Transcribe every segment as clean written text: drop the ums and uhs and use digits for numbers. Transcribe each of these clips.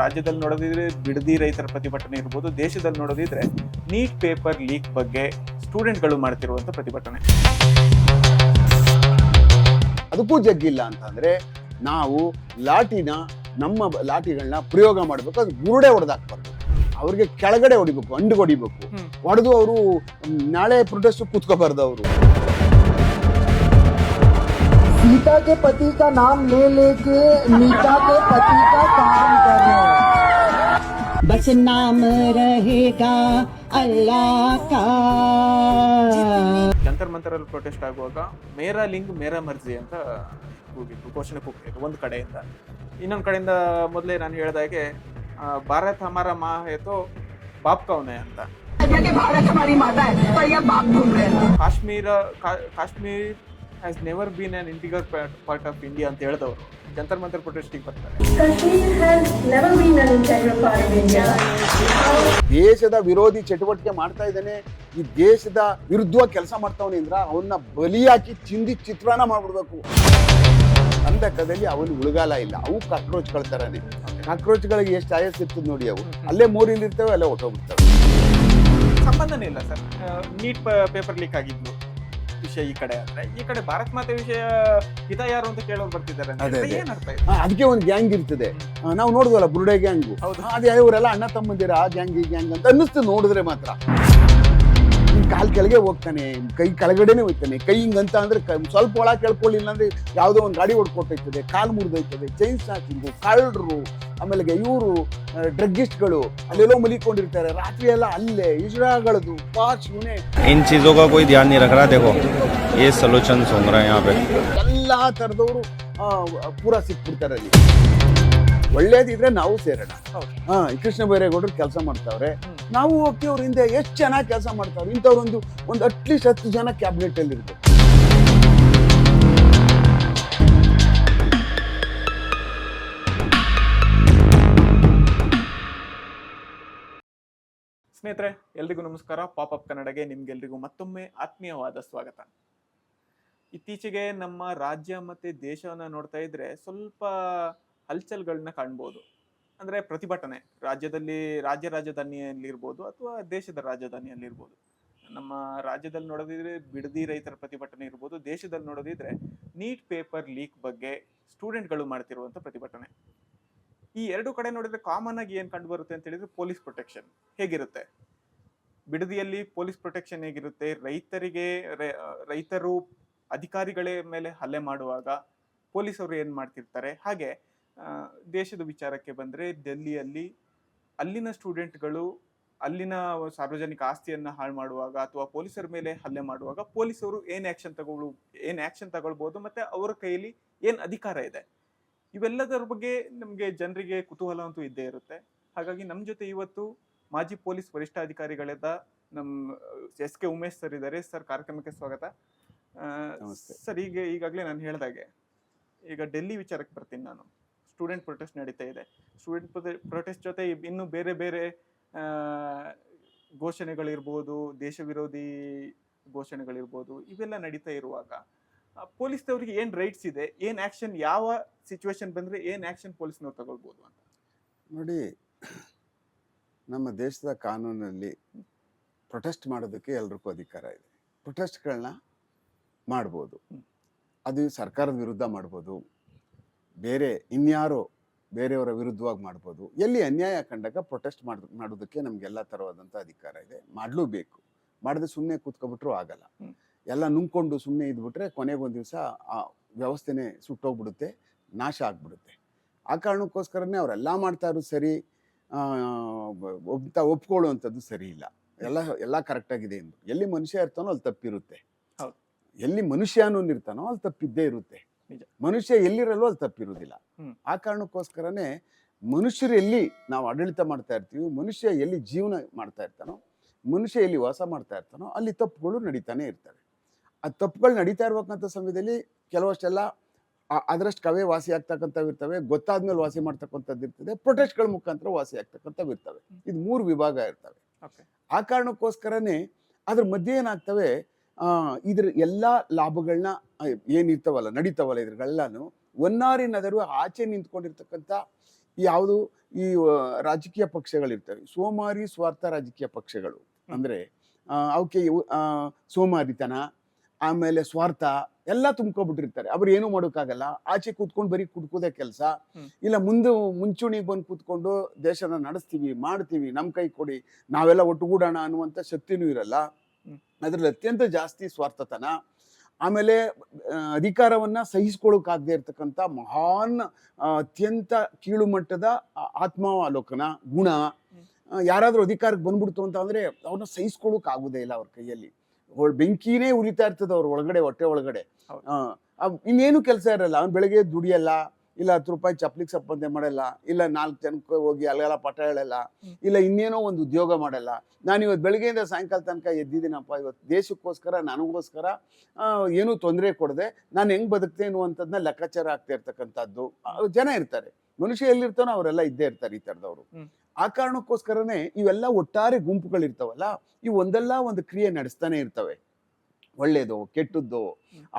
ರಾಜ್ಯದಲ್ಲಿ ನೋಡೋದಿದ್ರೆ ಬಿಡದಿ ರೈತರ ಪ್ರತಿಭಟನೆ ಇರ್ಬೋದು, ದೇಶದಲ್ಲಿ ನೋಡೋದಿದ್ರೆ ನೀಟ್ ಪೇಪರ್ ಲೀಕ್ ಬಗ್ಗೆ ಸ್ಟೂಡೆಂಟ್ಗಳು ಮಾಡ್ತಿರುವಂತ ಪ್ರತಿಭಟನೆ. ಅದಕ್ಕೂ ಜಗ್ಗಿಲ್ಲ ಅಂತಂದ್ರೆ ನಾವು ನಮ್ಮ ಲಾಠಿಗಳನ್ನ ಪ್ರಯೋಗ ಮಾಡಬೇಕು. ಅದು ಬುರುಡೆ ಹೊಡೆದಾಕ್ಬಾರ್ದು, ಅವ್ರಿಗೆ ಕೆಳಗಡೆ ಹೊಡಿಬೇಕು, ಅಂಡು ಹೊಡಿಬೇಕು. ಹೊಡೆದು ಅವರು ನಾಳೆ ಪ್ರೊಟೆಸ್ಟ್ ಕೂತ್ಕೋಬಾರ್ದು. ಅವರು सीता के पति का नाम ले लेके मीता के पति का काम करो, बस नाम रहेगा अल्लाह का. ಜಂತರ್ ಮಂತರಲ್ಲಿ ಪ್ರೊಟೆಸ್ಟ್ ಆಗುವಾಗ ಮೇರಾ ಲಿಂಗ್ ಮೇರಾ ಮರ್ಜಿ ಅಂತ ಘೋಷಣೆ ಕೂಗ್ತಿದ್ರು ಒಂದು ಕಡೆಯಿಂದ. ಇನ್ನೊಂದು ಕಡೆಯಿಂದ ಮೊದಲೇ ನಾನು ಹೇಳಿದಾಗೆ ಭಾರತ್ ಹಮಾರ ಮಾ ಹೇತೋ ಬಾಪ್ ಕೌನೆ ಅಂತ. Kashmir has never bean on integral part of India ಅಂತ ಹೇಳಿದವರು ಜಂತರ್ ಮಂತರ್ ಪ್ರೊಟೆಸ್ಟಿಗೆ ಬರ್ತಾರೆ. ದೇಶದ ವಿರೋಧಿ ಚಟುವಟಿಕೆ ಮಾಡ್ತಾ ಇದ್ದಾನೆ, ಈ ದೇಶದ ವಿರುದ್ಧವಾಗಿ ಕೆಲಸ ಮಾಡ್ತಾವನೆ ಅಂದ್ರೆ ಅವನ್ನ ಬಲಿ ಹಾಕಿ ಚಿಂದಿ ಚಿತ್ರಾನ್ನ ಮಾಡ್ಬಿಡ್ಬೇಕು. ಅಂಧಕದಲ್ಲಿ ಅವನು ಉಳುಗಾಲ ಇಲ್ಲ. ಅವು ಕಾಕ್ರೋಚ್ಗಳ ತರನೇ. ಕಾಕ್ರೋಚ್ಗಳಿಗೆ ಎಷ್ಟು ಆಯಸ್ ಇರ್ತದೆ ನೋಡಿ, ಅವು ಅಲ್ಲೇ ಮೋರಿಲಿ ಇರ್ತವೆ, ಅಲ್ಲೇ ಹೊಟ್ಟೋಗ್ಬಿಡ್ತವೆ. ಸಂಬಂಧನೇ ಇಲ್ಲ ಸರ್. ನೀಟ್ ಪೇಪರ್ ಲೀಕ್ ಆಗಿದ್ದು ವಿಷಯ ಈ ಕಡೆ ಆದ್ರೆ, ಈ ಕಡೆ ಭಾರತ್ ಮಾತೆ ವಿಷಯ ಹಿತ ಯಾರು ಅಂತ ಕೇಳೋರು ಬರ್ತಿದ್ದಾರೆ. ಅದಕ್ಕೆ ಒಂದು ಗ್ಯಾಂಗ್ ಇರ್ತದೆ. ನಾವು ನೋಡಿದ್ವಲ್ಲ ಬುರುಡೆ ಗ್ಯಾಂಗು, ಅದೇ ಇವರೆಲ್ಲ ಅಣ್ಣ ತಮ್ಮಂದಿರ ಆ ಗ್ಯಾಂಗ್ ಈ ಗ್ಯಾಂಗ್ ಅಂತ ಅನ್ನಿಸ್ತು ನೋಡಿದ್ರೆ ಮಾತ್ರ. ಕಾಲ್ ಕೆಳಗೆ ಹೋಗ್ತಾನೆ, ಕೈ ಕೆಳಗಡೆನೆ ಹೋಗ್ತಾನೆ. ಕೈ ಹಿಂಗಂತ ಅಂದ್ರೆ ಸ್ವಲ್ಪ ಒಳ ಕೇಳ್ಕೊಳ್ಳಿಲ್ಲ ಅಂದ್ರೆ ಯಾವುದೋ ಒಂದು ಗಾಡಿ ಹೊಡ್ಕೊಟ್ಟೈತದೆ, ಕಾಲು ಮುರಿದೈತದೆ. ಚೈನ್ ಸ್ನಾಚಿಂಗು, ಕಳ್ಳರು, ಆಮೇಲೆ ಇವರು ಡ್ರಗ್ಗಿಸ್ಟ್ಗಳು ಅಲ್ಲೆಲ್ಲೋ ಮಲಿಕೊಂಡಿರ್ತಾರೆ ರಾತ್ರಿ ಎಲ್ಲ ಅಲ್ಲೇ ಇಜ್ರಾಗಳದು ಪಾಚ್ ಇವನೇ. इन चीजों का कोई ध्यान नहीं रख रहा. देखो ये सलोचन सुन रहे हैं यहाँ पे. ಎಲ್ಲಾ ತರದವರು ಪೂರಾ ಸಿಕ್ಬಿಡ್ತಾರೆ ಅಲ್ಲಿ. ಒಳ್ಳೇದಿದ್ರೆ ನಾವು ಸೇರೋಣ. ಕೃಷ್ಣ ಬೈರೇಗೌಡರು ಕೆಲಸ ಮಾಡ್ತಾವ್ರೆ, ನಾವು ಹೋಗ್ತೀವಿ. ಅವ್ರ ಹಿಂದೆ ಎಷ್ಟು ಚೆನ್ನಾಗಿ ಕೆಲಸ ಮಾಡ್ತಾವ್ರೆ. ಇಂಥವ್ರೊಂದು ಅಟ್ಲೀಸ್ಟ್ 10 ಜನ ಕ್ಯಾಬಿನೆಟ್ ಅಲ್ಲಿ ಇರ್ಬೇಕು. ಸ್ನೇಹಿತರೆ, ಎಲ್ರಿಗೂ ನಮಸ್ಕಾರ. ಪಾಪ್ ಕನ್ನಡಗೆ ನಿಮ್ಗೆಲ್ರಿಗೂ ಮತ್ತೊಮ್ಮೆ ಆತ್ಮೀಯವಾದ ಸ್ವಾಗತ. ಇತ್ತೀಚೆಗೆ ನಮ್ಮ ರಾಜ್ಯ ಮತ್ತೆ ದೇಶವನ್ನ ನೋಡ್ತಾ ಇದ್ರೆ ಸ್ವಲ್ಪ ಹಲ್ಚಲ್ಗಳನ್ನ ಕಾಣ್ಬೋದು. ಅಂದ್ರೆ ಪ್ರತಿಭಟನೆ ರಾಜ್ಯ ರಾಜಧಾನಿಯಲ್ಲಿರ್ಬೋದು ಅಥವಾ ದೇಶದ ರಾಜಧಾನಿಯಲ್ಲಿರ್ಬೋದು. ನಮ್ಮ ರಾಜ್ಯದಲ್ಲಿ ನೋಡೋದಿದ್ರೆ ಬಿಡದಿ ರೈತರ ಪ್ರತಿಭಟನೆ ಇರ್ಬೋದು, ದೇಶದಲ್ಲಿ ನೋಡೋದಿದ್ರೆ ನೀಟ್ ಪೇಪರ್ ಲೀಕ್ ಬಗ್ಗೆ ಸ್ಟೂಡೆಂಟ್ಗಳು ಮಾಡ್ತಿರುವಂತ ಪ್ರತಿಭಟನೆ. ಈ ಎರಡು ಕಡೆ ನೋಡಿದ್ರೆ ಕಾಮನ್ ಆಗಿ ಏನ್ ಕಂಡು ಬರುತ್ತೆ ಅಂತ ಹೇಳಿದ್ರೆ ಪೊಲೀಸ್ ಪ್ರೊಟೆಕ್ಷನ್ ಹೇಗಿರುತ್ತೆ. ಬಿಡದಿಯಲ್ಲಿ ಪೊಲೀಸ್ ಪ್ರೊಟೆಕ್ಷನ್ ಹೇಗಿರುತ್ತೆ, ರೈತರು ಅಧಿಕಾರಿಗಳ ಮೇಲೆ ಹಲ್ಲೆ ಮಾಡುವಾಗ ಪೊಲೀಸರು ಏನ್ ಮಾಡ್ತಿರ್ತಾರೆ. ಹಾಗೆ ದೇಶದ ವಿಚಾರಕ್ಕೆ ಬಂದ್ರೆ ಡೆಲ್ಲಿಯಲ್ಲಿ ಅಲ್ಲಿನ ಸ್ಟೂಡೆಂಟ್ಗಳು ಅಲ್ಲಿನ ಸಾರ್ವಜನಿಕ ಆಸ್ತಿಯನ್ನ ಹಾಳು ಮಾಡುವಾಗ ಅಥವಾ ಪೊಲೀಸರ ಮೇಲೆ ಹಲ್ಲೆ ಮಾಡುವಾಗ ಪೊಲೀಸರು ಏನ್ ಆಕ್ಷನ್ ತಗೊಳ್ಬಹುದು ಮತ್ತೆ ಅವರ ಕೈಯಲ್ಲಿ ಏನ್ ಅಧಿಕಾರ ಇದೆ, ಇವೆಲ್ಲದರ ಬಗ್ಗೆ ನಮ್ಗೆ ಜನರಿಗೆ ಕುತೂಹಲ ಅಂತೂ ಇದ್ದೇ ಇರುತ್ತೆ. ಹಾಗಾಗಿ ನಮ್ ಜೊತೆ ಇವತ್ತು ಮಾಜಿ ಪೊಲೀಸ್ ವರಿಷ್ಠಾಧಿಕಾರಿಗಳಾದ ಎಸ್.ಕೆ. ಉಮೇಶ್ ಸರ್ ಇದ್ದಾರೆ. ಸರ್, ಕಾರ್ಯಕ್ರಮಕ್ಕೆ ಸ್ವಾಗತ. ಸರ್, ಈಗಾಗಲೇ ನಾನು ಹೇಳ್ದಾಗೆ ಈಗ ಡೆಲ್ಲಿ ವಿಚಾರಕ್ಕೆ ಬರ್ತೀನಿ ನಾನು. ಸ್ಟೂಡೆಂಟ್ ಪ್ರೊಟೆಸ್ಟ್ ನಡೀತಾ ಇದೆ. ಸ್ಟೂಡೆಂಟ್ ಪ್ರೊಟೆಸ್ಟ್ ಜೊತೆ ಇನ್ನು ಬೇರೆ ಬೇರೆ ಘೋಷಣೆಗಳಿರ್ಬೋದು, ದೇಶ ವಿರೋಧಿ ಘೋಷಣೆಗಳಿರ್ಬೋದು, ಇವೆಲ್ಲ ನಡೀತಾ ಇರುವಾಗ ಪೊಲೀಸ್ನವ್ರಿಗೆ ಏನ್ ರೈಟ್ಸ್ ಇದೆ, ಏನ್ ಆಕ್ಷನ್, ಯಾವ ಸಿಚುವೇಶನ್ ಬಂದ್ರೆ ಏನ್ ಆಕ್ಷನ್ ಪೊಲೀಸ್ನವ್ರು ತಗೊಳ್ಬೋದು ಅಂತ ನೋಡಿ. ನಮ್ಮ ದೇಶದ ಕಾನೂನಲ್ಲಿ ಪ್ರೊಟೆಸ್ಟ್ ಮಾಡೋದಕ್ಕೆ ಎಲ್ರಿಗೂ ಅಧಿಕಾರ ಇದೆ. ಪ್ರೊಟೆಸ್ಟ್ಗಳನ್ನ ಮಾಡ್ಬೋದು. ಅದು ಸರ್ಕಾರದ ವಿರುದ್ಧ ಮಾಡ್ಬೋದು, ಬೇರೆಯವರ ವಿರುದ್ಧವಾಗಿ ಮಾಡ್ಬೋದು. ಎಲ್ಲಿ ಅನ್ಯಾಯ ಕಂಡಾಗ ಪ್ರೊಟೆಸ್ಟ್ ಮಾಡೋದಕ್ಕೆ ನಮ್ಗೆಲ್ಲ ತರವಾದಂಥ ಅಧಿಕಾರ ಇದೆ. ಮಾಡಲೂಬೇಕು. ಮಾಡದೆ ಸುಮ್ಮನೆ ಕೂತ್ಕೊಬಿಟ್ರು ಆಗಲ್ಲ. ಎಲ್ಲ ನುಂಗ್ಕೊಂಡು ಸುಮ್ಮನೆ ಇದ್ಬಿಟ್ರೆ ಕೊನೆಗೊಂದು ದಿವಸ ಆ ವ್ಯವಸ್ಥೆನೇ ಸುಟ್ಟೋಗ್ಬಿಡುತ್ತೆ, ನಾಶ ಆಗ್ಬಿಡುತ್ತೆ. ಆ ಕಾರಣಕ್ಕೋಸ್ಕರನೇ ಅವರೆಲ್ಲ ಮಾಡ್ತಾ ಇರೋದು ಸರಿ ಒಪ್ಕೊಳ್ಳುವಂಥದ್ದು ಸರಿ ಇಲ್ಲ. ಎಲ್ಲ ಕರೆಕ್ಟಾಗಿದೆ ಎಂದು ಎಲ್ಲಿ ಮನುಷ್ಯ ಇರ್ತಾನೋ ಅಲ್ಲಿ ತಪ್ಪಿರುತ್ತೆ. ಎಲ್ಲಿ ಮನುಷ್ಯ ಅನ್ನೋನು ಇರ್ತಾನೋ ಅಲ್ಲಿ ತಪ್ಪಿದ್ದೇ ಇರುತ್ತೆ. ಮನುಷ್ಯ ಎಲ್ಲಿರಲ್ಲೋ ಅಲ್ಲಿ ತಪ್ಪಿರುವುದಿಲ್ಲ. ಆ ಕಾರಣಕ್ಕೋಸ್ಕರನೇ ಮನುಷ್ಯರು ಎಲ್ಲಿ ನಾವು ಆಡಳಿತ ಮಾಡ್ತಾ ಇರ್ತೀವಿ, ಮನುಷ್ಯ ಎಲ್ಲಿ ಜೀವನ ಮಾಡ್ತಾ ಇರ್ತಾನೋ, ಮನುಷ್ಯ ಎಲ್ಲಿ ವಾಸ ಮಾಡ್ತಾ ಇರ್ತಾನೋ ಅಲ್ಲಿ ತಪ್ಪುಗಳು ನಡೀತಾನೆ ಇರ್ತವೆ. ಆ ತಪ್ಪುಗಳು ನಡೀತಾ ಇರ್ಬೇಕಂತ ಸಮಯದಲ್ಲಿ ಕೆಲವಷ್ಟೆಲ್ಲ ಅದರಷ್ಟು ಕವೇ ವಾಸಿ ಆಗ್ತಕ್ಕಂಥವು ಇರ್ತವೆ, ಗೊತ್ತಾದ್ಮೇಲೆ ವಾಸಿ ಮಾಡ್ತಕ್ಕಂಥದ್ದು ಇರ್ತದೆ, ಪ್ರೊಟೆಸ್ಟ್ಗಳ ಮುಖಾಂತರ ವಾಸಿ ಆಗ್ತಕ್ಕಂಥವು ಇರ್ತವೆ. ಇದು 3 ವಿಭಾಗ ಇರ್ತವೆ. ಆ ಕಾರಣಕ್ಕೋಸ್ಕರನೇ ಅದ್ರ ಮಧ್ಯೆ ಏನಾಗ್ತವೆ, ಇದ್ರ ಎಲ್ಲ ಲಾಭಗಳನ್ನ ಏನಿರ್ತಾವಲ್ಲ ನಡೀತಾವಲ್ಲ ಇದ್ರಗಳೆಲ್ಲಾನು ಒನ್ನಾರಿನದರೂ ಆಚೆ ನಿಂತ್ಕೊಂಡಿರ್ತಕ್ಕಂಥ ಯಾವುದು ಈ ರಾಜಕೀಯ ಪಕ್ಷಗಳಿರ್ತವೆ, ಸೋಮಾರಿ ಸ್ವಾರ್ಥ ರಾಜಕೀಯ ಪಕ್ಷಗಳು. ಅಂದ್ರೆ ಅವಕ್ಕೆ ಸೋಮಾರಿತನ, ಆಮೇಲೆ ಸ್ವಾರ್ಥ ಎಲ್ಲ ತುಂಬ್ಕೊಬಿಟ್ಟಿರ್ತಾರೆ. ಅವ್ರು ಏನೂ ಮಾಡೋಕ್ಕಾಗಲ್ಲ. ಆಚೆ ಕೂತ್ಕೊಂಡು ಬರೀ ಕುಡ್ಕೋದೇ ಕೆಲಸ. ಇಲ್ಲ ಮುಂಚೂಣಿಗೆ ಬಂದು ಕೂತ್ಕೊಂಡು ದೇಶನ ನಡೆಸ್ತೀವಿ, ಮಾಡ್ತೀವಿ, ನಮ್ಮ ಕೈ ಕೊಡಿ, ನಾವೆಲ್ಲ ಒಟ್ಟುಗೂಡೋಣ ಅನ್ನುವಂಥ ಶಕ್ತಿನೂ ಇರಲ್ಲ. ಅದರಲ್ಲಿ ಅತ್ಯಂತ ಜಾಸ್ತಿ ಸ್ವಾರ್ಥತನ. ಆಮೇಲೆ ಅಧಿಕಾರವನ್ನ ಸಹಿಸ್ಕೊಳ್ಳೋಕ್ಕಾಗದೇ ಇರ್ತಕ್ಕಂಥ ಮಹಾನ್ ಅತ್ಯಂತ ಕೀಳು ಮಟ್ಟದ ಆತ್ಮಾವಲೋಕನ ಗುಣ. ಯಾರಾದ್ರೂ ಅಧಿಕಾರಕ್ಕೆ ಬಂದ್ಬಿಡ್ತು ಅಂತ ಅಂದ್ರೆ ಅವ್ರನ್ನ ಸಹಿಸ್ಕೊಳ್ಳೋಕ್ ಆಗುದೇ ಇಲ್ಲ. ಅವ್ರ ಕೈಯಲ್ಲಿ ಬೆಂಕಿನೇ ಉರಿತಾ ಇರ್ತದೆ ಅವ್ರ ಒಳಗಡೆ, ಹೊಟ್ಟೆ ಒಳಗಡೆ. ಇನ್ನೇನು ಕೆಲಸ ಇರಲ್ಲ. ಅವ್ನು ಬೆಳಗ್ಗೆ ದುಡಿಯಲ್ಲ, ಇಲ್ಲ 10 ರೂಪಾಯಿ ಚಪ್ಲಿಗೆ ಸಂಪಾದನೆ ಮಾಡಲ್ಲ, ಇಲ್ಲ 4 ಜನಕ್ಕೆ ಹೋಗಿ ಅಲ್ಲೆಲ್ಲ ಪಾಠ ಹೇಳಲ್ಲ, ಇಲ್ಲ ಇನ್ನೇನೋ ಒಂದು ಉದ್ಯೋಗ ಮಾಡಲ್ಲ. ನಾನು ಇವತ್ತು ಬೆಳಗ್ಗೆಯಿಂದ ಸಾಯಂಕಾಲ ತನಕ ಎದ್ದಿದ್ದೀನಪ್ಪ, ಇವತ್ತು ದೇಶಕ್ಕೋಸ್ಕರ, ನನಗೋಸ್ಕರ ಏನೂ ತೊಂದರೆ ಕೊಡದೆ ನಾನು ಹೆಂಗ್ ಬದುಕ್ತೆ ಅನ್ನುವಂಥದ್ದನ್ನ ಲೆಕ್ಕಾಚಾರ ಆಗ್ತಾ ಇರ್ತಕ್ಕಂಥದ್ದು ಜನ ಇರ್ತಾರೆ. ಮನುಷ್ಯ ಎಲ್ಲಿರ್ತಾನೋ ಅವರೆಲ್ಲ ಇದ್ದೇ ಇರ್ತಾರೆ ಈ ಥರದವರು. ಆ ಕಾರಣಕ್ಕೋಸ್ಕರನೇ ಇವೆಲ್ಲ ಒಟ್ಟಾರೆ ಗುಂಪುಗಳಿರ್ತಾವಲ್ಲ, ಇವು ಒಂದಲ್ಲ ಒಂದು ಕ್ರಿಯೆ ನಡೆಸ್ತಾನೆ ಇರ್ತವೆ. ಒಳ್ಳೇದು ಕೆಟ್ಟದ್ದು,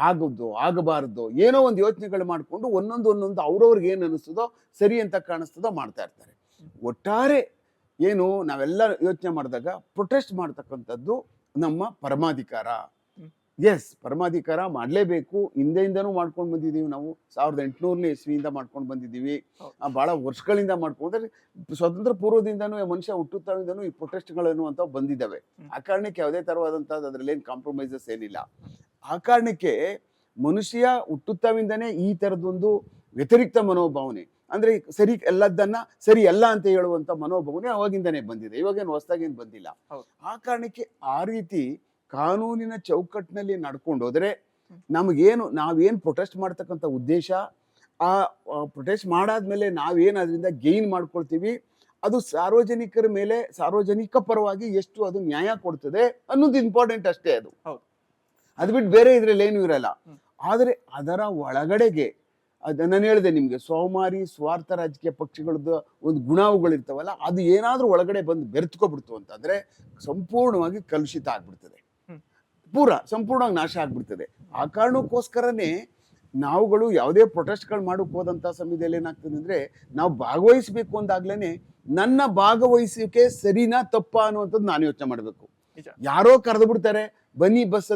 ಆಗುದ್ದು ಆಗಬಾರದು, ಏನೋ ಒಂದು ಯೋಚನೆಗಳು ಮಾಡಿಕೊಂಡು ಒಂದೊಂದು ಅವ್ರವ್ರಿಗೆ ಏನು ಅನಿಸ್ತದೋ, ಸರಿ ಅಂತ ಕಾಣಿಸ್ತದೋ ಮಾಡ್ತಾ ಇರ್ತಾರೆ. ಒಟ್ಟಾರೆ ಏನು ನಾವೆಲ್ಲ ಯೋಚನೆ ಮಾಡಿದಾಗ ಪ್ರೊಟೆಸ್ಟ್ ಮಾಡ್ತಕ್ಕಂಥದ್ದು ನಮ್ಮ ಪರಮಾಧಿಕಾರ. ಎಸ್, ಪರಮಾಧಿಕಾರ ಮಾಡಲೇಬೇಕು. ಹಿಂದೆಯಿಂದನೂ ಮಾಡ್ಕೊಂಡು ಬಂದಿದ್ದೀವಿ ನಾವು. 1800ನೇ ಇಸ್ವಿಯಿಂದ ಮಾಡ್ಕೊಂಡು ಬಂದಿದ್ದೀವಿ. ಬಹಳ ವರ್ಷಗಳಿಂದ ಮಾಡ್ಕೊಂಡ್ರೆ ಸ್ವತಂತ್ರ ಪೂರ್ವದಿಂದನೂ ಮನುಷ್ಯ ಹುಟ್ಟುತ್ತಾವಿಂದನೂ ಈ ಪ್ರೊಟೆಸ್ಟ್ಗಳನ್ನು ಅಂತ ಬಂದಿದ್ದಾವೆ. ಆ ಕಾರಣಕ್ಕೆ ಯಾವುದೇ ತರವಾದಂಥದ್ದು ಅದರಲ್ಲಿ ಏನು ಕಾಂಪ್ರಮೈಸಸ್ ಏನಿಲ್ಲ. ಆ ಕಾರಣಕ್ಕೆ ಮನುಷ್ಯ ಹುಟ್ಟುತ್ತಾವಿಂದನೇ ಈ ಥರದೊಂದು ವ್ಯತಿರಿಕ್ತ ಮನೋಭಾವನೆ, ಅಂದ್ರೆ ಸರಿ ಎಲ್ಲದನ್ನ ಸರಿ ಅಲ್ಲ ಅಂತ ಹೇಳುವಂತ ಮನೋಭಾವನೆ ಅವಾಗಿಂದನೇ ಬಂದಿದೆ, ಇವಾಗೇನು ಹೊಸದಾಗೇನು ಬಂದಿಲ್ಲ. ಆ ಕಾರಣಕ್ಕೆ ಆ ರೀತಿ ಕಾನೂನಿನ ಚೌಕಟ್ಟಿನಲ್ಲಿ ನಡ್ಕೊಂಡು ಹೋದ್ರೆ ನಾವೇನು ಪ್ರೊಟೆಸ್ಟ್ ಮಾಡ್ತಕ್ಕಂಥ ಉದ್ದೇಶ, ಆ ಪ್ರೊಟೆಸ್ಟ್ ಮಾಡಾದ್ಮೇಲೆ ನಾವೇನು ಅದರಿಂದ ಗೇನ್ ಮಾಡ್ಕೊಳ್ತೀವಿ, ಅದು ಸಾರ್ವಜನಿಕರ ಮೇಲೆ, ಸಾರ್ವಜನಿಕ ಪರವಾಗಿ ಎಷ್ಟು ಅದು ನ್ಯಾಯ ಕೊಡ್ತದೆ ಅನ್ನೋದು ಇಂಪಾರ್ಟೆಂಟ್ ಅಷ್ಟೇ. ಅದು ಬಿಟ್ಟು ಬೇರೆ ಇದ್ರಲ್ಲಿ ಏನು ಇರಲ್ಲ. ಆದರೆ ಅದರ ಒಳಗಡೆಗೆ ನಾನು ಹೇಳಿದೆ ನಿಮ್ಗೆ, ಸೋಮಾರಿ ಸ್ವಾರ್ಥ ರಾಜಕೀಯ ಪಕ್ಷಗಳದ್ದು ಒಂದು ಗುಣಗಳಿರ್ತಾವಲ್ಲ, ಅದು ಏನಾದ್ರೂ ಒಳಗಡೆ ಬಂದು ಬೆರೆತ್ಕೊಬಿಡ್ತು ಅಂತಂದ್ರೆ ಸಂಪೂರ್ಣವಾಗಿ ಕಲುಷಿತ ಆಗ್ಬಿಡ್ತದೆ, ಸಂಪೂರ್ಣವಾಗಿ ನಾಶ ಆಗ್ಬಿಡ್ತದೆ. ಆ ಕಾರಣಕ್ಕೋಸ್ಕರನೇ ನಾವುಗಳು ಯಾವುದೇ ಪ್ರೊಟೆಸ್ಟ್ಗಳು ಮಾಡಕ್ ಹೋದಂತ ಸಮಯದಲ್ಲಿ ಏನಾಗ್ತದೆ ಅಂದ್ರೆ, ನಾವು ಭಾಗವಹಿಸ್ಬೇಕು ಅಂದಾಗ್ಲೇನೆ ನನ್ನ ಭಾಗವಹಿಸಿಕೆ ಸರಿನಾ ತಪ್ಪಾ ಅನ್ನುವಂಥದ್ದು ನಾನು ಯೋಚನೆ ಮಾಡ್ಬೇಕು. ಯಾರೋ ಕರೆದು ಬಿಡ್ತಾರೆ, ಬನ್ನಿ ಬಸ್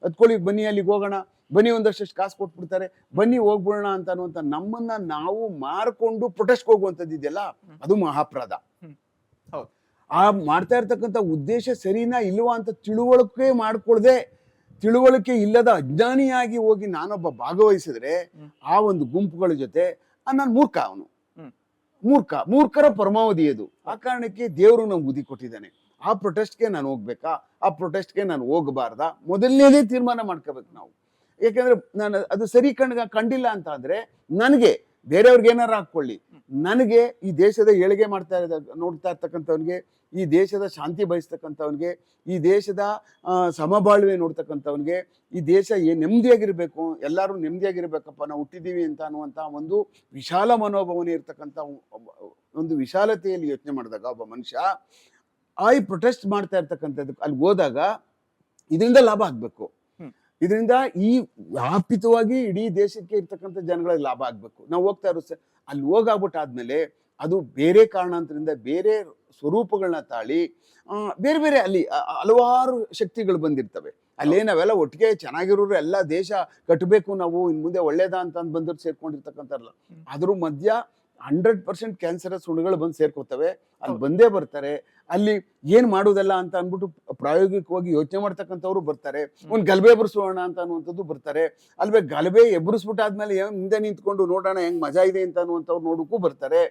ಹತ್ಕೊಳ್ಳಿ, ಬನ್ನಿ ಅಲ್ಲಿಗೆ ಹೋಗೋಣ, ಬನ್ನಿ ಒಂದಷ್ಟು ಕಾಸು ಕೊಟ್ಬಿಡ್ತಾರೆ, ಬನ್ನಿ ಹೋಗ್ಬಿಡೋಣ ಅಂತ ಅನ್ನುವಂಥ ನಮ್ಮನ್ನ ನಾವು ಮಾರ್ಕೊಂಡು ಪ್ರೊಟೆಸ್ಟ್ ಹೋಗುವಂಥದ್ದು ಇದೆಯಲ್ಲ, ಅದು ಮಹಾಪರಾಧ. ಆ ಮಾಡ್ತಾ ಇರ್ತಕ್ಕಂಥ ಉದ್ದೇಶ ಸರಿನಾ ಇಲ್ವಾ ಅಂತ ತಿಳುವಳಿಕೆ ಇಲ್ಲದ ಅಜ್ಞಾನಿಯಾಗಿ ಹೋಗಿ ನಾನೊಬ್ಬ ಭಾಗವಹಿಸಿದ್ರೆ ಆ ಒಂದು ಗುಂಪುಗಳ ಜೊತೆ ನಾನು ಮೂರ್ಖರ ಪರಮಾವಧಿ ಅದು. ಆ ಕಾರಣಕ್ಕೆ ದೇವರು ನಮ್ಗೆ ಬುದ್ಧಿ ಕೊಟ್ಟಿದ್ದಾನೆ. ಆ ಪ್ರೊಟೆಸ್ಟ್ಗೆ ನಾನು ಹೋಗ್ಬೇಕಾ, ಆ ಪ್ರೊಟೆಸ್ಟ್ಗೆ ನಾನು ಹೋಗಬಾರ್ದಾ, ಮೊದಲನೇದೇ ತೀರ್ಮಾನ ಮಾಡ್ಕೋಬೇಕು ನಾವು. ಯಾಕಂದ್ರೆ ನಾನು ಅದು ಸರಿ ಕಂಡಿಲ್ಲ ಅಂತ ಅಂದ್ರೆ, ನನಗೆ ಬೇರೆಯವ್ರಿಗೆ ಏನಾರು ಹಾಕೊಳ್ಳಿ, ನನಗೆ ಈ ದೇಶದ ಏಳಿಗೆ ನೋಡ್ತಾ ಇರ್ತಕ್ಕಂಥವ್ನಿಗೆ, ಈ ದೇಶದ ಶಾಂತಿ ಬಯಸ್ತಕ್ಕಂಥವ್ನಿಗೆ, ಈ ದೇಶದ ಸಮಬಾಳ್ವೆ ನೋಡ್ತಕ್ಕಂಥವ್ನಿಗೆ, ಈ ದೇಶ ನೆಮ್ಮದಿಯಾಗಿರ್ಬೇಕು, ಎಲ್ಲರೂ ನೆಮ್ಮದಿಯಾಗಿರ್ಬೇಕಪ್ಪ, ನಾವು ಹುಟ್ಟಿದ್ದೀವಿ ಅಂತ ಅನ್ನುವಂಥ ಒಂದು ವಿಶಾಲ ಮನೋಭಾವನೆ ಇರ್ತಕ್ಕಂಥ ಒಂದು ವಿಶಾಲತೆಯಲ್ಲಿ ಯೋಚನೆ ಮಾಡಿದಾಗ ಒಬ್ಬ ಮನುಷ್ಯ ಈ ಪ್ರೊಟೆಸ್ಟ್ ಮಾಡ್ತಾ ಇರ್ತಕ್ಕಂಥದ್ದಕ್ಕೆ ಅಲ್ಲಿ ಹೋದಾಗ ಇದರಿಂದ ಲಾಭ ಆಗ್ಬೇಕು, ಇದರಿಂದ ಈ ವ್ಯಾಪಿತವಾಗಿ ಇಡೀ ದೇಶಕ್ಕೆ ಇರ್ತಕ್ಕಂಥ ಜನಗಳಿಗೆ ಲಾಭ ಆಗ್ಬೇಕು. ನಾವು ಹೋಗ್ತಾ ಇರೋ ಅಲ್ಲಿ ಹೋಗಾಗ್ಬಿಟ್ಟಾದ್ಮೇಲೆ ಅದು ಬೇರೆ ಕಾರಣಾಂತರದಿಂದ ಬೇರೆ ಸ್ವರೂಪಗಳನ್ನ ತಾಳಿ ಬೇರೆ ಬೇರೆ ಅಲ್ಲಿ ಹಲವಾರು ಶಕ್ತಿಗಳು ಬಂದಿರ್ತವೆ. ಅಲ್ಲೇ ನಾವೆಲ್ಲ ಒಟ್ಟಿಗೆ ಚೆನ್ನಾಗಿರೋರು ಎಲ್ಲ ದೇಶ ಕಟ್ಟಬೇಕು, ನಾವು ಇನ್ ಮುಂದೆ ಒಳ್ಳೇದ ಅಂತ ಬಂದವ್ರು ಸೇರ್ಕೊಂಡಿರ್ತಕ್ಕಂಥಲ್ಲ. ಅದ್ರ ಮಧ್ಯ 100% ಕ್ಯಾನ್ಸರಸ್ ಹುಳುಗಳು ಬಂದು ಸೇರ್ಕೋತವೆ, ಅಲ್ಲಿ ಬಂದೇ ಬರ್ತಾರೆ. ಅಲ್ಲಿ ಏನ್ ಮಾಡುವುದಲ್ಲ ಅಂತ ಅಂದ್ಬಿಟ್ಟು ಪ್ರಾಯೋಗಿಕವಾಗಿ ಯೋಚನೆ ಮಾಡ್ತಕ್ಕಂಥವ್ರು ಬರ್ತಾರೆ. ಒಂದು ಗಲಭೆ ಎಬ್ಬರಿಸೋಣ ಅಂತ ಅನ್ನುವಂಥದ್ದು ಬರ್ತಾರೆ. ಅಲ್ವೇ ಗಲಭೆ ಎಬ್ಬರಿಸ್ಬಿಟ್ಟಾದ್ಮೇಲೆ ಹಿಂದೆ ನಿಂತ್ಕೊಂಡು ನೋಡೋಣ ಹೆಂಗ್ ಮಜಾ ಇದೆ ಅಂತ ಅನ್ನುವಂಥವ್ರು ನೋಡಕ್ಕೂ ಬರ್ತಾರೆ.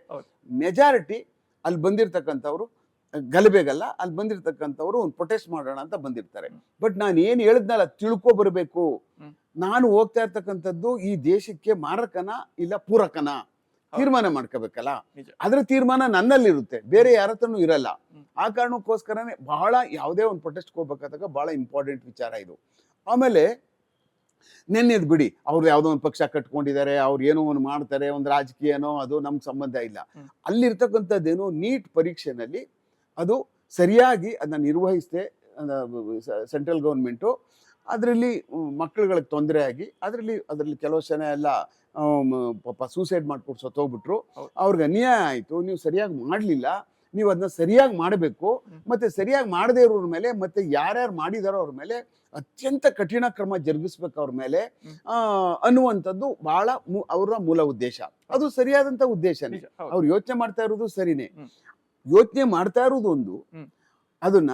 ಮೆಜಾರಿಟಿ ಅಲ್ಲಿ ಬಂದಿರ್ತಕ್ಕಂಥವ್ರು ಗಲಭೆಗಲ್ಲ, ಅಲ್ಲಿ ಬಂದಿರ್ತಕ್ಕಂಥವ್ರು ಒಂದು ಪ್ರೊಟೆಸ್ಟ್ ಮಾಡೋಣ ಅಂತ ಬಂದಿರ್ತಾರೆ. ಬಟ್ ನಾನು ಏನ್ ಹೇಳಿದ್ನಲ್ಲ, ತಿಳ್ಕೊ ಬರ್ಬೇಕು, ನಾನು ಹೋಗ್ತಾ ಇರ್ತಕ್ಕಂಥದ್ದು ಈ ದೇಶಕ್ಕೆ ಮಾರಕನ ಇಲ್ಲ ಪೂರಕನ ತೀರ್ಮಾನ ಮಾಡ್ಕೋಬೇಕಲ್ಲ. ಅದ್ರ ತೀರ್ಮಾನ ನನ್ನಲ್ಲಿರುತ್ತೆ, ಬೇರೆ ಯಾರ ಹತ್ರನೂ ಇರಲ್ಲ. ಆ ಕಾರಣಕ್ಕೋಸ್ಕರನೇ ಬಹಳ ಯಾವುದೇ ಒಂದು ಪ್ರೊಟೆಸ್ಟ್ ಹೋಗ್ಬೇಕಾದಾಗ ಬಹಳ ಇಂಪಾರ್ಟೆಂಟ್ ವಿಚಾರ ಇದು. ಆಮೇಲೆ ನೆನ್ನೆದ್ ಬಿಡಿ, ಅವ್ರು ಯಾವುದೋ ಒಂದು ಪಕ್ಷ ಕಟ್ಕೊಂಡಿದ್ದಾರೆ, ಅವ್ರು ಏನೋ ಒಂದು ಮಾಡ್ತಾರೆ, ಒಂದು ರಾಜಕೀಯನೋ, ಅದು ನಮ್ಗೆ ಸಂಬಂಧ ಇಲ್ಲ. ಅಲ್ಲಿರ್ತಕ್ಕಂಥದ್ದೇನೋ ನೀಟ್ ಪರೀಕ್ಷೆನಲ್ಲಿ ಅದು ಸರಿಯಾಗಿ ಅದನ್ನ ನಿರ್ವಹಿಸದೆ ಸೆಂಟ್ರಲ್ ಗೌರ್ಮೆಂಟು, ಅದರಲ್ಲಿ ಮಕ್ಕಳುಗಳಿಗೆ ತೊಂದರೆ ಆಗಿ ಅದರಲ್ಲಿ ಕೆಲವು ಜನ ಎಲ್ಲ ಪಾಪ ಸೂಸೈಡ್ ಮಾಡ್ಕೊಂಡು ಸತ್ತೋಗ್ಬಿಟ್ರು. ಹೌದು. ಅವ್ರಿಗೆ ಅನ್ಯಾಯ ಆಯ್ತು, ನೀವು ಸರಿಯಾಗಿ ಮಾಡ್ಲಿಲ್ಲ, ನೀವು ಅದನ್ನ ಸರಿಯಾಗಿ ಮಾಡಬೇಕು. ಮತ್ತೆ ಸರಿಯಾಗಿ ಮಾಡದೇ ಇರೋರ ಮೇಲೆ, ಮತ್ತೆ ಯಾರ್ಯಾರು ಮಾಡಿದಾರೋ ಅವ್ರ ಮೇಲೆ ಅತ್ಯಂತ ಕಠಿಣ ಕ್ರಮ ಜರುಗಿಸ್ಬೇಕು ಅವ್ರ ಮೇಲೆ ಅನ್ನುವಂಥದ್ದು ಬಹಳ ಅವರ ಮೂಲ ಉದ್ದೇಶ. ಅದು ಸರಿಯಾದಂತ ಉದ್ದೇಶನೇ. ನಿಜ, ಹೌದು. ಅವ್ರು ಯೋಚನೆ ಮಾಡ್ತಾ ಇರೋದು ಸರಿನೇ. ಹ್ಮ್. ಯೋಚನೆ ಮಾಡ್ತಾ ಇರೋದು ಒಂದು, ಅದನ್ನ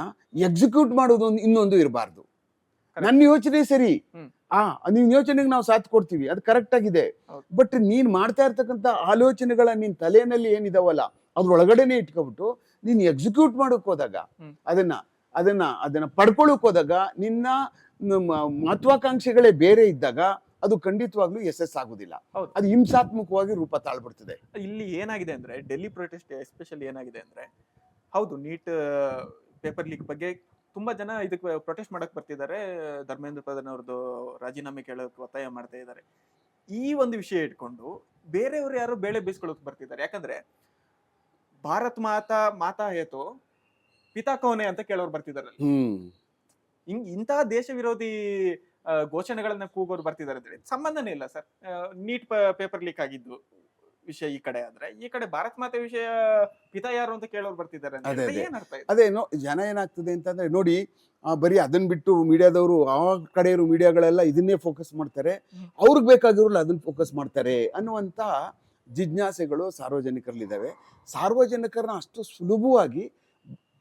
ಎಕ್ಸಿಕ್ಯೂಟ್ ಮಾಡೋದು ಇನ್ನೊಂದು ಇರಬಾರ್ದು. ನನ್ನ ಯೋಚನೆ ಸರಿ, ನಿನ್ ಯೋಚನೆಗೆ ನಾವು ಸಾಥ್ ಕೊಡ್ತೀವಿ, ಅದು ಕರೆಕ್ಟ್ ಆಗಿದೆ. ಹೌದು. ಬಟ್ ನೀನ್ ಮಾಡ್ತಾ ಇರ್ತಕ್ಕಂಥ ಆಲೋಚನೆಗಳ ನಿನ್ ತಲೆಯಲ್ಲಿ ಏನಿದಾವಲ್ಲ ಅದ್ರೊಳಗಡೆನೆ ಇಟ್ಕೊಬಿಟ್ಟು ನೀನ್ ಎಕ್ಸಿಕ್ಯೂಟ್ ಮಾಡಕ್ ಹೋದಾಗ, ಅದನ್ನ ಪಡ್ಕೊಳಕ್ ಹೋದಾಗ, ನಿನ್ನ ಮಹತ್ವಾಕಾಂಕ್ಷೆಗಳೇ ಬೇರೆ ಇದ್ದಾಗ ಅದು ಖಂಡಿತವಾಗ್ಲೂ ಆಗುದಿಲ್ಲ. ಹೌದು. ಅದು ಹಿಂಸಾತ್ಮಕವಾಗಿ ರೂಪ ತಾಳ್ಬಿಡ್ತದೆ. ಇಲ್ಲಿ ಏನಾಗಿದೆ ಅಂದ್ರೆ, ಡೆಲ್ಲಿ ಪ್ರೊಟೆಸ್ಟ್ ಎಸ್ಪೆಷಲಿ ಏನಾಗಿದೆ ಅಂದ್ರೆ, ಹೌದು, ನೀಟ್ ಪೇಪರ್ ಲೀಕ್ ಬಗ್ಗೆ ತುಂಬಾ ಜನ ಇದಕ್ಕೆ ಪ್ರೊಟೆಸ್ಟ್ ಮಾಡಕ್ ಬರ್ತಿದ್ದಾರೆ. ಧರ್ಮೇಂದ್ರ ಪ್ರಧಾನ್ ಅವ್ರದ್ದು ರಾಜೀನಾಮೆ ಕೇಳೋಕೆ ಒತ್ತಾಯ ಮಾಡ್ತಾ ಇದ್ದಾರೆ. ಈ ಒಂದು ವಿಷಯ ಇಟ್ಕೊಂಡು ಬೇರೆಯವರು ಯಾರು ಬೇಳೆ ಬೇಯಿಸ್ಕೊಳ್ಳೋಕೆ ಬರ್ತಿದ್ದಾರೆ. ಯಾಕಂದ್ರೆ ಭಾರತ್ ಮಾತಾ ಹೇತು ಪಿತಾ ಕೌನೆ ಅಂತ ಕೇಳೋರು ಬರ್ತಿದ್ದಾರೆ. ಇಂತಹ ದೇಶ ವಿರೋಧಿ ಘೋಷಣೆಗಳನ್ನ ಕೂಗೋರು ಬರ್ತಿದ್ದಾರೆ ಅಂದ್ರೆ ಸಂಬಂಧನೇ ಇಲ್ಲ ಸರ್. ನೀಟ್ ಪೇಪರ್ ಲೀಕ್ ಆಗಿದ್ದು ವಿಷಯ ಈ ಕಡೆ ಆದ್ರೆ, ಈ ಕಡೆ ಭಾರತ್ ಮಾತೆ ವಿಷಯ ಪಿತಾ ಯಾರು ಅಂತ ಕೇಳೋರು ಬರ್ತಿದ್ದಾರೆ. ಅದೇನೋ ಜನ ಏನಾಗ್ತದೆ ಅಂತಂದ್ರೆ, ನೋಡಿ, ಬರೀ ಅದನ್ನ ಬಿಟ್ಟು ಮೀಡಿಯಾದವರು, ಆ ಕಡೆ ಇರೋ ಮೀಡಿಯಾಗಳೆಲ್ಲ ಇದನ್ನೇ ಫೋಕಸ್ ಮಾಡ್ತಾರೆ, ಅವ್ರಿಗೆ ಬೇಕಾಗಿರೋಲ್ಲ ಅದನ್ನ ಫೋಕಸ್ ಮಾಡ್ತಾರೆ ಅನ್ನುವಂತ ಜಿಜ್ಞಾಸೆಗಳು ಸಾರ್ವಜನಿಕರಲ್ಲಿದ್ದಾವೆ. ಸಾರ್ವಜನಿಕರನ್ನ ಅಷ್ಟು ಸುಲಭವಾಗಿ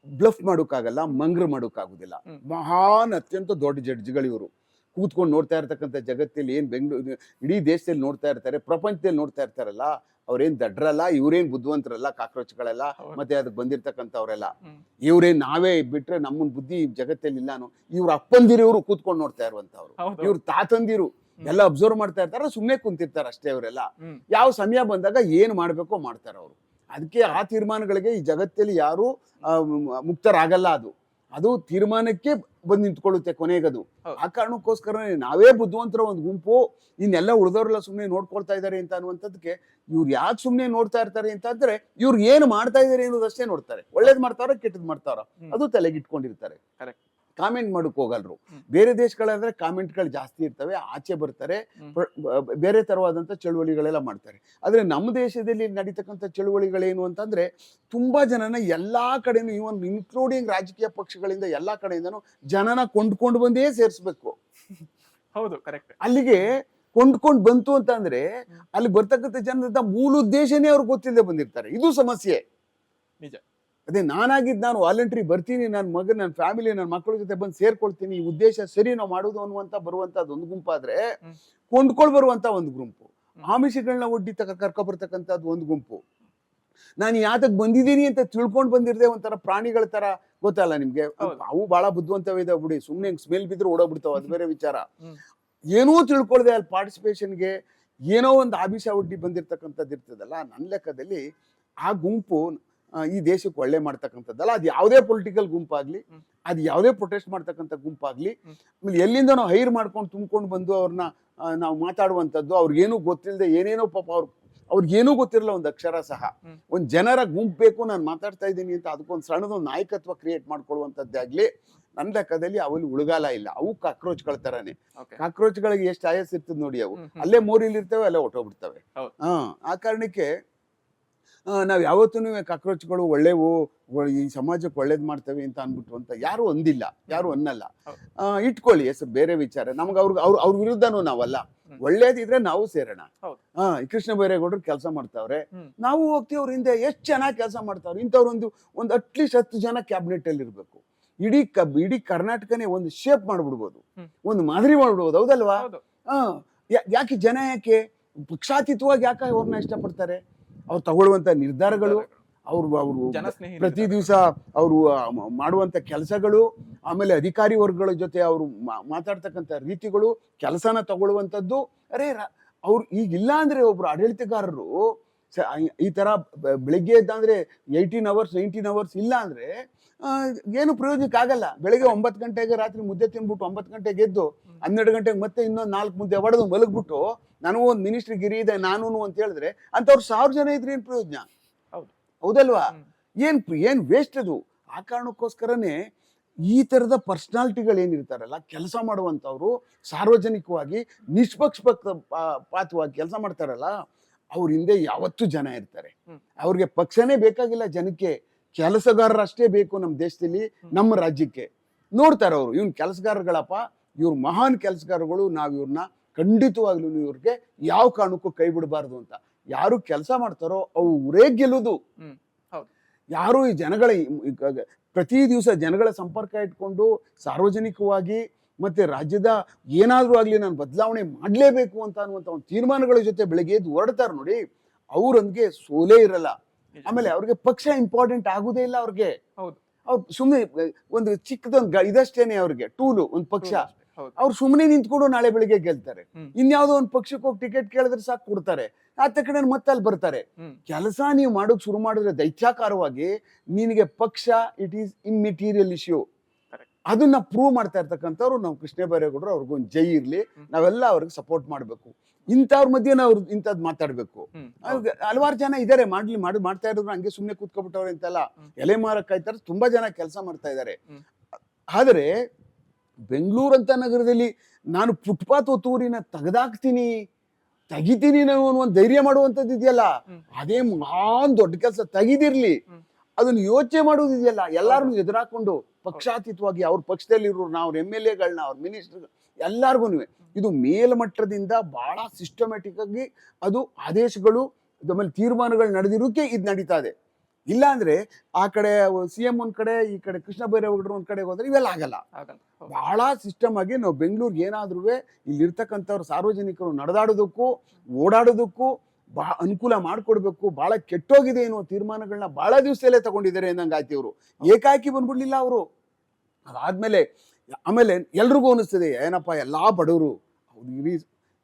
ಬ್ಲಫ್ ಮಾಡೋಕ್ಕಾಗಲ್ಲ, ಮಂಗ್ರ ಮಾಡೋಕ್ಕಾಗುದಿಲ್ಲ. ಮಹಾನ್ ಅತ್ಯಂತ ದೊಡ್ಡ ಜಡ್ಜ್ಗಳು ಇವರು. ಕೂತ್ಕೊಂಡು ನೋಡ್ತಾ ಇರ್ತಕ್ಕಂಥ ಜಗತ್ತಲ್ಲಿ ಏನ್ ಬೆಂಗಳೂರು ಇಡೀ ದೇಶದಲ್ಲಿ ನೋಡ್ತಾ ಇರ್ತಾರೆ, ಪ್ರಪಂಚದಲ್ಲಿ ನೋಡ್ತಾ ಇರ್ತಾರಲ್ಲ, ಅವ್ರೇನ್ ದಡ್ರಲ್ಲ, ಇವ್ರೇನ್ ಬುದ್ಧಿವಂತರಲ್ಲ, ಕಾಕ್ರೋಚ್ಗಳೆಲ್ಲ, ಮತ್ತೆ ಅದಕ್ಕೆ ಬಂದಿರ್ತಕ್ಕಂಥವ್ರೆಲ್ಲ. ಇವ್ರೇನ್ ನಾವೇ ಬಿಟ್ರೆ ನಮ್ಮನ್ ಬುದ್ಧಿ ಜಗತ್ತಲ್ಲಿ ಇಲ್ಲಾನು, ಇವ್ರ ಅಪ್ಪಂದಿರು ಕೂತ್ಕೊಂಡು ನೋಡ್ತಾ ಇರುವಂತವ್ರು, ಇವ್ರ ತಾತಂದಿರು ಎಲ್ಲ ಅಬ್ಸರ್ವ್ ಮಾಡ್ತಾ ಇರ್ತಾರ, ಸುಮ್ನೆ ಕುಂತಿರ್ತಾರ ಅಷ್ಟೇ. ಅವರೆಲ್ಲ ಯಾವ ಸಮಯ ಬಂದಾಗ ಏನ್ ಮಾಡ್ಬೇಕೋ ಮಾಡ್ತಾರ ಅವರು. ಅದಕ್ಕೆ ಆ ತೀರ್ಮಾನಗಳಿಗೆ ಈ ಜಗತ್ತಲ್ಲಿ ಯಾರು ಮುಕ್ತರಾಗಲ್ಲ. ಅದು ತೀರ್ಮಾನಕ್ಕೆ ಬಂದು ನಿಂತ್ಕೊಳ್ಳುತ್ತೆ ಕೊನೆಗದು. ಆ ಕಾರಣಕ್ಕೋಸ್ಕರ ನಾವೇ ಬುದ್ಧಿವಂತರ ಒಂದು ಗುಂಪು, ಇನ್ನೆಲ್ಲ ಉಳಿದವರೆಲ್ಲ ಸುಮ್ಮನೆ ನೋಡ್ಕೊಳ್ತಾ ಇದ್ದಾರೆ ಅಂತ ಅನ್ನುವಂಥದ್ದಕ್ಕೆ, ಇವ್ರು ಯಾಕೆ ಸುಮ್ಮನೆ ನೋಡ್ತಾ ಇರ್ತಾರೆ ಅಂತ ಅಂದ್ರೆ, ಇವ್ರು ಏನು ಮಾಡ್ತಾ ಇದಾರೆ ಅನ್ನೋದಷ್ಟೇ ನೋಡ್ತಾರೆ. ಒಳ್ಳೇದ್ ಮಾಡ್ತಾರೋ ಕೆಟ್ಟದ್ ಮಾಡ್ತಾರೋ ಅದು ತಲೆಗಿಟ್ಕೊಂಡಿರ್ತಾರೆ. ಕಾಮೆಂಟ್ ಮಾಡಕ್ ಹೋಗಲ್ರು. ಬೇರೆ ದೇಶಗಳಾದ್ರೆ ಕಾಮೆಂಟ್ಗಳು ಜಾಸ್ತಿ ಇರ್ತವೆ, ಆಚೆ ಬರ್ತಾರೆ, ಬೇರೆ ತರವಾದಂತ ಚಳುವಳಿಗಳೆಲ್ಲ ಮಾಡ್ತಾರೆ. ಆದ್ರೆ ನಮ್ಮ ದೇಶದಲ್ಲಿ ನಡೀತಕ್ಕಂಥ ಚಳುವಳಿಗಳೇನು ಅಂತಂದ್ರೆ, ತುಂಬಾ ಜನನ ಎಲ್ಲಾ ಕಡೆನೂ, ಇವನ್ ಇನ್ಕ್ಲೂಡಿಂಗ್ ರಾಜಕೀಯ ಪಕ್ಷಗಳಿಂದ ಎಲ್ಲಾ ಕಡೆಯಿಂದನೂ ಜನನ ಕೊಂಡ್ಕೊಂಡು ಬಂದೇ ಸೇರಿಸ್ಬೇಕು. ಹೌದು, ಕರೆಕ್ಟ್. ಅಲ್ಲಿಗೆ ಕೊಂಡ್ಕೊಂಡು ಬಂತು ಅಂತ ಅಂದ್ರೆ, ಅಲ್ಲಿ ಬರ್ತಕ್ಕಂಥ ಜನದ ಮೂಲ ಉದ್ದೇಶನೇ ಅವ್ರಿಗೆ ಗೊತ್ತಿಲ್ಲದೆ ಬಂದಿರ್ತಾರೆ. ಇದು ಸಮಸ್ಯೆ. ನಿಜ. ಅದೇ ನಾನು ವಾಲಂಟ್ರಿ ಬರ್ತೀನಿ, ನನ್ನ ಮಗನ, ನನ್ನ ಫ್ಯಾಮಿಲಿ, ನನ್ನ ಮಕ್ಕಳ ಜೊತೆ ಬಂದು ಸೇರ್ಕೊಳ್ತೀನಿ, ಈ ಉದ್ದೇಶ ಸರಿ ನಾವು ಮಾಡುದು ಅನ್ನುವಂತ ಬರುವಂತದ್ದು ಒಂದು ಗುಂಪಾದ್ರೆ, ಕೊಂಡ್ಕೊಳ್ ಬರುವಂತ ಒಂದು ಗುಂಪು, ಆಮಿಷಗಳನ್ನ ಒಡ್ಡಿ ಕರ್ಕೊ ಬರ್ತಕ್ಕಂಥದ್ದು ಒಂದು ಗುಂಪು. ನಾನು ಯಾತಕ್ ಬಂದಿದ್ದೀನಿ ಅಂತ ತಿಳ್ಕೊಂಡ್ ಬಂದಿರದೆ ಒಂಥರ ಪ್ರಾಣಿಗಳ ತರ, ಗೊತ್ತಲ್ಲ ನಿಮ್ಗೆ, ಅವು ಬಹಳ ಬುದ್ಧಿವಂತವಿದಾವೆ ಬಿಡಿ, ಸುಮ್ನೆ ಸ್ಮೆಲ್ ಬಿದ್ರು ಓಡೋಗ್ಬಿಡ್ತಾವ, ಅದು ಬೇರೆ ವಿಚಾರ. ಏನೂ ತಿಳ್ಕೊಳ್ದೆ ಅಲ್ಲಿ ಪಾರ್ಟಿಸಿಪೇಷನ್ಗೆ ಏನೋ ಒಂದು ಆಮಿಷ ಒಡ್ಡಿ ಬಂದಿರ್ತಕ್ಕಂಥದ್ದು ಇರ್ತದಲ್ಲ. ನನ್ನ ಲೆಕ್ಕದಲ್ಲಿ ಆ ಗುಂಪು ಈ ದೇಶಕ್ಕೆ ಒಳ್ಳೆ ಮಾಡ್ತಕ್ಕಂಥದ್ದಲ್ಲ. ಅದು ಯಾವುದೇ ಪೊಲಿಟಿಕಲ್ ಗುಂಪಾಗ್ಲಿ, ಅದು ಯಾವುದೇ ಪ್ರೊಟೆಸ್ಟ್ ಮಾಡ್ತಕ್ಕಂಥ ಗುಂಪಾಗ್ಲಿ, ಆಮೇಲೆ ಎಲ್ಲಿಂದ ನಾವು ಹೈರ್ ಮಾಡ್ಕೊಂಡು ತುಂಬ್ಕೊಂಡು ಬಂದು ಅವ್ರನ್ನ ನಾವು ಮಾತಾಡುವಂಥದ್ದು, ಅವ್ರಿಗೇನು ಗೊತ್ತಿಲ್ಲದೆ ಏನೇನೋ ಪಾಪ ಅವ್ರಿಗೇನೂ ಗೊತ್ತಿರಲ್ಲ ಒಂದು ಅಕ್ಷರ ಸಹ. ಒಂದು ಜನರ ಗುಂಪು ಬೇಕು, ನಾನು ಮಾತಾಡ್ತಾ ಇದ್ದೀನಿ ಅಂತ ಅದಕ್ಕೊಂದು ಸಣ್ಣದೊಂದು ನಾಯಕತ್ವ ಕ್ರಿಯೇಟ್ ಮಾಡ್ಕೊಳ್ಳುವಂಥದ್ದಾಗ್ಲಿ ನನ್ನ ಲೆಕ್ಕದಲ್ಲಿ ಅವಲ್ಲಿ ಉಳುಗಾಲ ಇಲ್ಲ. ಅವು ಕಾಕ್ರೋಚ್ಗಳ ತರಾನೇ. ಕಾಕ್ರೋಚ್ಗಳಿಗೆ ಎಷ್ಟು ಆಯಸ್ ಇರ್ತದೆ ನೋಡಿ, ಅವು ಅಲ್ಲೇ ಮೋರಿಲಿ ಇರ್ತವೆ, ಅಲ್ಲೇ ಹೊಟ್ಟೋಗ್ಬಿಡ್ತವೆ. ಆ ಕಾರಣಕ್ಕೆ ನಾವ್ ಯಾವತ್ತೂ ಕಾಕ್ರೋಚ್ಗಳು ಒಳ್ಳೆವು, ಈ ಸಮಾಜಕ್ಕೆ ಒಳ್ಳೇದ್ ಮಾಡ್ತೇವೆ ಅಂತ ಅನ್ಬಿಟ್ಟು ಅಂತ ಯಾರು ಅಂದಿಲ್ಲ, ಯಾರು ಅನ್ನಲ್ಲ. ಇಟ್ಕೊಳ್ಳಿ ಹೆಸರು, ಬೇರೆ ವಿಚಾರ. ನಮ್ಗೆ ಅವ್ರ ವಿರುದ್ಧನೂ ನಾವಲ್ಲ, ಒಳ್ಳೇದಿದ್ರೆ ನಾವು ಸೇರೋಣ. ಕೃಷ್ಣ ಬೈರೇಗೌಡರು ಕೆಲಸ ಮಾಡ್ತಾವ್ರೆ, ನಾವು ಹೋಗ್ತೀವಿ ಅವ್ರ ಹಿಂದೆ. ಎಷ್ಟು ಚೆನ್ನಾಗಿ ಕೆಲಸ ಮಾಡ್ತಾವ್ರೆ ಇಂಥವ್ರು. ಒಂದು ಅಟ್ಲೀಸ್ಟ್ 10 ಜನ ಕ್ಯಾಬಿನೆಟ್ ಅಲ್ಲಿ ಇರ್ಬೇಕು. ಇಡೀ ಕರ್ನಾಟಕನೇ ಒಂದು ಶೇಪ್ ಮಾಡ್ಬಿಡ್ಬೋದು, ಒಂದು ಮಾದರಿ ಮಾಡ್ಬಿಡ್ಬೋದು. ಹೌದಲ್ವಾ? ಯಾಕೆ ಜನ ಯಾಕೆ ಪಕ್ಷಾತೀತವಾಗಿ ಯಾಕೆ ಅವ್ರನ್ನ ಇಷ್ಟಪಡ್ತಾರೆ? ಅವ್ರು ತಗೊಳ್ಳುವಂತ ನಿರ್ಧಾರಗಳು, ಅವ್ರು ಪ್ರತಿ ದಿವಸ ಅವರು ಮಾಡುವಂತ ಕೆಲಸಗಳು, ಆಮೇಲೆ ಅಧಿಕಾರಿ ವರ್ಗಗಳ ಜೊತೆ ಅವರು ಮಾತಾಡ್ತಕ್ಕಂಥ ರೀತಿಗಳು, ಕೆಲಸನ ತಗೊಳ್ಳುವಂಥದ್ದು. ಅವ್ರು ಈಗಿಲ್ಲ ಅಂದ್ರೆ ಒಬ್ರು ಆಡಳಿತಗಾರರು ಈ ತರ ಬೆಳಿಗ್ಗೆ ಎದ್ದಂದ್ರೆ 18 hours 19 hours ಇಲ್ಲ ಅಂದ್ರೆ ಏನು ಪ್ರಯೋಜನಕ್ಕೆ ಆಗಲ್ಲ. ಬೆಳಿಗ್ಗೆ 9 ಗಂಟೆಗೆ ರಾತ್ರಿ ಮುದ್ದೆ ತಿನ್ಬಿಟ್ಟು 9 ಗಂಟೆಗೆ ಎದ್ದು 12 ಗಂಟೆಗೆ ಮತ್ತೆ ಇನ್ನೊಂದು 4 ಮುದ್ದೆ ಹೊಡೆದು ಮಲಗ್ಬಿಟ್ಟು ನನಗೂ ಒಂದು ಮಿನಿಸ್ಟ್ರಿ ಗಿರಿ ಇದೆ ನಾನು ಅಂತ ಹೇಳಿದ್ರೆ ಅಂತವ್ರು 1000 ಜನ ಇದ್ರೆ ಏನ್ ಪ್ರಯೋಜನ? ಹೌದಲ್ವಾ? ಏನ್ ವೇಸ್ಟ್ ಅದು. ಆ ಕಾರಣಕ್ಕೋಸ್ಕರನೇ ಈ ತರದ ಪರ್ಸನಾಲಿಟಿಗಳು ಏನಿರ್ತಾರಲ್ಲ, ಕೆಲಸ ಮಾಡುವಂತವ್ರು ಸಾರ್ವಜನಿಕವಾಗಿ ನಿಷ್ಪಕ್ಷಪಾತವಾಗಿ ಕೆಲಸ ಮಾಡ್ತಾರಲ್ಲ, ಅವ್ರ ಹಿಂದೆ ಯಾವತ್ತೂ ಜನ ಇರ್ತಾರೆ. ಅವ್ರಿಗೆ ಪಕ್ಷನೇ ಬೇಕಾಗಿಲ್ಲ, ಜನಕ್ಕೆ ಕೆಲಸಗಾರರಷ್ಟೇ ಬೇಕು ನಮ್ಮ ದೇಶದಲ್ಲಿ, ನಮ್ಮ ರಾಜ್ಯಕ್ಕೆ. ನೋಡ್ತಾರೆ ಅವರು, ಇವ್ನ ಕೆಲಸಗಾರಗಳಪ್ಪ, ಇವ್ರು ಮಹಾನ್ ಕೆಲಸಗಾರಗಳು, ನಾವ್ ಇವ್ರನ್ನ ಖಂಡಿತವಾಗ್ಲೂ ಇವ್ರಿಗೆ ಯಾವ ಕಾರಣಕ್ಕೂ ಕೈ ಬಿಡಬಾರ್ದು ಅಂತ. ಯಾರು ಕೆಲಸ ಮಾಡ್ತಾರೋ ಅವರೇ ಗೆಲ್ಲುದು. ಯಾರು ಈ ಜನಗಳ ಪ್ರತಿ ದಿವಸ ಜನಗಳ ಸಂಪರ್ಕ ಇಟ್ಕೊಂಡು ಸಾರ್ವಜನಿಕವಾಗಿ ಮತ್ತೆ ರಾಜ್ಯದ ಏನಾದ್ರೂ ಆಗ್ಲಿ ನಾನು ಬದಲಾವಣೆ ಮಾಡ್ಲೇಬೇಕು ಅಂತ ಅನ್ನುವಂಥ ಒಂದು ತೀರ್ಮಾನಗಳ ಜೊತೆ ಬೆಳಗ್ಗೆ ಎದ್ದು ಹೊರಡ್ತಾರೆ ನೋಡಿ, ಅವ್ರೊಂದಿಗೆ ಸೋಲೇ ಇರಲ್ಲ. ಆಮೇಲೆ ಅವ್ರಿಗೆ ಪಕ್ಷ ಇಂಪಾರ್ಟೆಂಟ್ ಆಗುದೇ ಇಲ್ಲ ಅವ್ರಿಗೆ. ಅವ್ರು ಸುಮ್ಮನೆ ಒಂದು ಚಿಕ್ಕದೊಂದು ಇದಷ್ಟೇನೆ ಅವ್ರಿಗೆ ಟೂಲು, ಒಂದು ಪಕ್ಷ. ಅವ್ರು ಸುಮ್ಮನೆ ನಿಂತ್ಕೊಂಡು ನಾಳೆ ಬೆಳಿಗ್ಗೆ ಗೆಲ್ತಾರೆ. ಇನ್ಯಾವುದೋ ಒಂದು ಪಕ್ಷಕ್ಕೆ ಹೋಗಿ ಟಿಕೆಟ್ ಕೇಳಿದ್ರೆ ಸಾಕು ಕೊಡ್ತಾರೆ, ಆತ ಕಡೆ ಮತ್ತೆ ಅಲ್ಲಿ ಬರ್ತಾರೆ. ಕೆಲಸ ನೀವು ಮಾಡೋಕ್ ಶುರು ಮಾಡಿದ್ರೆ ದೈತ್ಯಾಕಾರವಾಗಿ, ನಿನಗೆ ಪಕ್ಷ ಇಟ್ ಈಸ್ ಇಮ್ಮೆಟೀರಿಯಲ್ ಇಶ್ಯೂ. ಅದನ್ನ ಪ್ರೂವ್ ಮಾಡ್ತಾ ಇರ್ತಕ್ಕಂಥವ್ರು ನಾವು ಕೃಷ್ಣ ಬೈರೇಗೌಡರು. ಅವ್ರಿಗೊಂದು ಜೈ ಇರ್ಲಿ, ನಾವೆಲ್ಲ ಅವ್ರಿಗೆ ಸಪೋರ್ಟ್ ಮಾಡ್ಬೇಕು. ಇಂಥವ್ರ ಮಧ್ಯೆ ನಾವು ಇಂಥದ್ದು ಮಾತಾಡ್ಬೇಕು. ಹಲವಾರು ಜನ ಇದಾರೆ, ಮಾಡ್ತಾ ಇರೋದು ಹಂಗೆ ಸುಮ್ಮನೆ ಕೂತ್ಕೊಬಿಟ್ಟವ್ರೆ ಅಂತೆಲ್ಲ ಎಲೆ ಮಾರಕ್ ಕಾಯ್ತಾರೆ. ತುಂಬಾ ಜನ ಕೆಲಸ ಮಾಡ್ತಾ ಇದ್ದಾರೆ. ಆದರೆ ಬೆಂಗಳೂರು ಅಂತ ನಗರದಲ್ಲಿ ನಾನು ಫುಟ್ಪಾತ್ ಒತ್ತುವರಿನ ತೆಗಿತೀನಿ ನಾವು ಒಂದು ಧೈರ್ಯ ಮಾಡುವಂಥದ್ದು ಇದೆಯಲ್ಲ, ಅದೇ ಮಹಾನ್ ದೊಡ್ಡ ಕೆಲಸ. ತೆಗಿದಿರ್ಲಿ, ಅದನ್ನ ಯೋಚನೆ ಮಾಡೋದಿದೆಯಲ್ಲ, ಎಲ್ಲಾರು ಎದುರಾಕೊಂಡು ಪಕ್ಷಾತೀತವಾಗಿ ಅವ್ರ ಪಕ್ಷದಲ್ಲಿ ಇರೋರು, ಅವ್ರ MLA ಗಳನ್ನ, ಅವ್ರ ಮಿನಿಸ್ಟರ್ ಎಲ್ಲಾರ್ಗು ಇದು ಮೇಲ್ಮಟ್ಟದಿಂದ ಬಹಳ ಸಿಸ್ಟಮ್ಯಾಟಿಕ್ ಆಗಿ ಅದು ಆದೇಶಗಳು ಆಮೇಲೆ ತೀರ್ಮಾನಗಳು ನಡೆದಿರೋಕೆ ಇದು ನಡೀತಾ ಇದೆ. ಇಲ್ಲ ಅಂದ್ರೆ ಆ ಕಡೆ CM ಒಂದ್ ಕಡೆ, ಈ ಕಡೆ ಕೃಷ್ಣ ಬೈರೇಗೌಡರು ಒಂದ್ ಕಡೆ ಹೋದ್ರೆ ಇವೆಲ್ಲ ಆಗಲ್ಲ. ಬಹಳ ಸಿಸ್ಟಮ್ ಆಗಿ ನಾವು ಬೆಂಗಳೂರಿಗೆ ಏನಾದ್ರೂ ಇಲ್ಲಿರ್ತಕ್ಕಂಥವ್ರು ಸಾರ್ವಜನಿಕರು ನಡೆದಾಡೋದಕ್ಕೂ ಓಡಾಡೋದಕ್ಕೂ ಬಹಳ ಅನುಕೂಲ ಮಾಡ್ಕೊಡ್ಬೇಕು. ಬಹಳ ಕೆಟ್ಟೋಗಿದೆ ಏನೋ ತೀರ್ಮಾನಗಳನ್ನ ಬಹಳ ದಿವಸದಲ್ಲೇ ತಗೊಂಡಿದ್ದಾರೆ ಅನ್ನಂಗೆ ಆಯ್ತು. ಇವರು ಏಕಾಏಕಿ ಬಂದ್ಬಿಡ್ಲಿಲ್ಲ ಅವರು. ಅದಾದ್ಮೇಲೆ ಆಮೇಲೆ ಎಲ್ರಿಗೂ ಅನಿಸ್ತದೆ, ಏನಪ್ಪ ಎಲ್ಲಾ ಬಡವರು, ಇಡೀ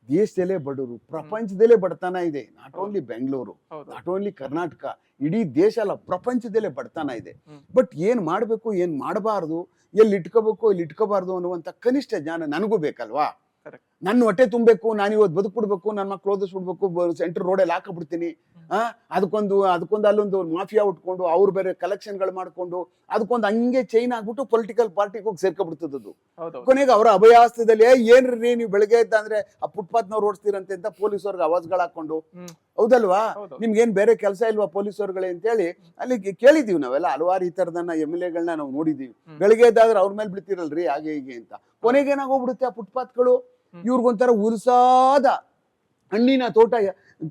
ದೇಶದಲ್ಲೇ ಬಡವರು, ಪ್ರಪಂಚದಲ್ಲೇ ಬಡತನ ಇದೆ. Not only Bengaluru, not only Karnataka, ಇಡೀ ದೇಶ ಅಲ್ಲ, ಪ್ರಪಂಚದಲ್ಲೇ ಬಡತನ ಇದೆ. ಬಟ್ ಏನ್ ಮಾಡ್ಬೇಕು, ಏನ್ ಮಾಡಬಾರ್ದು, ಎಲ್ಲಿ ಇಟ್ಕೋಬೇಕು, ಎಲ್ಲಿ ಇಟ್ಕೋಬಾರ್ದು ಅನ್ನುವಂಥ ಕನಿಷ್ಠ ಜ್ಞಾನ ನನಗೂ ಬೇಕಲ್ವಾ. ನನ್ನ ಹೊಟ್ಟೆ ತುಂಬಬೇಕು, ನಾನು ಇವತ್ತು ಬದುಕ್ಬಿಡ್ಬೇಕು, ನನ್ನ ಮಕ್ಳು ಓದಿಸ್ಬಿಡ್ಬೇಕು, ಸೆಂಟ್ರ್ ರೋಡಲ್ಲಿ ಹಾಕಬಿಡ್ತೀನಿ. ಅದಕ್ಕೊಂದು ಅಲ್ಲೊಂದು ಮಾಫಿಯಾ ಉಟ್ಕೊಂಡು ಅವ್ರು ಬೇರೆ ಕಲೆಕ್ಷನ್ಗಳು ಮಾಡ್ಕೊಂಡು ಅದಕ್ಕೊಂದು ಹಂಗೆ ಚೈನ್ ಆಗ್ಬಿಟ್ಟು ಪೊಲಿಟಿಕಲ್ ಪಾರ್ಟಿಗೆ ಹೋಗಿ ಸೇರ್ಕೊಬಿಡ್ತದ್ದು. ಕೊನೆಗೆ ಅವರ ಅಭಯಾಸ್ತದಲ್ಲಿ ಏನ್ರಿ ನೀವು ಬೆಳಗ್ಗೆ ಎದ್ದ ಅಂದ್ರೆ ಆ ಫುಟ್ಪಾತ್ನವ್ರು ಓಡಿಸ್ತೀರಂತೆ ಅಂತ ಪೊಲೀಸವ್ರಿಗೆ ಅವಾಜ್ಗಳು ಹಾಕೊಂಡು, ಹೌದಲ್ವಾ, ನಿಮ್ಗೇನ್ ಬೇರೆ ಕೆಲಸ ಇಲ್ವಾ ಪೊಲೀಸವ್ರುಗಳೇ ಅಂತೇಳಿ ಅಲ್ಲಿ ಕೇಳಿದೀವಿ ನಾವೆಲ್ಲ. ಹಲವಾರು ಈ ತರದನ್ನ MLA ನಾವು ನೋಡಿದೀವಿ. ಬೆಳಗ್ಗೆ ಎದ್ದಾದ್ರೆ ಅವ್ರ ಮೇಲೆ ಬಿಡ್ತಿರಲ್ರಿ ಹಾಗೆ ಹೀಗೆ ಅಂತ. ಕೊನೆಗೆ ಏನಾಗೋಗ್ಬಿಡುತ್ತೆ, ಆ ಫುಟ್ಪಾತ್ಗಳು ಇವ್ರಿಗೊಂಥರ ಉಲ್ಸಾದ ಹಣ್ಣಿನ ತೋಟ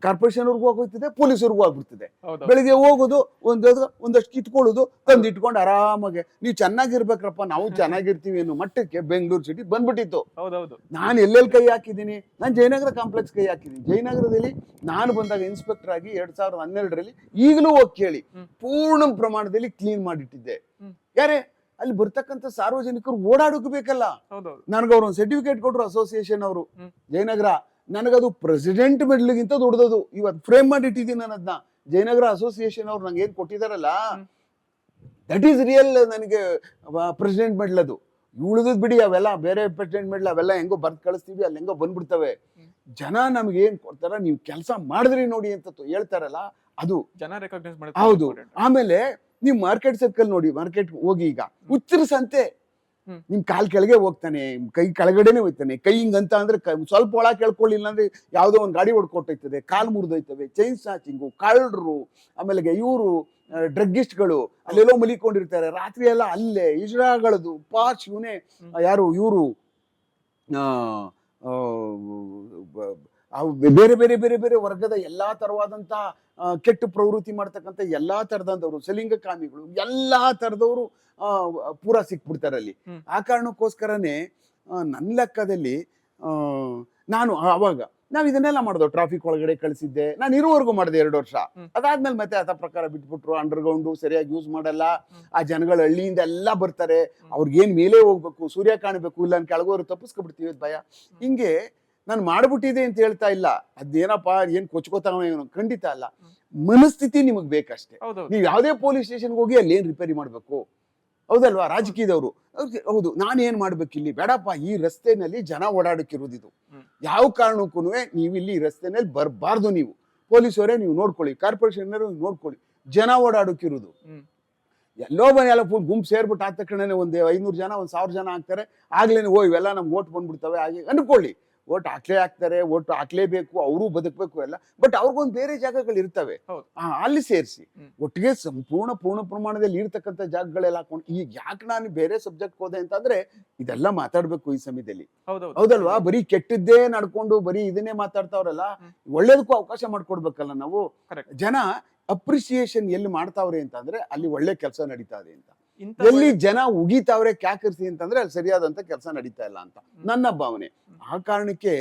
ಕಾರ್ಪೊರೇಷನ್ ಅವ್ರಿಗೂ ಹೋಗ್ತದೆ, ಪೊಲೀಸವ್ರಿಗೂ ಆಗ್ಬಿಡ್ತದೆ. ಬೆಳಿಗ್ಗೆ ಹೋಗೋದು, ಒಂದಷ್ಟು ಕಿತ್ಕೊಳ್ಳೋದು, ತಂದು ಇಟ್ಕೊಂಡು ಆರಾಮಾಗಿ ನೀವು ಚೆನ್ನಾಗಿರ್ಬೇಕ್ರಪ್ಪ, ನಾವು ಚೆನ್ನಾಗಿರ್ತೀವಿ ಅನ್ನೋ ಮಟ್ಟಕ್ಕೆ ಬೆಂಗಳೂರು ಸಿಟಿ ಬಂದ್ಬಿಟ್ಟಿತ್ತು. ನಾನು ಎಲ್ಲೆಲ್ಲಿ ಕೈ ಹಾಕಿದ್ದೀನಿ, ನಾನು ಜಯನಗರ ಕಾಂಪ್ಲೆಕ್ಸ್ ಕೈ ಹಾಕಿದ್ದೀನಿ. ಜಯನಗರದಲ್ಲಿ ನಾನು ಬಂದಾಗ ಇನ್ಸ್ಪೆಕ್ಟರ್ ಆಗಿ 2012ರಲ್ಲಿ, ಈಗಲೂ ಹೋಗಿ ಕೇಳಿ, ಪೂರ್ಣ ಪ್ರಮಾಣದಲ್ಲಿ ಕ್ಲೀನ್ ಮಾಡಿಟ್ಟಿದ್ದೆ. ಯಾರೇ ಅಲ್ಲಿ ಬರ್ತಕ್ಕಂಥ ಸಾರ್ವಜನಿಕರು ಓಡಾಡೋಕೆ ಬೇಕಲ್ಲ. ನನಗವ್ರು ಒಂದು ಸರ್ಟಿಫಿಕೇಟ್ ಕೊಟ್ರು ಅಸೋಸಿಯೇಷನ್ ಅವರು ಜಯನಗರ. ನನಗದು ಪ್ರೆಸಿಡೆಂಟ್ ಮೆಡ್ಲ್ಗಿಂತ ದೊಡ್ಡದು. ಇವತ್ತು ಫ್ರೇಮ್ ಮಾಡಿ ಇಟ್ಟಿದ್ದೀನಿ ನಾನು ಅದನ್ನ. ಜಯನಗರ ಅಸೋಸಿಯೇಷನ್ ಅವ್ರು ನಂಗೆ ಏನ್ ಕೊಟ್ಟಿದಾರಲ್ಲ, ದಟ್ ಈಸ್ ರಿಯಲ್ ನನಗೆ ಪ್ರೆಸಿಡೆಂಟ್ ಮೆಡ್ಲ್. ಅದು ಉಳಿದ್ ಬಿಡಿ, ಅವೆಲ್ಲ ಬೇರೆ ಪ್ರೆಸಿಡೆಂಟ್ ಮೆಡ್ಲ್ ಅವೆಲ್ಲ ಹೆಂಗೋ ಬರ್ದ್ ಕಳಿಸ್ತೀವಿ, ಅಲ್ಲಿ ಹೆಂಗೋ ಬಂದ್ಬಿಡ್ತವೆ. ಜನ ನಮ್ಗೆ ಏನ್ ಕೊಡ್ತಾರ, ನೀವು ಕೆಲಸ ಮಾಡಿದ್ರಿ ನೋಡಿ ಅಂತ ಹೇಳ್ತಾರಲ್ಲ, ಅದು ಜನ ರೆಕಗ್ನೈಸ್ ಮಾಡ್ತಾರೆ. ಹೌದು. ಆಮೇಲೆ ನೀವು ಮಾರ್ಕೆಟ್ ಸರ್ಕಲ್ ನೋಡಿ, ಮಾರ್ಕೆಟ್ ಹೋಗಿ, ಈಗ ಹುಚ್ಚರ ಸಂತೆ, ನಿಮ್ ಕಾಲ್ ಕೆಳಗೆ ಹೋಗ್ತಾನೆ, ಕೈ ಕೆಳಗಡೆನೆ ಹೋಗ್ತಾನೆ. ಕೈ ಹಿಂಗಂತ ಅಂದ್ರೆ ಸ್ವಲ್ಪ ಒಳ ಕೇಳ್ಕೊಳ್ಳಿಲ್ಲ ಅಂದ್ರೆ ಯಾವ್ದೋ ಒಂದು ಗಾಡಿ ಹೊಡ್ಕೊಟ್ಟೋಯ್ತದೆ, ಕಾಲ್ ಮುರಿದೋಯ್ತವೆ, ಚೈನ್ ಸ್ನಾಚಿಂಗು, ಕಳ್ಳರು, ಆಮೇಲೆ ಇವರು ಡ್ರಗ್ಗಿಸ್ಟ್ಗಳು ಅಲ್ಲೆಲ್ಲೋ ಮಲಿಕೊಂಡಿರ್ತಾರೆ ರಾತ್ರಿ ಎಲ್ಲ ಅಲ್ಲೇ ಇಜ್ರಾಗಳದು ಪಾರ್ಚ್. ಇವನೇ ಯಾರು ಇವರು ಬೇರೆ ಬೇರೆ ಬೇರೆ ಬೇರೆ ವರ್ಗದ ಎಲ್ಲಾ ತರವಾದಂತ ಕೆಟ್ಟ ಪ್ರವೃತ್ತಿ ಮಾಡ್ತಕ್ಕಂಥ ಎಲ್ಲಾ ತರದವರು, ಸಲಿಂಗ ಕಾಮಿಗಳು, ಎಲ್ಲಾ ತರದವರು ಪೂರಾ ಸಿಕ್ಬಿಡ್ತಾರೆ ಅಲ್ಲಿ. ಆ ಕಾರಣಕ್ಕೋಸ್ಕರನೇ ನನ್ನ ಲೆಕ್ಕದಲ್ಲಿ ನಾನು ಅವಾಗ ನಾವ್ ಇದನ್ನೆಲ್ಲ ಮಾಡ್ದೋ, ಟ್ರಾಫಿಕ್ ಒಳಗಡೆ ಕಳಿಸಿದ್ದೆ ನಾನು, ಇರುವವರೆಗೂ ಮಾಡಿದೆ 2 ವರ್ಷ. ಅದಾದ್ಮೇಲೆ ಮತ್ತೆ ಅದ ಪ್ರಕಾರ ಬಿಟ್ಬಿಟ್ರು. ಅಂಡರ್ಗ್ರೌಂಡ್ ಸರಿಯಾಗಿ ಯೂಸ್ ಮಾಡಲ್ಲ. ಆ ಜನಗಳು ಹಳ್ಳಿಯಿಂದ ಎಲ್ಲ ಬರ್ತಾರೆ, ಅವ್ರಿಗೇನ್ ಮೇಲೆ ಹೋಗ್ಬೇಕು, ಸೂರ್ಯ ಕಾಣಬೇಕು, ಇಲ್ಲ ಕೆಳಗೋರು ತಪ್ಪಿಸ್ಕೊಬಿಡ್ತೀವಿ ಭಯ. ಹಿಂಗೆ ನಾನು ಮಾಡ್ಬಿಟ್ಟಿದೆ ಅಂತ ಹೇಳ್ತಾ ಇಲ್ಲ. ಅದೇನಪ್ಪ ಏನ್ ಕೊಚ್ಕೋತಾವ, ಖಂಡಿತ ಅಲ್ಲ. ಮನಸ್ಥಿತಿ ನಿಮಗ್ ಬೇಕಷ್ಟೇ. ನೀವ್ ಯಾವ್ದೇ ಪೊಲೀಸ್ ಸ್ಟೇಷನ್ಗೆ ಹೋಗಿ ಅಲ್ಲಿ ಏನ್ ರಿಪೇರಿ ಮಾಡ್ಬೇಕು, ಹೌದಲ್ವಾ, ರಾಜಕೀಯದವರು. ಹೌದು, ನಾನು ಏನ್ ಮಾಡ್ಬೇಕಿಲ್ಲಿ, ಬೇಡಪ್ಪ, ಈ ರಸ್ತೆನಲ್ಲಿ ಜನ ಓಡಾಡಕ್ಕಿರೋದಿದು, ಯಾವ ಕಾರಣಕ್ಕೂ ನೀವಿಲ್ಲಿ ಈ ರಸ್ತೆನಲ್ಲಿ ಬರ್ಬಾರ್ದು. ನೀವು ಪೊಲೀಸವರೇ ನೀವು ನೋಡ್ಕೊಳ್ಳಿ, ಕಾರ್ಪೊರೇಷನ್ ನೋಡ್ಕೊಳ್ಳಿ, ಜನ ಓಡಾಡಕ್ಕಿರೋದು. ಎಲ್ಲೋ ಎಲ್ಲ ಫುಲ್ ಗುಂಪು ಸೇರ್ಬಿಟ್ಟು ಆದ ತಕ್ಷಣ ಒಂದು 500 ಜನ 1000 ಜನ ಆಗ್ತಾರೆ, ಆಗ್ಲೇನೆ ಇವೆಲ್ಲ ನಮ್ಗೆ ಓಟ್ ಬಂದ್ಬಿಡ್ತವೆ ಹಾಗೆ ಅನ್ಕೊಳ್ಳಿ. ಓಟ್ ಹಾಕ್ತಾರೆ, ಓಟ್ ಹಾಕ್ಲೇಬೇಕು, ಅವರು ಬದುಕಬೇಕು ಎಲ್ಲ. ಬಟ್ ಅವ್ರಿಗೊಂದು ಬೇರೆ ಜಾಗಗಳು ಇರ್ತವೆ, ಅಲ್ಲಿ ಸೇರಿಸಿ ಒಟ್ಟಿಗೆ ಪೂರ್ಣ ಪ್ರಮಾಣದಲ್ಲಿ ಇರ್ತಕ್ಕಂಥ ಜಾಗಗಳೆಲ್ಲ ಹಾಕೊಂಡು. ಈಗ ಯಾಕೆ ನಾನು ಬೇರೆ ಸಬ್ಜೆಕ್ಟ್ ಹೋದೆ ಅಂತಂದ್ರೆ ಇದೆಲ್ಲ ಮಾತಾಡ್ಬೇಕು ಈ ಸಮಯದಲ್ಲಿ, ಹೌದಲ್ವಾ? ಬರೀ ಕೆಟ್ಟದ್ದೇ ನಡ್ಕೊಂಡು ಬರೀ ಇದನ್ನೇ ಮಾತಾಡ್ತಾವ್ರಲ್ಲ, ಒಳ್ಳೇದಕ್ಕೂ ಅವಕಾಶ ಮಾಡ್ಕೊಡ್ಬೇಕಲ್ಲ ನಾವು. ಜನ ಅಪ್ರಿಸಿಯೇಷನ್ ಎಲ್ಲಿ ಮಾಡ್ತಾವ್ರೆ ಅಂತಂದ್ರೆ ಅಲ್ಲಿ ಒಳ್ಳೆ ಕೆಲಸ ನಡೀತಾ ಇದೆ ಅಂತ. ಎಲ್ಲಿ ಜನ ಉಗಿತಾವ್ರೆ ಕ್ಯಾಕರ್ಸಿ ಅಂತಂದ್ರೆ ಅಲ್ಲಿ ಸರಿಯಾದಂತ ಕೆಲಸ ನಡೀತಾ ಇಲ್ಲ ಅಂತ ನನ್ನ ಭಾವನೆ. ಆ ಕಾರಣಕ್ಕೆ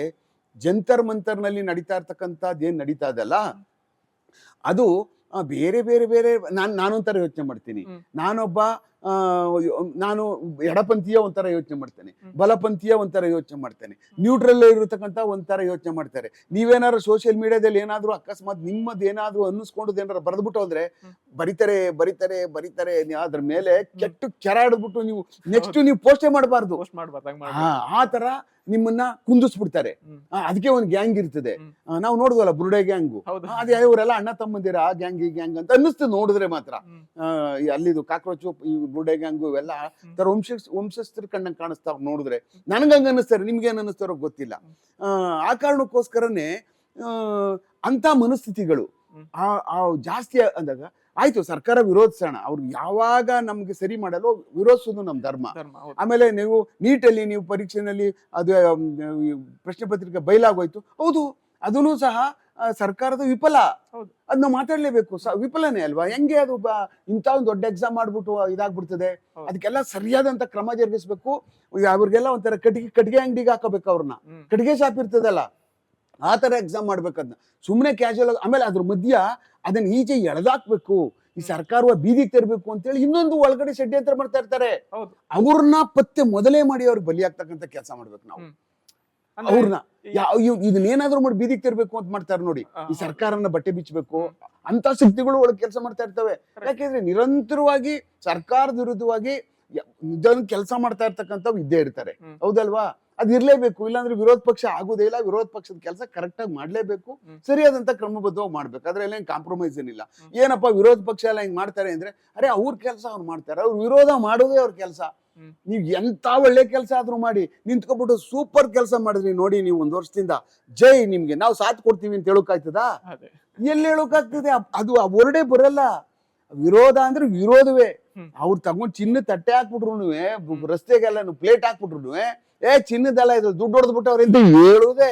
ಜಂತರ್ ಮಂತರ್ನಲ್ಲಿ ನಡೀತಾ ಇರ್ತಕ್ಕಂಥದ್ದು ಏನ್ ನಡೀತಾ ಇದಲ್ಲ, ಅದು ಬೇರೆ ಬೇರೆ ಬೇರೆ ನಾನೊಂಥರ ಯೋಚನೆ ಮಾಡ್ತೀನಿ. ನಾನು ಎಡಪಂಥೀಯ ಒಂಥರ ಯೋಚನೆ ಮಾಡ್ತೇನೆ, ಬಲಪಂಥೀಯ ಒಂಥರ ಯೋಚನೆ ಮಾಡ್ತೇನೆ, ನ್ಯೂಟ್ರಲ್ ಇರತಕ್ಕಂಥ ಒಂಥರ ಯೋಚನೆ ಮಾಡ್ತಾರೆ. ನೀವೇನಾದ್ರು ಸೋಷಿಯಲ್ ಮೀಡಿಯಾದಲ್ಲಿ ಏನಾದ್ರು ಅಕಸ್ಮಾತ್ ನಿಮ್ಮದ್ ಏನಾದ್ರು ಅನ್ನಿಸ್ಕೊಂಡು ಏನಾರು ಬರೆದ್ಬಿಟ್ಟು ಹೋದ್ರೆ ಬರೀತಾರೆ ಅದ್ರ ಮೇಲೆ ಕೆಟ್ಟು ಕೆರಾಡ್ಬಿಟ್ಟು ನೀವು ನೆಕ್ಸ್ಟ್ ನೀವು ಪೋಸ್ಟೇ ಮಾಡಬಾರ್ದು. ಆ ತರ ನಿಮ್ಮನ್ನ ಕುಂದಿಸ್ಬಿಡ್ತಾರೆ. ಅದಕ್ಕೆ ಒಂದು ಗ್ಯಾಂಗ್ ಇರ್ತದೆ. ನಾವು ನೋಡುದಲ್ಲ ಬುರುಡೆ ಗ್ಯಾಂಗು, ಅದೇ ಇವರೆಲ್ಲ ಅಣ್ಣ ತಮ್ಮಂದಿರ ಆ ಗ್ಯಾಂಗ್ ಈ ಗ್ಯಾಂಗ್ ಅಂತ ಅನ್ನಿಸ್ತದೆ ನೋಡಿದ್ರೆ ಮಾತ್ರ. ಅಲ್ಲಿದು ಕಾಕ್ರೋಚು ಈ ಬುರುಡೆ ಗ್ಯಾಂಗು ಇವೆಲ್ಲ ತರ ವಂಶಸ್ಥರ ಕಣ್ಣಂಗೆ ಕಾಣಿಸ್ತಾವ ನೋಡಿದ್ರೆ. ನನಗಂಗ ಅನ್ನಿಸ್ತಾರೆ, ನಿಮ್ಗೇನ್ ಅನ್ನಿಸ್ತಾರೋ ಗೊತ್ತಿಲ್ಲ. ಆ ಕಾರಣಕ್ಕೋಸ್ಕರನೇ ಅಂತ ಮನಸ್ಥಿತಿಗಳು ಜಾಸ್ತಿ ಅಂದಾಗ ಆಯ್ತು ಸರ್ಕಾರ ವಿರೋಧಿಸೋಣ, ಅವ್ರು ಯಾವಾಗ ನಮ್ಗೆ ಸರಿ ಮಾಡಲು ವಿರೋಧಿಸೋದು ನಮ್ ಧರ್ಮ. ಆಮೇಲೆ ನೀವು ನೀಟಲ್ಲಿ ನೀವು ಪರೀಕ್ಷೆನಲ್ಲಿ ಅದು ಪ್ರಶ್ನೆ ಪತ್ರಿಕೆ ಬಯಲಾಗೋಯ್ತು, ಹೌದು ಅದನ್ನು ಸಹ ಸರ್ಕಾರದ ವಿಫಲ, ಅದನ್ನ ಮಾತಾಡ್ಲೇಬೇಕು. ವಿಫಲನೇ ಅಲ್ವಾ? ಹೆಂಗೆ ಅದು ಇಂಥ ಒಂದು ದೊಡ್ಡ ಎಕ್ಸಾಮ್ ಮಾಡ್ಬಿಟ್ಟು ಇದಾಗ್ಬಿಡ್ತದೆ. ಅದಕ್ಕೆಲ್ಲ ಸರಿಯಾದಂತ ಕ್ರಮ ಜರುಗಿಸ್ಬೇಕು. ಅವ್ರಿಗೆಲ್ಲ ಒಂಥರ ಕಟ್ಟಿಗೆ ಅಂಗಡಿಗೆ ಹಾಕಬೇಕು, ಅವ್ರನ್ನ ಕಟ್ಟಿಗೆ ಶಾಪ್ ಇರ್ತದಲ್ಲ ಆ ತರ ಎಕ್ಸಾಮ್ ಮಾಡ್ಬೇಕದ್ನ. ಸುಮ್ಮನೆ ಕ್ಯಾಶುವಲ್ ಆಮೇಲೆ ಅದ್ರ ಮಧ್ಯ ಅದನ್ನ ಈಚೆ ಎಳೆದಾಕ್ಬೇಕು, ಈ ಸರ್ಕಾರವ ಬೀದಿಗೆ ತರಬೇಕು ಅಂತೇಳಿ ಇನ್ನೊಂದು ಒಳಗಡೆ ಷಡ್ಯಂತ್ರ ಮಾಡ್ತಾ ಇರ್ತಾರೆ. ಅವ್ರನ್ನ ಪತ್ತೆ ಮೊದಲೇ ಮಾಡಿ ಅವ್ರಿಗೆ ಬಲಿಯಾಗ್ತಕ್ಕಂಥ ಕೆಲಸ ಮಾಡ್ಬೇಕು ನಾವು. ಅವ್ರನ್ನ ಇದನ್ನೇನಾದ್ರೂ ಮಾಡಿ ಬೀದಿಗೆ ತರಬೇಕು ಅಂತ ಮಾಡ್ತಾರೆ ನೋಡಿ. ಈ ಸರ್ಕಾರನ ಬಟ್ಟೆ ಬಿಚ್ಚಬೇಕು ಅಂತ ಶಕ್ತಿಗಳು ಒಳಗೆ ಕೆಲಸ ಮಾಡ್ತಾ ಇರ್ತವೆ. ಯಾಕೆಂದ್ರೆ ನಿರಂತರವಾಗಿ ಸರ್ಕಾರದ ವಿರುದ್ಧವಾಗಿ ಕೆಲಸ ಮಾಡ್ತಾ ಇರ್ತಕ್ಕಂಥವು ಇದ್ದೇ ಇರ್ತಾರೆ, ಹೌದಲ್ವಾ? ಅದ್ ಇರ್ಲೇಬೇಕು, ಇಲ್ಲಾಂದ್ರೆ ವಿರೋಧ ಪಕ್ಷ ಆಗುದೇ ಇಲ್ಲ. ವಿರೋಧ ಪಕ್ಷದ ಕೆಲಸ ಕರೆಕ್ಟ್ ಆಗಿ ಮಾಡ್ಲೇಬೇಕು, ಸರಿಯಾದಂತ ಕ್ರಮಬದ್ಧವಾಗಿ ಮಾಡ್ಬೇಕು. ಅದ್ರಲ್ಲಿ ಏನ್ ಕಾಂಪ್ರಮೈಸ್ ಏನಿಲ್ಲ. ಏನಪ್ಪಾ ವಿರೋಧ ಪಕ್ಷ ಎಲ್ಲ ಹಿಂಗ್ ಮಾಡ್ತಾರೆ ಅಂದ್ರೆ, ಅರೆ ಅವ್ರ ಕೆಲಸ ಅವ್ರು ಮಾಡ್ತಾರೆ, ಅವ್ರು ವಿರೋಧ ಮಾಡೋದೇ ಅವ್ರ ಕೆಲಸ. ನೀವ್ ಎಂತ ಒಳ್ಳೆ ಕೆಲಸ ಆದ್ರೂ ಮಾಡಿ ನಿಂತ್ಕೊಬಿಟ್ಟು ಸೂಪರ್ ಕೆಲಸ ಮಾಡಿದ್ರಿ ನೋಡಿ ನೀವು 1 ವರ್ಷದಿಂದ, ಜೈ ನಿಮ್ಗೆ ನಾವು ಸಾಥ್ ಕೊಡ್ತೀವಿ ಅಂತ ಹೇಳೋಕಾಯ್ತದ? ಎಲ್ಲಿ ಹೇಳೋಕಾಗ್ತದೆ? ಅದು ಆ ವರ್ಡೇ ಬರಲ್ಲ. ವಿರೋಧ ಅಂದ್ರೆ ವಿರೋಧವೇ. ಅವ್ರು ತಗೊಂಡ್ ಚಿನ್ನ ತಟ್ಟೆ ಹಾಕ್ಬಿಟ್ರು, ರಸ್ತೆಗೆಲ್ಲ ಪ್ಲೇಟ್ ಹಾಕ್ಬಿಟ್ರು, ಚಿನ್ನದಲ್ಲ ಇದು ದುಡ್ಡು ಹೊಡೆದ್ಬಿಟ್ಟು ಅವ್ರಿಂದ ಹೇಳುವುದೇ,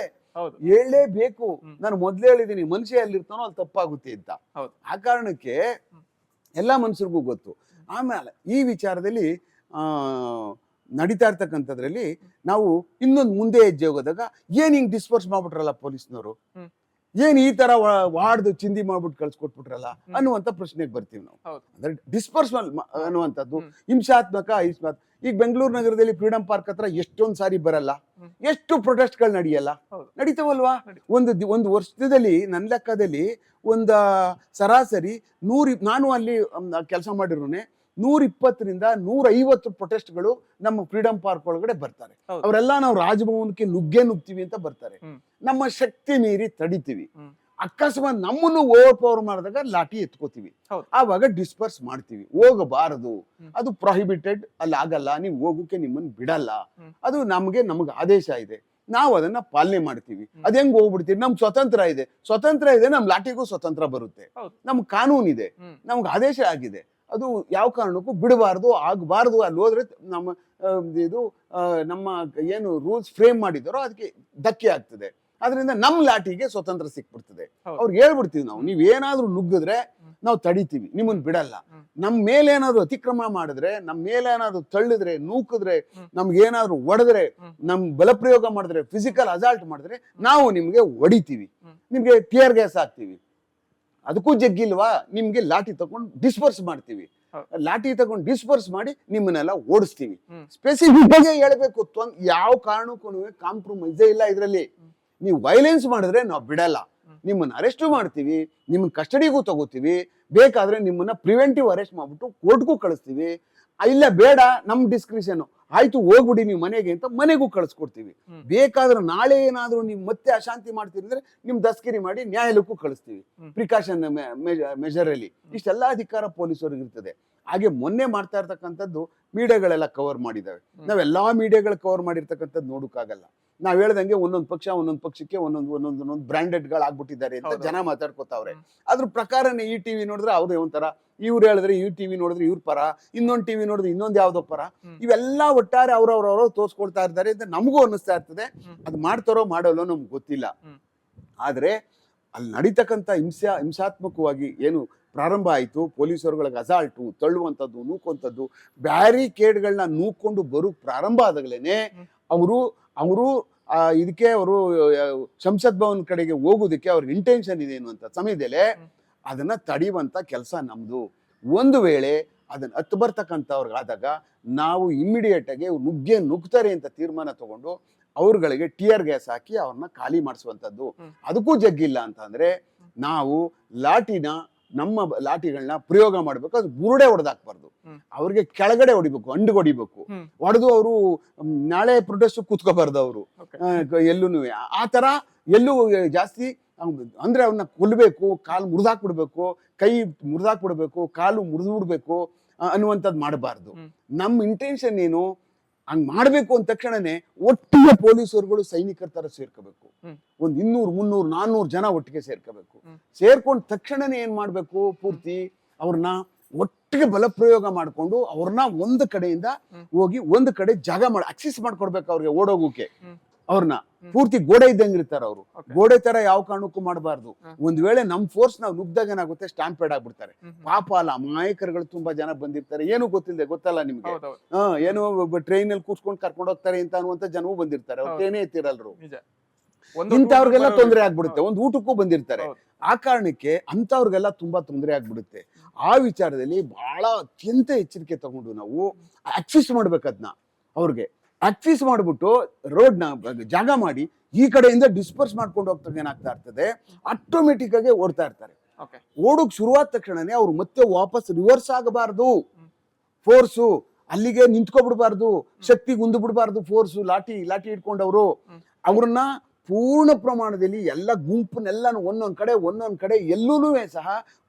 ಹೇಳಲೇಬೇಕು. ನಾನು ಮೊದ್ಲೇ ಹೇಳಿದೀನಿ, ಮನುಷ್ಯ ಎಲ್ಲಿರ್ತಾನೋ ಅಲ್ಲಿ ತಪ್ಪಾಗುತ್ತೆ ಅಂತ. ಆ ಕಾರಣಕ್ಕೆ ಎಲ್ಲಾ ಮನುಷ್ಯರಿಗೂ ಗೊತ್ತು. ಆಮೇಲೆ ಈ ವಿಚಾರದಲ್ಲಿ ನಡೀತಾ ಇರ್ತಕ್ಕಂಥದ್ರಲ್ಲಿ ನಾವು ಇನ್ನೊಂದು ಮುಂದೆ ಹೆಜ್ಜೆ ಹೋಗೋದಾಗ ಏನ್ ಹಿಂಗ್ ಡಿಸ್ಪರ್ಸ್ ಮಾಡ್ಬಿಟ್ರಲ್ಲ ಪೊಲೀಸ್ನವರು, ಏನ್ ಈ ತರ ವಾಡ್ದು ಚಿಂದಿ ಮಾಡ್ಬಿಟ್ಟು ಕಳ್ಸಿಕೊಟ್ಬಿಟ್ರಲ್ಲ ಅನ್ನುವಂತ ಪ್ರಶ್ನೆಗೆ ಬರ್ತೀವಿ ನಾವು. ಅಂದ್ರೆ ಡಿಸ್ಪರ್ಸಲ್ ಅನ್ನುವಂಥದ್ದು ಹಿಂಸಾತ್ಮಕ. ಈಗ ಬೆಂಗಳೂರು ನಗರದಲ್ಲಿ ಫ್ರೀಡಂ ಪಾರ್ಕ್ ಹತ್ರ ಎಷ್ಟೊಂದ್ ಸಾರಿ ಬರಲ್ಲ, ಎಷ್ಟು ಪ್ರೊಟೆಸ್ಟ್ಗಳು ನಡೆಯಲ್ಲ, ನಡೀತಾವಲ್ವಾ? ಒಂದು ವರ್ಷದಲ್ಲಿ ನನ್ನ ಲೆಕ್ಕದಲ್ಲಿ ಸರಾಸರಿ ನಾನು ಅಲ್ಲಿ ಕೆಲಸ ಮಾಡಿರೋನೆ 120ರಿಂದ 150 ಪ್ರೊಟೆಸ್ಟ್ಗಳು ನಮ್ಮ ಫ್ರೀಡಂ ಪಾರ್ಕ್ ಒಳಗಡೆ ಬರ್ತಾರೆ. ಅವರೆಲ್ಲ ನಾವು ರಾಜಭವನಕ್ಕೆ ನುಗ್ತೀವಿ ಅಂತ ಬರ್ತಾರೆ. ನಮ್ಮ ಶಕ್ತಿ ಮೀರಿ ತಡಿತೀವಿ. ಅಕಸ್ಮಾತ್ ನಮ್ಮನ್ನು ಓವರ್ ಪವರ್ ಮಾಡಿದಾಗ ಲಾಠಿ ಎತ್ಕೋತೀವಿ, ಆವಾಗ ಡಿಸ್ಪರ್ಸ್ ಮಾಡ್ತೀವಿ. ಹೋಗಬಾರದು, ಅದು ಪ್ರೊಹಿಬಿಟೆಡ್, ಅಲ್ಲಿ ಆಗಲ್ಲ, ನೀವು ಹೋಗೋಕೆ ನಿಮ್ಮನ್ನು ಬಿಡಲ್ಲ, ಅದು ನಮ್ಗೆ ಆದೇಶ ಇದೆ, ನಾವು ಅದನ್ನ ಪಾಲನೆ ಮಾಡ್ತೀವಿ. ಅದ್ ಹೆಂಗ್ ಹೋಗ್ಬಿಡ್ತೀವಿ? ನಮ್ ಸ್ವತಂತ್ರ ಇದೆ, ನಮ್ ಲಾಠಿಗೂ ಸ್ವತಂತ್ರ ಬರುತ್ತೆ, ನಮ್ ಕಾನೂನು ಇದೆ, ನಮ್ಗೆ ಆದೇಶ ಆಗಿದೆ. ಅದು ಯಾವ ಕಾರಣಕ್ಕೂ ಬಿಡಬಾರ್ದು, ಆಗಬಾರ್ದು. ಅಲ್ಲಿ ಹೋದ್ರೆ ನಮ್ಮ ಏನು ರೂಲ್ಸ್ ಫ್ರೇಮ್ ಮಾಡಿದಾರೋ ಅದಕ್ಕೆ ಧಕ್ಕೆ ಆಗ್ತದೆ. ಅದರಿಂದ ನಮ್ ಲಾಠಿಗೆ ಸ್ವತಂತ್ರ ಸಿಕ್ಬಿಡ್ತದೆ. ಅವ್ರಿಗೆ ಹೇಳ್ಬಿಡ್ತೀವಿ ನಾವು, ನೀವೇನಾದ್ರೂ ನುಗ್ಗಿದ್ರೆ ನಾವು ತಡಿತೀವಿ, ನಿಮ್ಮನ್ ಬಿಡಲ್ಲ. ನಮ್ ಮೇಲೆ ಏನಾದ್ರು ಅತಿಕ್ರಮ ಮಾಡಿದ್ರೆ, ನಮ್ ಮೇಲೆ ಏನಾದ್ರು ತಳ್ಳಿದ್ರೆ, ನೂಕಿದ್ರೆ, ನಮ್ಗೇನಾದ್ರು ಒಡೆದ್ರೆ, ನಮ್ ಬಲಪ್ರಯೋಗ ಮಾಡಿದ್ರೆ, ಫಿಸಿಕಲ್ ಅಸಾಲ್ಟ್ ಮಾಡಿದ್ರೆ ನಾವು ನಿಮ್ಗೆ ಹೊಡಿತೀವಿ, ನಿಮ್ಗೆ ಟಿಯರ್ ಗ್ಯಾಸ್ ಹಾಕ್ತಿವಿ. ಅದಕ್ಕೂ ಜಗ್ಗಿಲ್ವಾ? ನಿಮ್ಗೆ ಲಾಠಿ ತಗೊಂಡು ಡಿಸ್ಪರ್ಸ್ ಮಾಡ್ತೀವಿ. ಲಾಠಿ ತಗೊಂಡು ಡಿಸ್ಪರ್ಸ್ ಮಾಡಿ ನಿಮ್ಮನ್ನೆಲ್ಲ ಓಡಿಸ್ತೀವಿ. ಸ್ಪೆಸಿಫಿಕ್ ಆಗಿ ಹೇಳ್ಬೇಕು, ಯಾವ ಕಾರಣಕ್ಕೂ ಕಾಂಪ್ರಮೈಸೇ ಇಲ್ಲ ಇದ್ರಲ್ಲಿ. ನೀವು ವೈಲೆನ್ಸ್ ಮಾಡಿದ್ರೆ ನಾವು ಬಿಡಲ್ಲ, ನಿಮ್ಮನ್ನ ಅರೆಸ್ಟ್ ಮಾಡ್ತೀವಿ, ನಿಮ್ಮನ್ನ ಕಸ್ಟಡಿಗೂ ತಗೋತೀವಿ, ಬೇಕಾದ್ರೆ ನಿಮ್ಮನ್ನ ಪ್ರಿವೆಂಟಿವ್ ಅರೆಸ್ಟ್ ಮಾಡ್ಬಿಟ್ಟು ಕೋರ್ಟ್ಗೂ ಕಳಿಸ್ತೀವಿ. ಇಲ್ಲ ಬೇಡ ನಮ್ ಡಿಸ್ಕ್ರಿಷನ್ ಆಯ್ತು ಹೋಗ್ಬಿಡಿ ನೀವು ಮನೆಗೆ ಅಂತ ಮನೆಗೂ ಕಳಿಸ್ಕೊಡ್ತೀವಿ. ಬೇಕಾದ್ರೆ ನಾಳೆ ಏನಾದ್ರು ನೀವು ಮತ್ತೆ ಅಶಾಂತಿ ಮಾಡ್ತಿದ್ರೆ ನಿಮ್ ದಸ್ಕಿರಿ ಮಾಡಿ ನ್ಯಾಯಾಲಯಕ್ಕೂ ಕಳಿಸ್ತೀವಿ, ಪ್ರಿಕಾಷನ್ ಮೆಜರ್ ಅಲ್ಲಿ. ಇಷ್ಟೆಲ್ಲ ಅಧಿಕಾರ ಪೊಲೀಸರಿಗೆ ಇರ್ತದೆ. ಹಾಗೆ ಮೊನ್ನೆ ಮಾಡ್ತಾ ಇರ್ತಕ್ಕಂಥದ್ದು ಮೀಡಿಯಾಗಳೆಲ್ಲ ಕವರ್ ಮಾಡಿದಾವೆ. ನಾವೆಲ್ಲಾ ಮೀಡಿಯಾಗಳು ಕವರ್ ಮಾಡಿರ್ತಕ್ಕಂಥದ್ದು ನೋಡೋಕ್ಕಾಗಲ್ಲ. ನಾವ್ ಹೇಳ್ದಂಗೆ ಒಂದೊಂದು ಪಕ್ಷಕ್ಕೆ ಒಂದೊಂದು ಬ್ರಾಂಡೆಡ್ಗಳಾಗ್ಬಿಟ್ಟಿದ್ದಾರೆ ಅಂತ ಜನ ಮಾತಾಡ್ಕೋತಾವ್ರೆ. ಅದ್ರ ಪ್ರಕಾರನೇ ಈ ಟಿವಿ ನೋಡಿದ್ರೆ ಅವ್ರೇ ಒಂಥರ, ಇವ್ರು ಹೇಳಿದ್ರೆ ಈ ಟಿವಿ ನೋಡಿದ್ರೆ ಇವ್ರ ಪರ, ಇನ್ನೊಂದು ಟಿವಿ ನೋಡಿದ್ರೆ ಇನ್ನೊಂದು ಯಾವ್ದೋ ಪರ, ಇವೆಲ್ಲ ಒಟ್ಟಾರೆ ಅವ್ರವ್ರವ್ರು ತೋರ್ಸ್ಕೊಳ್ತಾ ಇರ್ತಾರೆ ಅಂತ ನಮಗೂ ಅನ್ನಿಸ್ತಾ ಇರ್ತದೆ. ಅದು ಮಾಡ್ತಾರೋ ಮಾಡೋಲ್ಲೋ ನಮ್ಗೆ ಗೊತ್ತಿಲ್ಲ. ಆದ್ರೆ ಅಲ್ಲಿ ನಡೀತಕ್ಕಂಥ ಹಿಂಸಾತ್ಮಕವಾಗಿ ಏನು ಪ್ರಾರಂಭ ಆಯಿತು, ಪೊಲೀಸರುಗಳಿಗೆ ಅಸಾಲ್ಟು, ತಳ್ಳುವಂಥದ್ದು, ನೂಕುವಂಥದ್ದು, ಬ್ಯಾರಿಕೇಡ್ಗಳನ್ನ ನೂಕೊಂಡು ಬರೋಕ್ ಪ್ರಾರಂಭ ಆದಾಗಲೇನೆ ಅವರು ಇದಕ್ಕೆ ಅವರು ಸಂಸತ್ ಭವನ್ ಕಡೆಗೆ ಹೋಗೋದಕ್ಕೆ ಅವ್ರಿಗೆ ಇಂಟೆನ್ಷನ್ ಇದೆ ಅನ್ನುವಂಥ ಸಮಯದಲ್ಲೇ ಅದನ್ನ ತಡೆಯುವಂತ ಕೆಲಸ ನಮ್ದು. ಒಂದು ವೇಳೆ ಅದನ್ನ ಹತ್ತು ಬರ್ತಕ್ಕಂಥವ್ರಿಗಾದಾಗ ನಾವು ಇಮ್ಮಿಡಿಯೇಟ್ ಆಗಿ ನುಗ್ತಾರೆ ಅಂತ ತೀರ್ಮಾನ ತಗೊಂಡು ಅವ್ರಗಳಿಗೆ ಟಿಯರ್ ಗ್ಯಾಸ್ ಹಾಕಿ ಅವ್ರನ್ನ ಖಾಲಿ ಮಾಡಿಸುವಂಥದ್ದು. ಅದಕ್ಕೂ ಜಗ್ಗಿಲ್ಲ ಅಂತಂದ್ರೆ ನಾವು ನಮ್ಮ ಲಾಠಿಗಳನ್ನ ಪ್ರಯೋಗ ಮಾಡ್ಬೇಕು. ಅದು ಬುರುಡೆ ಹೊಡೆದಾಕ್ಬಾರ್ದು, ಅವ್ರಿಗೆ ಕೆಳಗಡೆ ಹೊಡಿಬೇಕು, ಅಂಡಿಗೆ ಹೊಡಿಬೇಕು. ಹೊಡೆದು ಅವರು ನಾಳೆ ಪ್ರೊಟೆಸ್ಟ್ ಕೂತ್ಕೋಬಾರ್ದು ಅವರು ಎಲ್ಲೂ. ಆ ತರ ಎಲ್ಲೂ ಜಾಸ್ತಿ ಅಂದ್ರೆ ಅವ್ರನ್ನ ಕೊಲ್ಬೇಕು, ಕಾಲು ಮುರಿದಾಕ್ಬಿಡ್ಬೇಕು, ಕೈ ಮುರಿದಾಕ್ಬಿಡ್ಬೇಕು, ಕಾಲು ಮುರಿದು ಬಿಡ್ಬೇಕು ಅನ್ನುವಂಥದ್ದು ಮಾಡಬಾರ್ದು. ನಮ್ಮ ಇಂಟೆನ್ಷನ್ ಏನು, ಹಂಗ್ ಮಾಡ್ಬೇಕು ಅಂದ ತಕ್ಷಣನೇ ಒಟ್ಟಿಗೆ ಪೊಲೀಸರುಗಳು ಸೈನಿಕರ ತರ ಸೇರ್ಕೋಬೇಕು. ಒಂದ್ 200, 300, 400 ಜನ ಒಟ್ಟಿಗೆ ಸೇರ್ಕೋಬೇಕು. ಸೇರ್ಕೊಂಡ ತಕ್ಷಣನೇ ಏನ್ ಮಾಡ್ಬೇಕು, ಪೂರ್ತಿ ಅವ್ರನ್ನ ಒಟ್ಟಿಗೆ ಬಲಪ್ರಯೋಗ ಮಾಡ್ಕೊಂಡು ಅವ್ರನ್ನ ಒಂದು ಕಡೆಯಿಂದ ಹೋಗಿ ಒಂದು ಕಡೆ ಜಾಗ ಅಕ್ಸೆಸ್ ಮಾಡ್ಕೊಡ್ಬೇಕು ಅವ್ರಿಗೆ ಓಡೋಗೋಕೆ. ಅವ್ರನ್ನ ಪೂರ್ತಿ ಗೋಡೆ ಇದ್ದಂಗೆ ಇರ್ತಾರ ಅವರು, ಗೋಡೆ ತರ ಯಾವ ಕಾರಣಕ್ಕೂ ಮಾಡಬಾರ್ದು. ಒಂದ್ ವೇಳೆ ನಮ್ ಫೋರ್ಸ್ ನಾವು ನುಗ್ದಾಗ ಏನಾಗುತ್ತೆ, ಸ್ಟ್ಯಾಂಪೇಡ್ ಆಗ್ಬಿಡ್ತಾರೆ. ಪಾಪ ಅಲ್ಲ, ಅಮಾಯಕರುಗಳು ತುಂಬಾ ಜನ ಬಂದಿರ್ತಾರೆ, ಏನು ಗೊತ್ತಲ್ಲ ನಿಮ್ಗೆ. ಏನೋ ಟ್ರೈನ್ ಅಲ್ಲಿ ಕೂತ್ಕೊಂಡು ಕರ್ಕೊಂಡು ಹೋಗ್ತಾರೆ ಅಂತ ಅನ್ನುವಂತ ಜನವೂ ಬಂದಿರ್ತಾರೆ, ಅವ್ರೇನೇ ಎತ್ತಿರಲ್ರು. ಇಂಥವ್ರಿಗೆಲ್ಲ ತೊಂದರೆ ಆಗ್ಬಿಡುತ್ತೆ. ಒಂದ್ ಊಟಕ್ಕೂ ಬಂದಿರ್ತಾರೆ. ಆ ಕಾರಣಕ್ಕೆ ಅಂತವ್ರಿಗೆಲ್ಲ ತುಂಬಾ ತೊಂದರೆ ಆಗ್ಬಿಡುತ್ತೆ. ಆ ವಿಚಾರದಲ್ಲಿ ಬಹಳ ಅತ್ಯಂತ ಎಚ್ಚರಿಕೆ ತಗೊಂಡು ನಾವು ಆಕ್ಸಿಸ್ ಮಾಡ್ಬೇಕು. ಅದನ್ನ ಅವ್ರಿಗೆ ಆಕ್ಸಿಸ್ ಮಾಡ್ಬಿಟ್ಟು ರೋಡ್ನ ಜಾಗ ಮಾಡಿ ಈ ಕಡೆಯಿಂದ ಡಿಸ್ಪರ್ಸ್ ಮಾಡ್ಕೊಂಡು ಹೋಗ್ತಾರೆ. ಏನಾಗ್ತಾ ಇರ್ತದೆ, ಆಟೋಮೆಟಿಕ್ ಆಗಿ ಓಡ್ತಾ ಇರ್ತಾರೆ. ಓಡೋಕ್ ಶುರುವಾದ ತಕ್ಷಣನೇ ಅವ್ರು ಮತ್ತೆ ವಾಪಸ್ ರಿವರ್ಸ್ ಆಗಬಾರ್ದು. ಫೋರ್ಸು ಅಲ್ಲಿಗೆ ನಿಂತ್ಕೊಬಿಡ್ಬಾರ್ದು, ಶಕ್ತಿ ಗುಂದು ಬಿಡ್ಬಾರ್ದು. ಫೋರ್ಸು ಲಾಠಿ ಇಟ್ಕೊಂಡವ್ರು ಅವ್ರನ್ನ ಪೂರ್ಣ ಪ್ರಮಾಣದಲ್ಲಿ ಎಲ್ಲ ಗುಂಪನ್ನೆಲ್ಲ ಒಂದೊಂದ್ ಕಡೆ ಎಲ್ಲೂ ಸಹ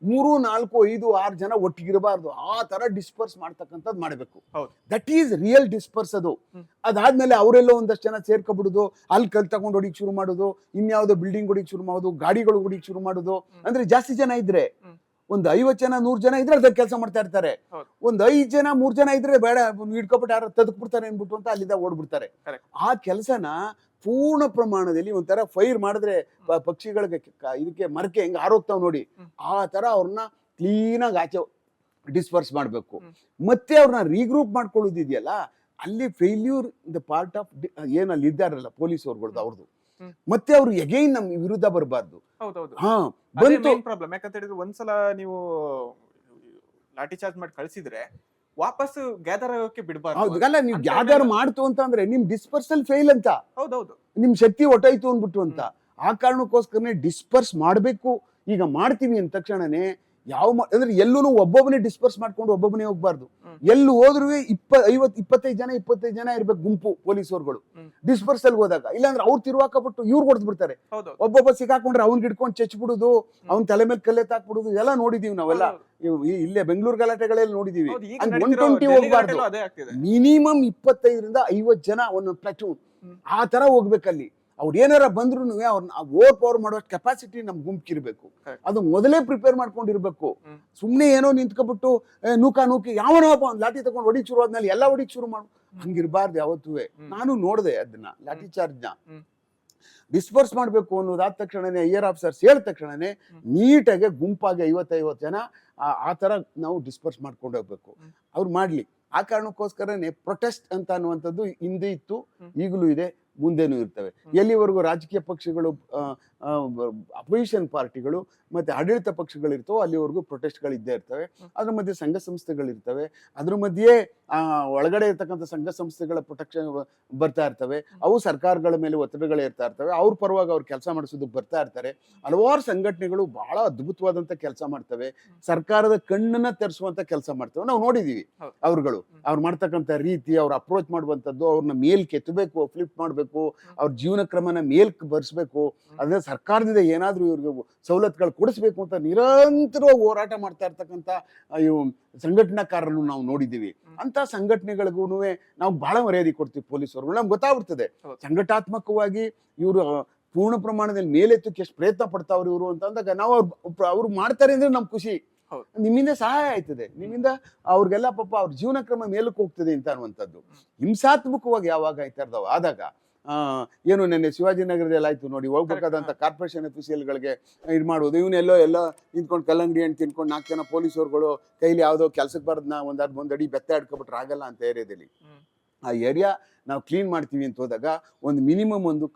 3, 4, 5, 6 ಜನ ಒಟ್ಟಿಗಿರಬಾರ್ದು. ಆ ತರ ಡಿಸ್ಪರ್ಸ್ ಮಾಡ್ತಕ್ಕಂಥದ್ದು ಮಾಡಬೇಕು. That is real disperse. ಅದಾದ್ಮೇಲೆ ಅವರೆಲ್ಲ ಒಂದಷ್ಟು ಜನ ಸೇರ್ಕೊಬಿಡುದು, ಅಲ್ಲಿ ಕಲ್ ತಗೊಂಡು ಹೊಡಿಕ್ ಶುರು ಮಾಡುದು, ಇನ್ಯಾವುದೋ ಬಿಲ್ಡಿಂಗ್ ಹೊಡಿಕ್ ಶುರು ಮಾಡುದು, ಗಾಡಿಗಳು ಹೊಡಿಕ್ ಶುರು ಮಾಡುದು. ಅಂದ್ರೆ ಜಾಸ್ತಿ ಜನ ಇದ್ರೆ, ಒಂದ್ 50 ಜನ 100 ಜನ ಇದ್ರೆ ಅದ್ರ ಕೆಲಸ ಮಾಡ್ತಾ ಇರ್ತಾರೆ. ಒಂದ್ 5 ಜನ 3 ಜನ ಇದ್ರೆ ಬೇಡ, ಹಿಡ್ಕೊಬಿಟ್ಟು ಯಾರು ತದಕ್ ಬಿಡ್ತಾರೆ ಅನ್ಬಿಟ್ಟು ಅಂತ ಅಲ್ಲಿಂದ ಓಡ್ಬಿಡ್ತಾರೆ. ಆ ಕೆಲಸನ ಪೂರ್ಣ ಪ್ರಮಾಣದಲ್ಲಿ ಒಂಥರ ಫೈರ್ ಮಾಡಿದ್ರೆ ಪಕ್ಷಿಗಳಿಗೆ ಇದಕ್ಕೆ ಮರಕ್ಕೆ ಹೆಂಗ ಆರೋಗ್ತಾವ್ ನೋಡಿ, ಆ ತರ ಅವ್ರನ್ನ ಕ್ಲೀನ್ ಆಗಿ ಆಚೆ ಡಿಸ್ಪರ್ಸ್ ಮಾಡ್ಬೇಕು. ಮತ್ತೆ ಅವ್ರನ್ನ ರೀಗ್ರೂಪ್ ಮಾಡ್ಕೊಳ್ಳೋದಿದೆಯಲ್ಲ, ಅಲ್ಲಿ ಫೇಲ್ಯೂರ್ ದ ಪಾರ್ಟ್ ಆಫ್ ಏನ್ ಅಲ್ಲಿ ಇದ್ದಾರಲ್ಲ ಪೊಲೀಸ್ ಅವ್ರದ್ದು ಮತ್ತೆ ಅವ್ರು ಎಗೈನ್ ನಮ್ ವಿರುದ್ಧ ಬರಬಾರ್ದು. ಪ್ರಾಬ್ಲಮ್ ಯಾಕಂತ ಹೇಳಿದ್ರೆ ಒಂದ್ಸಲ ನೀವು ಲಾಠಿ ಚಾರ್ಜ್ ಮಾಡಿ ಕಳ್ಸಿದ್ರೆ ವಾಪಸ್ ಗ್ಯಾದರ್ ಆಗೋಕೆ ಬಿಡಬಾರ್ದು. ಅಲ್ಲ, ನೀವು ಗ್ಯಾದರ್ ಮಾಡ್ತು ಅಂತ ಅಂದ್ರೆ ನಿಮ್ ಡಿಸ್ಪರ್ಸಲ್ ಫೇಲ್ ಅಂತ, ನಿಮ್ ಶಕ್ತಿ ಹೊಟ್ಟೋಯ್ತು ಅನ್ಬಿಟ್ಟು ಅಂತ. ಆ ಕಾರಣಕ್ಕೋಸ್ಕರನೇ ಡಿಸ್ಪರ್ಸ್ ಮಾಡ್ಬೇಕು. ಈಗ ಮಾಡ್ತೀವಿ ಅಂದ ತಕ್ಷಣನೇ ಅಂದ್ರೆ ಎಲ್ಲೂ ಒಬ್ಬೊಬ್ಬನೇ ಡಿಸ್ಪರ್ಸ್ ಮಾಡ್ಕೊಂಡು ಒಬ್ಬೊಬ್ಬನೇ ಹೋಗ್ಬಾರ್ದು. ಎಲ್ಲೂ ಹೋದ್ರೂ 25 ಜನ ಇರ್ಬೇಕು ಗುಂಪು ಪೊಲೀಸರುಗಳು ಡಿಸ್ಪರ್ಸ್ ಅಲ್ಲಿ ಹೋದಾಗ. ಇಲ್ಲಾಂದ್ರೆ ಅವ್ರು ತಿರುವಾಕಬಿಟ್ಟು ಇವ್ರು ಹೊಡೆದ್ ಬಿಡ್ತಾರೆ. ಒಬ್ಬೊಬ್ಬ ಸಿಕ್ಕಾಕೊಂಡ್ರೆ ಅವ್ನ್ ಹಿಡ್ಕೊಂಡು ಚೆಚ್ಬಿಡುದು, ಅವ್ನ ತಲೆ ಮೇಲೆ ಕಲ್ಲೆತ್ತಾಕ್ಬಿಡುದು ಎಲ್ಲ ನೋಡಿದೀವಿ ನಾವೆಲ್ಲ. ಇಲ್ಲೇ ಬೆಂಗಳೂರು ಗಲಾಟೆಗಳೆಲ್ಲ ನೋಡಿದೀವಿ. 120 ಹೋಗ್ಬಾರ್ದು, ಮಿನಿಮಮ್ 25ರಿಂದ 50 ಜನ ಒಂದೊಂದು ಪ್ಲಾಟೂನ್ ಆ ತರ ಹೋಗ್ಬೇಕಲ್ಲಿ. ಅವ್ರು ಏನಾರ ಬಂದ್ರು ಅವ್ರನ್ನ ಓವರ್ ಪವರ್ ಮಾಡೋ ಕೆಪಾಸಿಟಿ ನಮ್ ಗುಂಪಿರ್ಬೇಕು. ಅದು ಮೊದಲೇ ಪ್ರಿಪೇರ್ ಮಾಡ್ಕೊಂಡಿರ್ಬೇಕು. ಸುಮ್ನೆ ಏನೋ ನಿಂತ್ಕೊಬಿಟ್ಟು ನೂಕಿ ಯಾವನೋ ಲಾಠಿ ತಗೊಂಡು ಹೊಡಿಕ್ ಶುರು ಆದ್ಮೇಲೆ ಎಲ್ಲ ಹೊಡಿಕ್ ಶುರು ಮಾಡು, ಹಂಗಿರ್ಬಾರ್ದು ಯಾವತ್ತೂ. ನಾನು ನೋಡ್ದೆ ಅದನ್ನ, ಲಾಠಿ ಚಾರ್ಜ್ನ ಡಿಸ್ಪರ್ಸ್ ಮಾಡ್ಬೇಕು ಅನ್ನೋದಾದ ತಕ್ಷಣನೇ ಐಆರ್ ಆಫೀಸರ್ಸ್ ಹೇಳಿದ ತಕ್ಷಣನೇ ನೀಟಾಗಿ ಗುಂಪಾಗಿ 50 ಜನ ಆ ತರ ನಾವು ಡಿಸ್ಪರ್ಸ್ ಮಾಡ್ಕೊಂಡು ಹೋಗ್ಬೇಕು. ಅವ್ರು ಮಾಡ್ಲಿ. ಆ ಕಾರಣಕ್ಕೋಸ್ಕರನೇ ಪ್ರೊಟೆಸ್ಟ್ ಅಂತ ಅನ್ನುವಂಥದ್ದು ಹಿಂದೆ ಇತ್ತು, ಈಗಲೂ ಇದೆ, ಮುಂದೇನೂ ಇರ್ತವೆ. ಎಲ್ಲಿವರೆಗೂ ರಾಜಕೀಯ ಪಕ್ಷಗಳು, ಅಪೋಸಿಷನ್ ಪಾರ್ಟಿಗಳು ಮತ್ತೆ ಆಡಳಿತ ಪಕ್ಷಗಳಿರ್ತವೋ ಅಲ್ಲಿವರೆಗೂ ಪ್ರೊಟೆಸ್ಟ್ಗಳು ಇದ್ದೇ ಇರ್ತವೆ. ಅದ್ರ ಮಧ್ಯೆ ಸಂಘ ಸಂಸ್ಥೆಗಳಿರ್ತವೆ, ಅದ್ರ ಮಧ್ಯೆ ಒಳಗಡೆ ಇರ್ತಕ್ಕಂಥ ಸಂಘ ಸಂಸ್ಥೆಗಳ ಪ್ರೊಟೆಕ್ಷನ್ ಬರ್ತಾ ಇರ್ತವೆ. ಅವು ಸರ್ಕಾರಗಳ ಮೇಲೆ ಒತ್ತಡಗಳು ಇರ್ತಾ ಇರ್ತವೆ, ಅವ್ರ ಪರವಾಗಿ ಅವ್ರು ಕೆಲಸ ಮಾಡಿಸೋದಕ್ಕೆ ಬರ್ತಾ ಇರ್ತಾರೆ. ಹಲವಾರು ಸಂಘಟನೆಗಳು ಬಹಳ ಅದ್ಭುತವಾದಂತ ಕೆಲಸ ಮಾಡ್ತವೆ, ಸರ್ಕಾರದ ಕಣ್ಣನ್ನ ತೆರೆಸುವಂತ ಕೆಲಸ ಮಾಡ್ತವೆ. ನಾವು ನೋಡಿದೀವಿ ಅವ್ರು ಮಾಡ್ತಕ್ಕಂಥ ರೀತಿ, ಅವ್ರ ಅಪ್ರೋಚ್ ಮಾಡುವಂಥದ್ದು, ಅವ್ರನ್ನ ಮೇಲ್ ಕೆತ್ತಬೇಕು, ಫ್ಲಿಪ್ ಮಾಡಬೇಕು, ಅವ್ರ ಜೀವನ ಕ್ರಮನ ಮೇಲ್ ಬರ್ಸ್ಬೇಕು. ಅದೇ ಸರ್ಕಾರದಿಂದ ಏನಾದ್ರೂ ಇವ್ರಿಗೆ ಸವಲತ್ತುಗಳು ಕೊಡಿಸ್ಬೇಕು ಅಂತ ನಿರಂತರವಾಗಿ ಹೋರಾಟ ಮಾಡ್ತಾ ಇರ್ತಕ್ಕಂಥ ಇವು ಸಂಘಟನಾಕಾರರನ್ನು ನಾವು ನೋಡಿದ್ದೀವಿ. ಅಂತ ಸಂಘಟನೆಗಳಿಗೂ ನಾವು ಬಹಳ ಮರ್ಯಾದೆ ಕೊಡ್ತೀವಿ ಪೊಲೀಸರು. ನಮ್ಗೆ ಗೊತ್ತಾಗ್ಬಿಡ್ತದೆ ಸಂಘಟಾತ್ಮಕವಾಗಿ ಇವರು ಪೂರ್ಣ ಪ್ರಮಾಣದಲ್ಲಿ ಮೇಲೆತ್ತಕ್ಕೆ ಎಷ್ಟು ಪ್ರಯತ್ನ ಪಡ್ತಾವ್ರು ಇವರು ಅಂತ ಅಂದಾಗ ನಾವು ಅವ್ರು ಮಾಡ್ತಾರೆ ಅಂದ್ರೆ ನಮ್ಗೆ ಖುಷಿ. ನಿಮ್ಮಿಂದ ಸಹಾಯ ಆಯ್ತದೆ, ನಿಮ್ಮಿಂದ ಅವ್ರಿಗೆಲ್ಲ ಪಾಪ ಅವ್ರ ಜೀವನ ಕ್ರಮ ಮೇಲಕ್ಕೆ ಹೋಗ್ತದೆ ಅಂತ ಅನ್ನುವಂಥದ್ದು. ಹಿಂಸಾತ್ಮಕವಾಗಿ ಯಾವಾಗ ಆಯ್ತಾ ಇರ್ತಾವ ಆದಾಗ ಏನು ನೆನ್ನೆ ಶಿವಾಜಿನಗರದಲ್ಲಿ ಆಯ್ತು ನೋಡಿ, ಹೋಗ್ಬೇಕಾದಂತ ಕಾರ್ಪೊರೇಷನ್ ಅಫಿಷಿಯಲ್ಗಳಿಗೆ ಇದು ಮಾಡೋದು, ಇವನ್ನೆಲ್ಲ ನಿಂತ್ಕೊಂಡು ಕಲ್ಲಂಗಡಿ ಹಣ್ಣು ತಿನ್ಕೊಂಡು 4 ಜನ ಪೊಲೀಸರುಗಳು ಕೈಲಿ ಯಾವುದೋ ಕೆಲ್ಸಕ್ಕೆ ಬರೋದನ್ನ ಒಂದ್ ಅಡಿ ಬೆತ್ತ ಹಿಡ್ಕೊಬಿಟ್ರೆ ಆಗಲ್ಲ ಅಂತ ಏರಿಯಾದಲ್ಲಿ. ಆ ಏರಿಯಾ ನಾವು ಕ್ಲೀನ್ ಮಾಡ್ತೀವಿ ಅಂತ ಹೋದಾಗ ಒಂದು ಮಿನಿಮಮ್ ಒಂದು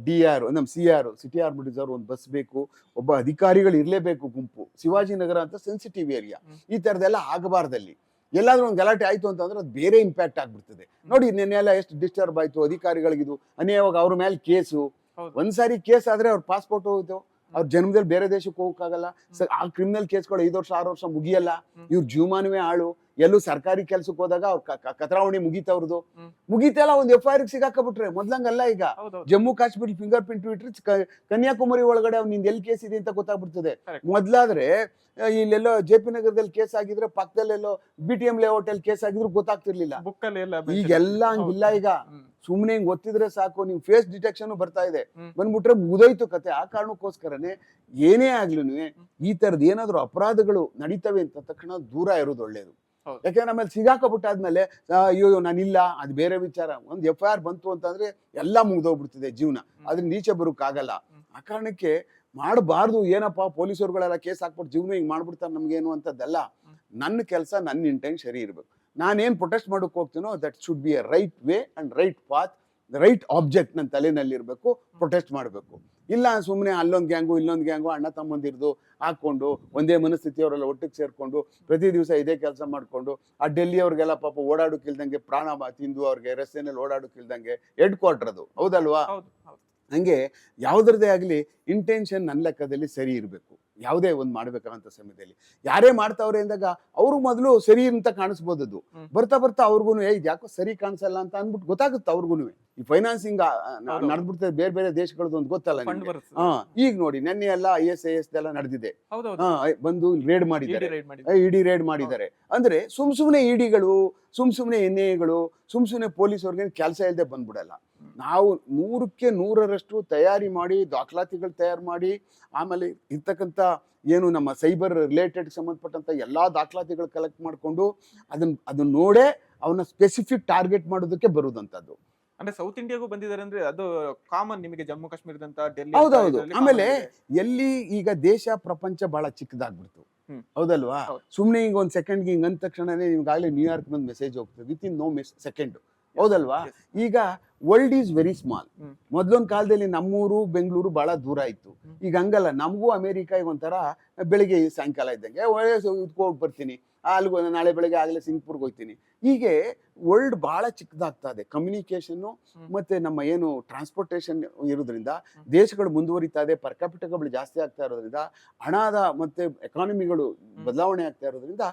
DR ನಮ್ಮ CR ಸಿಟಿ ಆರ್ಮಡ್ ರಿಸರ್ವ್ ಒಂದು ಬಸ್ ಬೇಕು, ಒಬ್ಬ ಅಧಿಕಾರಿಗಳು ಇರಲೇಬೇಕು ಗುಂಪು. ಶಿವಾಜಿನಗರ ಅಂತ ಸೆನ್ಸಿಟಿವ್ ಏರಿಯಾ, ಈ ತರದೆಲ್ಲ ಆಗಬಾರ್ದಲ್ಲಿ. ಎಲ್ಲಾದ್ರೂ ಒಂದು ಗಲಾಟೆ ಆಯ್ತು ಅಂತಂದ್ರೆ ಅದು ಬೇರೆ ಇಂಪ್ಯಾಕ್ಟ್ ಆಗ್ಬಿಡ್ತದೆ. ನೋಡಿ ನೆನ್ನೆಲ್ಲ ಎಷ್ಟು ಡಿಸ್ಟರ್ಬ್ ಆಯ್ತು ಅಧಿಕಾರಿಗಳಿಗಿದು ಅನ್ಯಾಯವಾಗಿ ಅವ್ರ ಮೇಲೆ ಕೇಸು. ಒಂದ್ಸಾರಿ ಕೇಸ್ ಆದ್ರೆ ಅವ್ರ ಪಾಸ್ಪೋರ್ಟ್ ಹೋಯ್ತು, ಅವ್ರ ಜನ್ಮದಲ್ಲಿ ಬೇರೆ ದೇಶಕ್ಕೆ ಹೋಗಕ್ಕಾಗಲ್ಲ. ಆ ಕ್ರಿಮಿನಲ್ ಕೇಸ್ಗಳು 5 ವರ್ಷ 6 ವರ್ಷ ಮುಗಿಯಲ್ಲ. ಇವ್ರ ಜೀವಮಾನವೇ ಆಳು. ಎಲ್ಲೂ ಸರ್ಕಾರಿ ಕೆಲ್ಸಕ್ಕೆ ಹೋದಾಗ ಅವ್ರ ಕತ್ರಾವಣಿ ಮುಗೀತವ್ರದ್ದು ಮುಗೀತೆಲ್ಲ ಒಂದು FIR ಸಿಗಾಕಬಿಟ್ರೆ. ಮೊದ್ಲಂಗಲ್ಲ, ಈಗ ಜಮ್ಮು ಕಾಶ್ಮೀರ್ ಫಿಂಗರ್ ಪ್ರಿಂಟ್ ಇಟ್ರೆ ಕನ್ಯಾಕುಮಾರಿ ಒಳಗಡೆ ನಿಂದ ಎಲ್ಲಿ ಕೇಸ್ ಇದೆ ಅಂತ ಗೊತ್ತಾಗ್ಬಿಡ್ತದೆ. ಮೊದ್ಲಾದ್ರೆ ಇಲ್ಲೆಲ್ಲೋ JP ನಗರದಲ್ಲಿ ಕೇಸ್ ಆಗಿದ್ರೆ ಪಕ್ಕದಲ್ಲೆಲ್ಲೋ BTM ಲೇಔಟ್ ಅಲ್ಲಿ ಕೇಸ್ ಆಗಿದ್ರು ಗೊತ್ತಾಗ್ತಿರ್ಲಿಲ್ಲ. ಈಗೆಲ್ಲ ಹಂಗಿಲ್ಲ. ಈಗ ಸುಮ್ನೆ ಹಿಂಗ್ ಗೊತ್ತಿದ್ರೆ ಸಾಕು, ನಿಮ್ ಫೇಸ್ ಡಿಟೆಕ್ಷನ್ ಬರ್ತಾ ಇದೆ, ಬಂದ್ಬಿಟ್ರೆ ಮುಗಿದೋಯ್ತು ಕತೆ. ಆ ಕಾರಣಕ್ಕೋಸ್ಕರನೇ ಏನೇ ಆಗ್ಲೂ ಈ ತರದ್ ಏನಾದ್ರು ಅಪರಾಧಗಳು ನಡೀತವೆ ಅಂತ ತಕ್ಷಣ ದೂರ ಇರೋದು ಒಳ್ಳೇದು. ಯಾಕಂದ್ರೆ ಆಮೇಲೆ ಸಿಗಾಕಬಿಟ್ಟಾದ್ಮೇಲೆ ಅಯ್ಯೋ ನಾನಿಲ್ಲ, ಅದು ಬೇರೆ ವಿಚಾರ. ಒಂದು FIR ಬಂತು ಅಂತಂದ್ರೆ ಎಲ್ಲ ಮುಗ್ದೋಗ್ಬಿಡ್ತಿದೆ ಜೀವನ, ಅದ್ರ ನೀಚೆ ಬರೋಕ್ಕಾಗಲ್ಲ. ಆ ಕಾರಣಕ್ಕೆ ಮಾಡಬಾರ್ದು. ಏನಪ್ಪಾ ಪೊಲೀಸರುಗಳೆಲ್ಲ ಕೇಸ್ ಹಾಕ್ಬಿಟ್ಟು ಜೀವನ ಹಿಂಗ್ ಮಾಡ್ಬಿಡ್ತಾರೆ ನಮ್ಗೇನು ಅಂತದ್ದೆಲ್ಲ. ನನ್ನ ಕೆಲಸ, ನನ್ನ ಇಂಟೆಂಟ್ ಸರಿ ಇರ್ಬೇಕು. ನಾನೇನ್ ಪ್ರೊಟೆಸ್ಟ್ ಮಾಡೋಕೆ ಹೋಗ್ತೀನೋ that should be a right way and right path, right object ನನ್ನ ತಲೆನಲ್ಲಿ ಇರಬೇಕು, ಪ್ರೊಟೆಸ್ಟ್ ಮಾಡಬೇಕು. ಇಲ್ಲ ಸುಮ್ಮನೆ ಅಲ್ಲೊಂದು ಗ್ಯಾಂಗು ಇಲ್ಲೊಂದು ಗ್ಯಾಂಗು ಅಣ್ಣ ತಮ್ಮಂದಿರ್ದು ಹಾಕೊಂಡು ಒಂದೇ ಮನಸ್ಥಿತಿಯವರೆಲ್ಲ ಒಟ್ಟಿಗೆ ಸೇರ್ಕೊಂಡು ಪ್ರತಿ ದಿವಸ ಇದೇ ಕೆಲಸ ಮಾಡ್ಕೊಂಡು ಆ ಡೆಲ್ಲಿ ಅವ್ರಿಗೆಲ್ಲ ಪಾಪ ಓಡಾಡೋಕಿಲ್ದಂಗೆ ಪ್ರಾಣ ತಿಂದು ಅವ್ರಿಗೆ ರಸ್ತೆನಲ್ಲಿ ಓಡಾಡೋಕಿಲ್ದಂಗೆ ಹೆಡ್ ಕ್ವಾರ್ಟರ್ ಅದು, ಹೌದಲ್ವಾ? ಹಂಗೆ ಯಾವುದ್ರದ್ದೇ ಆಗಲಿ ಇಂಟೆನ್ಷನ್ ನನ್ನ ಲೆಕ್ಕದಲ್ಲಿ ಸರಿ ಇರಬೇಕು. ಯಾವುದೇ ಒಂದು ಮಾಡ್ಬೇಕಂತ ಸಮಯದಲ್ಲಿ ಯಾರೇ ಮಾಡ್ತಾವ್ರೆ ಅಂದಾಗ ಅವರು ಮೊದಲು ಸರಿ ಅಂತ ಕಾಣಿಸ್ಬೋದದು. ಬರ್ತಾ ಬರ್ತಾ ಅವ್ರಿಗೂ ಇದು ಯಾಕೋ ಸರಿ ಕಾಣಿಸಲ್ಲ ಅಂತ ಅಂದ್ಬಿಟ್ಟು ಗೊತ್ತಾಗುತ್ತೆ ಅವ್ರಿಗೂ. ಈ ಫೈನಾನ್ಸಿಂಗ್ ನಡೆದ್ಬಿಡ್ತದೆ ಬೇರೆ ಬೇರೆ ದೇಶಗಳದ್ದು ಒಂದು ಗೊತ್ತಲ್ಲ ನಿಮ್ಗೆ. ಈಗ ನೋಡಿ ನೆನ್ನೆ ಎಲ್ಲ IS ಎಲ್ಲ ನಡೆದಿದೆ, ಬಂದು ರೇಡ್ ಮಾಡಿದ್ದಾರೆ, ಇಡಿ ರೇಡ್ ಮಾಡಿದ್ದಾರೆ. ಅಂದ್ರೆ ಸುಮ್ನೆ ಇಡಿಗಳು, ಸುಮ್ನೆ NIAಗಳು, ಸುಮ್ನೆ ಪೊಲೀಸವ್ರಿಗೆ ಕೆಲಸ ಇಲ್ಲದೆ ಬಂದ್ಬಿಡಲ್ಲ. ನಾವು 100ಕ್ಕೆ 100ರಷ್ಟು ತಯಾರಿ ಮಾಡಿ, ದಾಖಲಾತಿಗಳು ತಯಾರು ಮಾಡಿ, ಆಮೇಲೆ ಇರ್ತಕ್ಕಂಥ ಏನು ನಮ್ಮ ಸೈಬರ್ ರಿಲೇಟೆಡ್ ಸಂಬಂಧಪಟ್ಟಂತ ಎಲ್ಲಾ ದಾಖಲಾತಿಗಳು ಕಲೆಕ್ಟ್ ಮಾಡ್ಕೊಂಡು ಅದನ್ನ ನೋಡೇ ಅವನ್ನ ಸ್ಪೆಸಿಫಿಕ್ ಟಾರ್ಗೆಟ್ ಮಾಡೋದಕ್ಕೆ ಬರುದಂತದ್ದು. ಅಂದ್ರೆ ಸೌತ್ ಇಂಡಿಯಾಗೂ ಬಂದಿದ್ದಾರೆ ಅಂದ್ರೆ ಅದು ಕಾಮನ್ ನಿಮಗೆ ಜಮ್ಮು ಕಾಶ್ಮೀರದಂತ ಡೆಲ್ಲಿ. ಹೌದೌದು. ಆಮೇಲೆ ಎಲ್ಲಿ ಈಗ ದೇಶ ಪ್ರಪಂಚ ಬಹಳ ಚಿಕ್ಕದಾಗ್ಬಿಡ್ತು, ಹೌದಲ್ವಾ? ಸುಮ್ನೆ ಈಗ ಒಂದ್ ಸೆಕೆಂಡ್ಗೆ ಹಿಂಗ್ ಅಂದ ತಕ್ಷಣನೇ ನಿಮ್ಗಾಗ್ಲೇ ನ್ಯೂಯಾರ್ಕ್ ಬಂದ್ ಮೆಸೇಜ್ ಹೋಗ್ತದೆ ವಿತ್ ಇನ್ ನೋ ಸೆಕೆಂಡ್, ಹೌದಲ್ವಾ? ಈಗ ವರ್ಲ್ಡ್ ಈಸ್ ವೆರಿ ಸ್ಮಾಲ್. ಮೊದ್ಲೊಂದ್ ಕಾಲದಲ್ಲಿ ನಮ್ಮೂರು ಬೆಂಗಳೂರು ಬಹಳ ದೂರ ಇತ್ತು. ಈಗ ಹಂಗಲ್ಲ, ನಮಗೂ ಅಮೆರಿಕ ಈಗ ಒಂಥರ ಬೆಳಿಗ್ಗೆ ಸಾಯಂಕಾಲ ಇದ್ದಂಗೆ. ಹೋಗಿ ಬರ್ತೀನಿ, ಅಲ್ಲಿಗೂ ನಾಳೆ ಬೆಳಗ್ಗೆ ಆಗಲೇ ಸಿಂಗಪುರ್ಗೆ ಹೋಗ್ತೀನಿ. ಹೀಗೆ ವರ್ಲ್ಡ್ ಬಹಳ ಚಿಕ್ಕದಾಗ್ತಾ ಇದೆ. ಕಮ್ಯುನಿಕೇಶನ್ ಮತ್ತೆ ನಮ್ಮ ಏನು ಟ್ರಾನ್ಸ್ಪೋರ್ಟೇಷನ್ ಇರೋದ್ರಿಂದ ದೇಶಗಳು ಮುಂದುವರಿತಾ ಇದೆ, ಪರ್ ಕ್ಯಾಪಿಟಲ್ಗಳು ಜಾಸ್ತಿ ಆಗ್ತಾ ಇರೋದ್ರಿಂದ, ಹಣದ ಮತ್ತೆ ಎಕಾನಮಿಗಳು ಬದಲಾವಣೆ ಆಗ್ತಾ ಇರೋದ್ರಿಂದ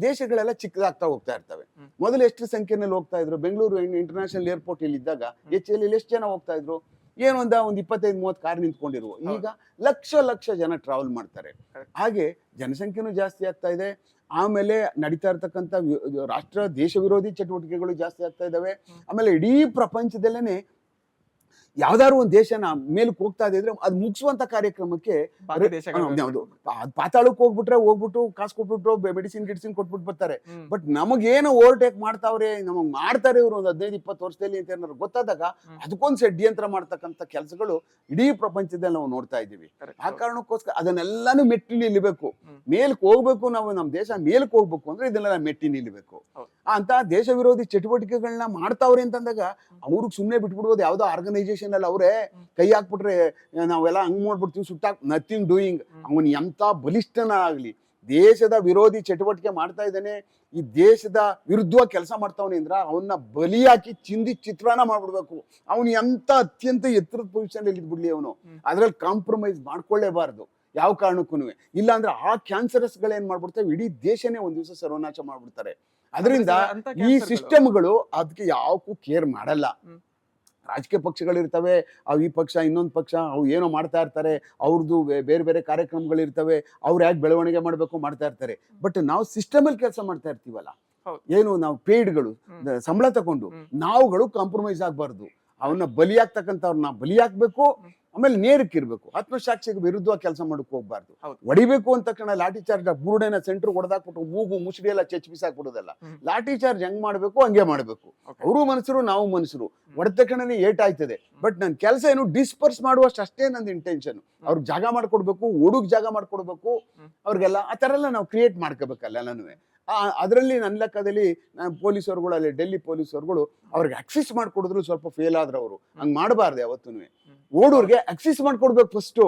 ದೇಶಗಳೆಲ್ಲ ಚಿಕ್ಕದಾಗ್ತಾ ಹೋಗ್ತಾ ಇರ್ತವೆ. ಮೊದಲು ಎಷ್ಟು ಸಂಖ್ಯೆನಲ್ಲಿ ಹೋಗ್ತಾ ಇದ್ರು? ಬೆಂಗಳೂರು ಇಂಟರ್ನ್ಯಾಷನಲ್ ಏರ್ಪೋರ್ಟ್ ಇಲ್ಲಿ ಇದ್ದಾಗ HL ಎಷ್ಟು ಜನ ಹೋಗ್ತಾ ಇದ್ರು? ಏನು ಒಂದು 25-30 ಕಾರ್ ನಿಂತ್ಕೊಂಡಿರುವ. ಈಗ ಲಕ್ಷ ಜನ ಟ್ರಾವೆಲ್ ಮಾಡ್ತಾರೆ. ಹಾಗೆ ಜನಸಂಖ್ಯೆನೂ ಜಾಸ್ತಿ ಆಗ್ತಾ ಇದೆ. ಆಮೇಲೆ ನಡೀತಾ ಇರ್ತಕ್ಕಂಥ ರಾಷ್ಟ್ರ ದೇಶ ವಿರೋಧಿ ಚಟುವಟಿಕೆಗಳು ಜಾಸ್ತಿ ಆಗ್ತಾ ಇದಾವೆ. ಆಮೇಲೆ ಇಡೀ ಪ್ರಪಂಚದಲ್ಲೇನೆ ಯಾವ್ದಾದ್ರು ಒಂದು ದೇಶನ ಮೇಲಕ್ಕೆ ಹೋಗ್ತಾ ಇದ್ರೆ ಅದು ಮುಗಿಸುವಂತ ಕಾರ್ಯಕ್ರಮಕ್ಕೆ ಪಾತಾಳಕ್ಕೆ ಹೋಗ್ಬಿಟ್ಟು ಕಾಸು ಕೊಟ್ಬಿಟ್ಟು ಮೆಡಿಸಿನ್ ಕೊಟ್ಬಿಟ್ಟು ಬರ್ತಾರೆ. ಬಟ್ ನಮಗೇನು ಓವರ್ಟೇಕ್ ಮಾಡ್ತಾವ್ರೆ, ನಮಗ್ ಮಾಡ್ತಾರೆ ಇವರು ಒಂದು 15-20 ವರ್ಷದಲ್ಲಿ ಅಂತ ಏನಾದ್ರು ಗೊತ್ತಾದಾಗ ಅದಕ್ಕೊಂದು ಷಡ್ಯಂತ್ರ ಮಾಡ್ತಕ್ಕಂಥ ಕೆಲಸಗಳು ಇಡೀ ಪ್ರಪಂಚದಲ್ಲಿ ನಾವು ನೋಡ್ತಾ ಇದ್ದೀವಿ. ಆ ಕಾರಣಕ್ಕೋಸ್ಕರ ಅದನ್ನೆಲ್ಲಾನು ಮೆಟ್ಟಿ ನಿಲ್ಲಬೇಕು, ಮೇಲ್ಕ್ ಹೋಗ್ಬೇಕು. ನಾವು ನಮ್ಮ ದೇಶ ಮೇಲ್ಕ್ ಹೋಗ್ಬೇಕು ಅಂದ್ರೆ ಇದನ್ನೆಲ್ಲ ಮೆಟ್ಟಿ ನಿಲ್ಲಬೇಕು. ಅಂತ ದೇಶ ವಿರೋಧಿ ಚಟುವಟಿಕೆಗಳನ್ನ ಮಾಡ್ತಾವ್ರೆ ಅಂತಂದಾಗ ಅವ್ರಿಗೆ ಸುಮ್ಮನೆ ಬಿಟ್ಬಿಡ್ಬೋದು. ಯಾವ್ದೋ ಆರ್ಗನೈಸೇಷನ್ ಅಲ್ಲಿ ಅವರೇ ಕೈ ಹಾಕ್ಬಿಟ್ರೆ ನಾವೆಲ್ಲ ಹಂಗ್ ಮಾಡ್ಬಿಡ್ತೀವಿ, ಸುಟ್ಟಾಕ್ ನಥಿಂಗ್ ಡೂಯಿಂಗ್. ಅವನ್ ಎಂತ ಬಲಿಷ್ಠನ ಆಗ್ಲಿ, ದೇಶದ ವಿರೋಧಿ ಚಟುವಟಿಕೆ ಮಾಡ್ತಾ ಇದ್ದಾನೆ, ಈ ದೇಶದ ವಿರುದ್ಧ ಕೆಲಸ ಮಾಡ್ತಾವನೆ ಅಂದ್ರ ಅವನ್ನ ಬಲಿ ಹಾಕಿ ಚಿಂದಿ ಚಿತ್ರಾನ್ನ ಮಾಡ್ಬಿಡ್ಬೇಕು. ಅವನು ಎಂತ ಅತ್ಯಂತ ಎತ್ತರದ ಪೊಸಿಷನ್ ಅಲ್ಲಿ ಇದ್ಬಿಡ್ಲಿ, ಅವನು ಅದ್ರಲ್ಲಿ ಕಾಂಪ್ರಮೈಸ್ ಮಾಡ್ಕೊಳ್ಳೇಬಾರ್ದು ಯಾವ ಕಾರಣಕ್ಕೂ. ಇಲ್ಲ ಅಂದ್ರೆ ಆ ಕ್ಯಾನ್ಸರಸ್ ಗಳೇನ್ ಮಾಡ್ಬಿಡ್ತೇವೆ, ಇಡೀ ದೇಶನೇ ಒಂದ್ ದಿವಸ ಸರ್ವನಾಶ ಮಾಡ್ಬಿಡ್ತಾರೆ. ಅದರಿಂದ ಈ ಸಿಸ್ಟಮ್ಗಳು ಅದಕ್ಕೆ ಯಾವಕ್ಕೂ ಕೇರ್ ಮಾಡಲ್ಲ. ರಾಜಕೀಯ ಪಕ್ಷಗಳಿರ್ತವೆ, ಅವು ಈ ಪಕ್ಷ ಇನ್ನೊಂದು ಪಕ್ಷ ಅವು ಏನೋ ಮಾಡ್ತಾ ಇರ್ತಾರೆ, ಅವ್ರದ್ದು ಬೇರೆ ಬೇರೆ ಕಾರ್ಯಕ್ರಮಗಳಿರ್ತವೆ, ಅವ್ರು ಯಾಕೆ ಬೆಳವಣಿಗೆ ಮಾಡಬೇಕು ಮಾಡ್ತಾ ಇರ್ತಾರೆ. ಬಟ್ ನಾವು ಸಿಸ್ಟಮಲ್ಲಿ ಕೆಲಸ ಮಾಡ್ತಾ ಇರ್ತೀವಲ್ಲ, ಏನು ನಾವು ಪೇಯ್ಡ್ಗಳು ಸಂಬಳ ತಗೊಂಡು ನಾವುಗಳು ಕಾಂಪ್ರಮೈಸ್ ಆಗಬಾರ್ದು. ಅವನ್ನ ಬಲಿಯಾಗ್ತಕ್ಕಂಥವ್ರನ್ನ ಬಲಿಯಾಗಬೇಕು, ಆಮೇಲೆ ನೇರಕ್ಕೆ ಇರಬೇಕು. ಆತ್ಮಸಾಕ್ಷಿಗೆ ವಿರುದ್ಧವಾಗಿ ಕೆಲಸ ಮಾಡಕ್ಕೆ ಹೋಗ್ಬಾರ್ದು. ಹೊಡಿಬೇಕು ಅಂದ ತಕ್ಷಣ ಲಾಠಿ ಚಾರ್ಜ್ ಬುರುಡೆನ ಸೆಂಟ್ರ್ ಹೊಡೆದಾಕ್ಬಿಟ್ಟು ಮೂಗು ಮುಸುಡಿ ಎಲ್ಲ ಚೆಚ್ ಬಿಸಾಕ್ಬಿಡೋದಲ್ಲ. ಲಾಠಿ ಚಾರ್ಜ್ ಹೆಂಗ್ ಮಾಡ್ಬೇಕು ಹಂಗೆ ಮಾಡ್ಬೇಕು. ಅವರು ಮನುಷ್ಯರು, ನಾವು ಮನುಷ್ಯರು. ಹೊಡೆದ ತಕ್ಷಣನೇ ಏಟಾಯ್ತದೆ. ಬಟ್ ನನ್ನ ಕೆಲಸ ಏನು ಡಿಸ್ಪರ್ಸ್ ಮಾಡುವಷ್ಟು ಅಷ್ಟೇ ನಂದು ಇಂಟೆನ್ಷನ್. ಅವ್ರಿಗೆ ಜಾಗ ಮಾಡ್ಕೊಡ್ಬೇಕು, ಓಡುಗ್ ಜಾಗ ಮಾಡ್ಕೊಡ್ಬೇಕು, ಅವ್ರಿಗೆಲ್ಲ ಆ ಥರ ಎಲ್ಲ ನಾವು ಕ್ರಿಯೇಟ್ ಮಾಡ್ಕೋಬೇಕಲ್ಲ ಎಲ್ಲನೂ. ಅದರಲ್ಲಿ ನನ್ನ ಲೆಕ್ಕದಲ್ಲಿ ಪೊಲೀಸರುಗಳು, ಅಲ್ಲಿ ಡೆಲ್ಲಿ ಪೊಲೀಸರುಗಳು ಅವ್ರಿಗೆ ಆಕ್ಸಿಸ್ ಮಾಡ್ಕೊಡಿದ್ರು ಸ್ವಲ್ಪ ಫೇಲ್ ಆದ್ರೆ ಅವರು. ಹಂಗ್ ಮಾಡಬಾರ್ದು ಯಾವತ್ತೂ. ಓಡೋರ್ಗೆ ಆಕ್ಸಿಸ್ ಮಾಡ್ಕೊಡ್ಬೇಕು. ಫಸ್ಟು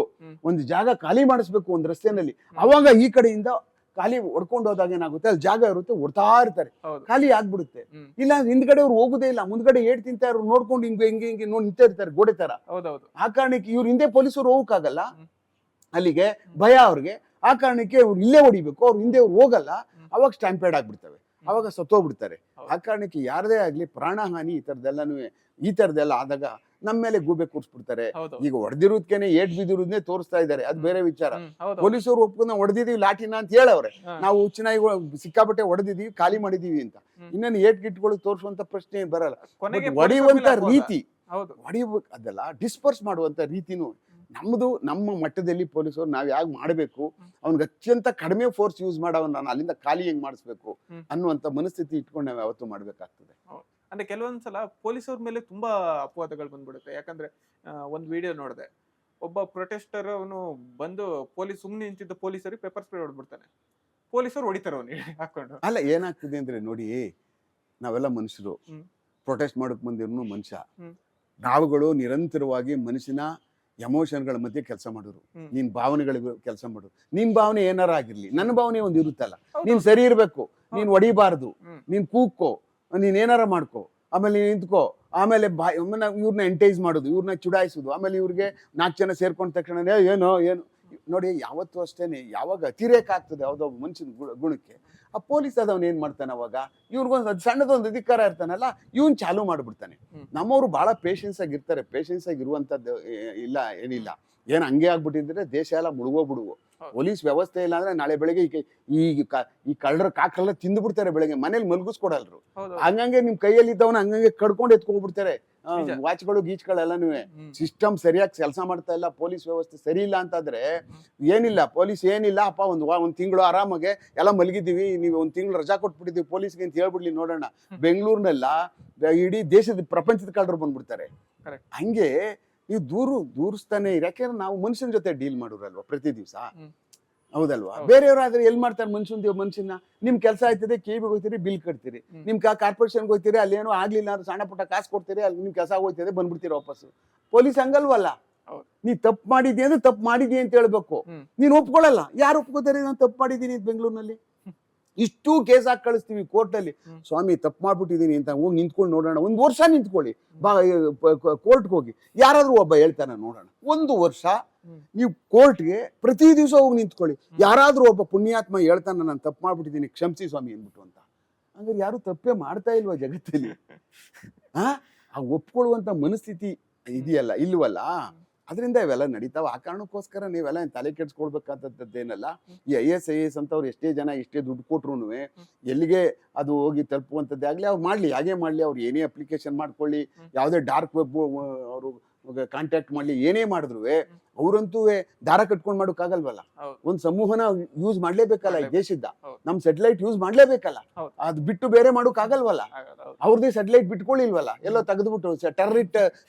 ಒಂದು ಜಾಗ ಖಾಲಿ ಮಾಡಿಸ್ಬೇಕು ಒಂದು ರಸ್ತೆನಲ್ಲಿ. ಅವಾಗ ಈ ಕಡೆಯಿಂದ ಖಾಲಿ ಹೊಡ್ಕೊಂಡು ಹೋದಾಗ ಏನಾಗುತ್ತೆ, ಅಲ್ಲಿ ಜಾಗ ಇರುತ್ತೆ, ಹೊಡ್ತಾ ಇರ್ತಾರೆ, ಖಾಲಿ ಆಗ್ಬಿಡುತ್ತೆ. ಇಲ್ಲ ಹಿಂದ್ಗಡೆ ಅವ್ರು ಹೋಗುದೇ ಇಲ್ಲ, ಮುಂದ್ಗಡೆ ಏಟ್ ತಿಂತ ಇವ್ರು ನೋಡ್ಕೊಂಡು ಹಿಂಗೆ ಹಿಂಗೆ ಹಿಂಗೆ ನೋಡಿ ನಿಂತ ಇರ್ತಾರೆ ಗೋಡೆ ತರ. ಆ ಕಾರಣಕ್ಕೆ ಇವ್ರ ಹಿಂದೆ ಪೊಲೀಸರು ಹೋಗಕ್ಕಾಗಲ್ಲ, ಅಲ್ಲಿಗೆ ಭಯ ಅವ್ರಿಗೆ. ಆ ಕಾರಣಕ್ಕೆ ಅವ್ರು ಇಲ್ಲೇ ಹೊಡಿಬೇಕು, ಅವ್ರು ಹಿಂದೆ ಅವ್ರು ಹೋಗಲ್ಲ. ಅವಾಗ ಸ್ಟ್ಯಾಂಪೇಡ್ ಆಗ್ಬಿಡ್ತವೆ, ಅವಾಗ ಸತ್ತೋಗ್ಬಿಡ್ತಾರೆ. ಆ ಕಾರಣಕ್ಕೆ ಯಾರದೇ ಆಗ್ಲಿ ಪ್ರಾಣಹಾನಿ ಈ ತರದೆಲ್ಲ ಆದಾಗ ನಮ್ಮ ಮೇಲೆ ಗೂಬೆ ಕೂರಿಸ್ಬಿಡ್ತಾರೆ. ಈಗ ಹೊಡೆದಿರೋದ್ಕೇನೆ ಏಟ್ ಬಿದ್ದಿರೋದನ್ನೇ ತೋರಿಸ್ತಾ ಇದ್ದಾರೆ, ಅದು ಬೇರೆ ವಿಚಾರ. ಪೊಲೀಸರು ಒಪ್ಕೊಂಡು ಹೊಡೆದಿದೀವಿ ಲಾಠಿನ ಅಂತ ಹೇಳವ್ರೆ, ನಾವು ಚಿನ್ನಾಯಿಗಳು ಸಿಕ್ಕಾಪಟ್ಟೆ ಹೊಡೆದಿದೀವಿ, ಖಾಲಿ ಮಾಡಿದೀವಿ ಅಂತ. ಇನ್ನೇನು ಏಟ್ ಗಿಟ್ಗಳು ತೋರಿಸುವಂತ ಪ್ರಶ್ನೆ ಬರಲ್ಲ. ಹೊಡೆಯುವಂತ ರೀತಿ, ಹೊಡಿಬೇಕು ಅದೆಲ್ಲ ಡಿಸ್ಪರ್ಸ್ ಮಾಡುವಂತ ರೀತಿನೂ ನಮ್ಮ ಮಟ್ಟದಲ್ಲಿ ಪೊಲೀಸರು ನಾವ್ ಯಾಕೆ ಮಾಡಬೇಕು, ಅವ್ನಿಗೆ ಅತ್ಯಂತ ಕಡಿಮೆ ಫೋರ್ಸ್ ಯೂಸ್ ಮಾಡವನ್ನ ಅಲ್ಲಿಂದ ಖಾಲಿ ಹೆಂಗ್ ಮಾಡಿಸ್ಬೇಕು ಅನ್ನುವಂತ ಮನಸ್ಥಿತಿ ಇಟ್ಕೊಂಡು ನಾವ್ ಯಾವತ್ತೂ ಮಾಡ್ಬೇಕಾಗ್ತದೆ. ಅಂದ್ರೆ ಕೆಲವೊಂದ್ಸಲ ಪೊಲೀಸವ್ರ ಮೇಲೆ ತುಂಬಾ ಅಪವಾದಗಳು ಬಂದ್ಬಿಡುತ್ತೆ. ಯಾಕಂದ್ರೆ ಒಂದ್ ವಿಡಿಯೋ ನೋಡಿದೆ, ಒಬ್ಬ ಪ್ರೊಟೆಸ್ಟರ್ ಅವನು ಬಂದು ಸುಮ್ಮನೆ ನಿಂತಿದ್ದ ಪೊಲೀಸರಿಗೆ ಪೆಪ್ಪರ್ ಸ್ಪ್ರೇ ಹೊಡ್ಬಿಡ್ತಾನೆ, ಪೊಲೀಸರು ಹೊಡಿತಾರೆ ಅವನಿಗೆ ಹಾಕೊಂಡು. ಅಲ್ಲ ಏನಾಗ್ತದೆ ಅಂದ್ರೆ ನೋಡಿ, ನಾವೆಲ್ಲ ಮನುಷ್ಯರು, ಪ್ರೊಟೆಸ್ಟ್ ಮಾಡಕ್ ಬಂದಿರೋ ಮನುಷ್ಯ. ನಾವುಗಳು ನಿರಂತರವಾಗಿ ಮನುಷ್ಯನ ಎಮೋಷನ್ಗಳ ಮಧ್ಯೆ ಕೆಲಸ ಮಾಡೋರು. ನಿನ್ ಭಾವನೆಗಳಿಗೆ ಕೆಲಸ ಮಾಡೋರು. ನಿನ್ ಭಾವನೆ ಏನಾರ ಆಗಿರ್ಲಿ, ನನ್ನ ಭಾವನೆ ಒಂದು ಇರುತ್ತಲ್ಲ, ನೀನ್ ಸರಿ ಇರ್ಬೇಕು, ನೀನ್ ಹೊಡಿಬಾರ್ದು, ನೀನ್ ಕೂಕ್ಕೋ, ನೀನ್ ಏನಾರ ಮಾಡ್ಕೋ, ಆಮೇಲೆ ನೀನ್ ನಿಂತ್ಕೋ, ಆಮೇಲೆ ಇವ್ರನ್ನ ಎಂಟೈಸ್ ಮಾಡೋದು, ಇವ್ರನ್ನ ಚುಡಾಯಿಸೋದು, ಆಮೇಲೆ ಇವ್ರಿಗೆ 4 ಜನ ಸೇರ್ಕೊಂಡ ತಕ್ಷಣ ಏನೋ ನೋಡಿ. ಯಾವತ್ತೂ ಅಷ್ಟೇನೆ, ಯಾವಾಗ ಅತಿರೇಕ ಆಗ್ತದೆ ಯಾವ್ದೋ ಮನುಷ್ಯನ ಗುಣಕ್ಕೆ, ಆ ಪೊಲೀಸ್ ಅದವನ್ ಏನ್ ಮಾಡ್ತಾನೆ, ಅವಾಗ ಇವ್ರಿಗೊಂದು ಸಣ್ಣದೊಂದು ಅಧಿಕಾರ ಇರ್ತಾನಲ್ಲ, ಇವನ್ ಚಾಲು ಮಾಡ್ಬಿಡ್ತಾನೆ. ನಮ್ಮವ್ರು ಬಹಳ ಪೇಷನ್ಸ್ ಆಗಿರ್ತಾರೆ. ಪೇಷನ್ಸ್ ಆಗಿರುವಂತದ್ದು ಇಲ್ಲ ಏನಿಲ್ಲ. ಏನ್ ಹಂಗೆ ಆಗ್ಬಿಟ್ಟಿದ್ರೆ ದೇಶ ಎಲ್ಲ ಮುಳುಗೋಗ್ಬಿಡುವು. ಪೊಲೀಸ್ ವ್ಯವಸ್ಥೆ ಇಲ್ಲ ಅಂದ್ರೆ ನಾಳೆ ಬೆಳಗ್ಗೆ ಈ ಕಳ್ಳರ ಕಾಕಲ್ಲ ತಿಂದು ಬಿಡ್ತಾರೆ. ಬೆಳಗ್ಗೆ ಮನೇಲಿ ಮಲ್ಗಿಸ್ಕೊಡಲ್ರು. ಹಂಗಂಗೆ ನಿಮ್ ಕೈಯಲ್ಲಿ ಇದ್ದವನ ಹಂಗಂಗೆ ಕಡ್ಕೊಂಡು ಎತ್ಕೊಂಡ್ಬಿಡ್ತಾರೆ. ವಾಚ್ಗಳು ಗೀಚ್ಗಳೆಲ್ಲನೂ. ಸಿಸ್ಟಮ್ ಸರಿಯಾಗಿ ಕೆಲಸ ಮಾಡ್ತಾ ಇಲ್ಲ, ಪೊಲೀಸ್ ವ್ಯವಸ್ಥೆ ಸರಿ ಇಲ್ಲ ಅಂತಾದ್ರೆ ಏನಿಲ್ಲ, ಪೊಲೀಸ್ ಏನಿಲ್ಲ ಅಪ್ಪ, ಒಂದ್ ತಿಂಗಳು ಆರಾಮಾಗೆ ಎಲ್ಲ ಮಲಗಿದ್ದೀವಿ, ನೀವು ಒಂದ್ ತಿಂಗಳು ರಜಾ ಕೊಟ್ಬಿಟ್ಟಿದ್ದೀವಿ ಪೊಲೀಸ್ಗೆ ಅಂತ ಹೇಳ್ಬಿಡ್ಲಿ ನೋಡೋಣ. ಬೆಂಗಳೂರಿನೆಲ್ಲ ಇಡೀ ದೇಶದ ಪ್ರಪಂಚದ ಕಳ್ಳರು ಬಂದ್ಬಿಡ್ತಾರೆ. ಹಂಗೆ ನೀವು ದೂರಿಸ್ತಾನೆ ಇರಿ. ಯಾಕೆಂದ್ರೆ ನಾವು ಮನುಷ್ಯನ ಜೊತೆ ಡೀಲ್ ಮಾಡೋರಲ್ವಾ ಪ್ರತಿ ದಿವಸ, ಹೌದಲ್ವಾ? ಬೇರೆಯವ್ರಾದ್ರೆ ಎಲ್ಲಿ ಮಾಡ್ತಾರೆ ಮನುಷ್ಯನ. ನಿಮ್ ಕೆಲಸ ಆಯ್ತದೆ, ಕೇಬಿಗೆ ಹೋಗ್ತೀರಿ, ಬಿಲ್ ಕಟ್ತೀರಿ, ನಿಮ್ ಕಾರ್ಪೊರೇಷನ್ಗೆ ಹೋಗ್ತೀರಿ, ಅಲ್ಲೇನೋ ಆಗ್ಲಿಲ್ಲ ಅಂದ್ರೆ ಸಣ್ಣ ಪುಟ್ಟ ಕಾಸು ಕೊಡ್ತೀರಿ, ಅಲ್ಲಿ ನಿಮ್ ಕೆಲಸ ಹೋಗ್ತದೆ, ಬಂದ್ಬಿಡ್ತೀರಿ ವಾಪಸ್. ಪೊಲೀಸ್ ಹಂಗಲ್ವಲ್ಲ, ನೀ ತಪ್ಪು ಮಾಡಿದ್ಯ ಅಂದ್ರೆ ತಪ್ಪು ಮಾಡಿದ್ಯ ಅಂತ ಹೇಳ್ಬೇಕು. ನೀನ್ ಒಪ್ಕೊಳ್ಳಲ್ಲ. ಯಾರು ಒಪ್ಕೋತಾರೆ ನಾನು ತಪ್ಪು ಮಾಡಿದೀನಿ ಬೆಂಗಳೂರಿನಲ್ಲಿ? ಇಷ್ಟು ಕೇಸ್ ಹಾಕಿ ಕಳಿಸ್ತೀವಿ ಕೋರ್ಟಲ್ಲಿ. ಸ್ವಾಮಿ ತಪ್ಪು ಮಾಡ್ಬಿಟ್ಟಿದೀನಿ ಅಂತ ಹೋಗಿ ನಿಂತ್ಕೊಂಡು ನೋಡೋಣ. 1 ವರ್ಷ ನಿಂತ್ಕೊಳ್ಳಿ, ಕೋರ್ಟ್ಗೆ ಹೋಗಿ. ಯಾರಾದ್ರೂ ಒಬ್ಬ ಹೇಳ್ತಾನೆ ನೋಡೋಣ. 1 ವರ್ಷ ನೀವು ಕೋರ್ಟ್ಗೆ ಪ್ರತಿ ದಿವಸ ಹೋಗಿ ನಿಂತ್ಕೊಳ್ಳಿ. ಯಾರಾದ್ರೂ ಒಬ್ಬ ಪುಣ್ಯಾತ್ಮ ಹೇಳ್ತಾನೆ ನಾನು ತಪ್ಪು ಮಾಡ್ಬಿಟ್ಟಿದ್ದೀನಿ, ಕ್ಷಮಿಸಿ ಸ್ವಾಮಿ ಅಂದ್ಬಿಟ್ಟು ಅಂತ. ಹಂಗಾರೆ ಯಾರು ತಪ್ಪೇ ಮಾಡ್ತಾ ಇಲ್ವಾ ಜಗತ್ತಲ್ಲಿ? ಆ ಒಪ್ಕೊಳ್ಳುವಂತ ಮನಸ್ಥಿತಿ ಇದೆಯಲ್ಲ, ಇಲ್ವಲ್ಲ? ಅದರಿಂದ ಇವೆಲ್ಲ ನಡೀತಾವ. ಆ ಕಾರಣಕ್ಕೋಸ್ಕರ ನೀವೆಲ್ಲ ತಲೆ ಕೆಡ್ಸ್ಕೊಳ್ಬೇಕಾದದ್ದೇನಲ್ಲ. ಈ IAS ಅಂತವ್ರು ಎಷ್ಟೇ ಜನ ಎಷ್ಟೇ ದುಡ್ಡು ಕೊಟ್ರು ಎಲ್ಲಿಗೆ ಅದು ಹೋಗಿ ತಲುಪುವಂಥದ್ದೇ ಆಗಲಿ, ಅವ್ರು ಮಾಡಲಿ, ಹಾಗೆ ಮಾಡಲಿ. ಅವ್ರು ಏನೇ ಅಪ್ಲಿಕೇಶನ್ ಮಾಡ್ಕೊಳ್ಳಿ, ಯಾವುದೇ ಡಾರ್ಕ್ ವೆಬ್ ಅವರು ಕಾಂಟ್ಯಾಕ್ಟ್ ಮಾಡ್ಲಿ, ಏನೇ ಮಾಡಿದ್ರು ಅವ್ರಂತೂ ದಾರ ಕಟ್ಕೊಂಡು ಮಾಡೋಕ್ಕಾಗಲ್ವಲ್ಲ. ಒಂದ್ ಸಮೂಹನ ಯೂಸ್ ಮಾಡ್ಲೇಬೇಕಲ್ಲ ಈ ದೇಶದ. ನಮ್ ಸೆಟಲೈಟ್ ಯೂಸ್ ಮಾಡ್ಲೇಬೇಕಲ್ಲ, ಅದ್ ಬಿಟ್ಟು ಬೇರೆ ಮಾಡೋಕ್ಕಾಗಲ್ವಲ್ಲ. ಅವ್ರದೇ ಸೆಟಲೈಟ್ ಬಿಟ್ಕೊಳ್ಳಿಲ್ವಲ್ಲ, ಎಲ್ಲೋ ತೆಗೆದ್ಬಿಟ್ಟು ಟೆರರಿಸ್ಟ್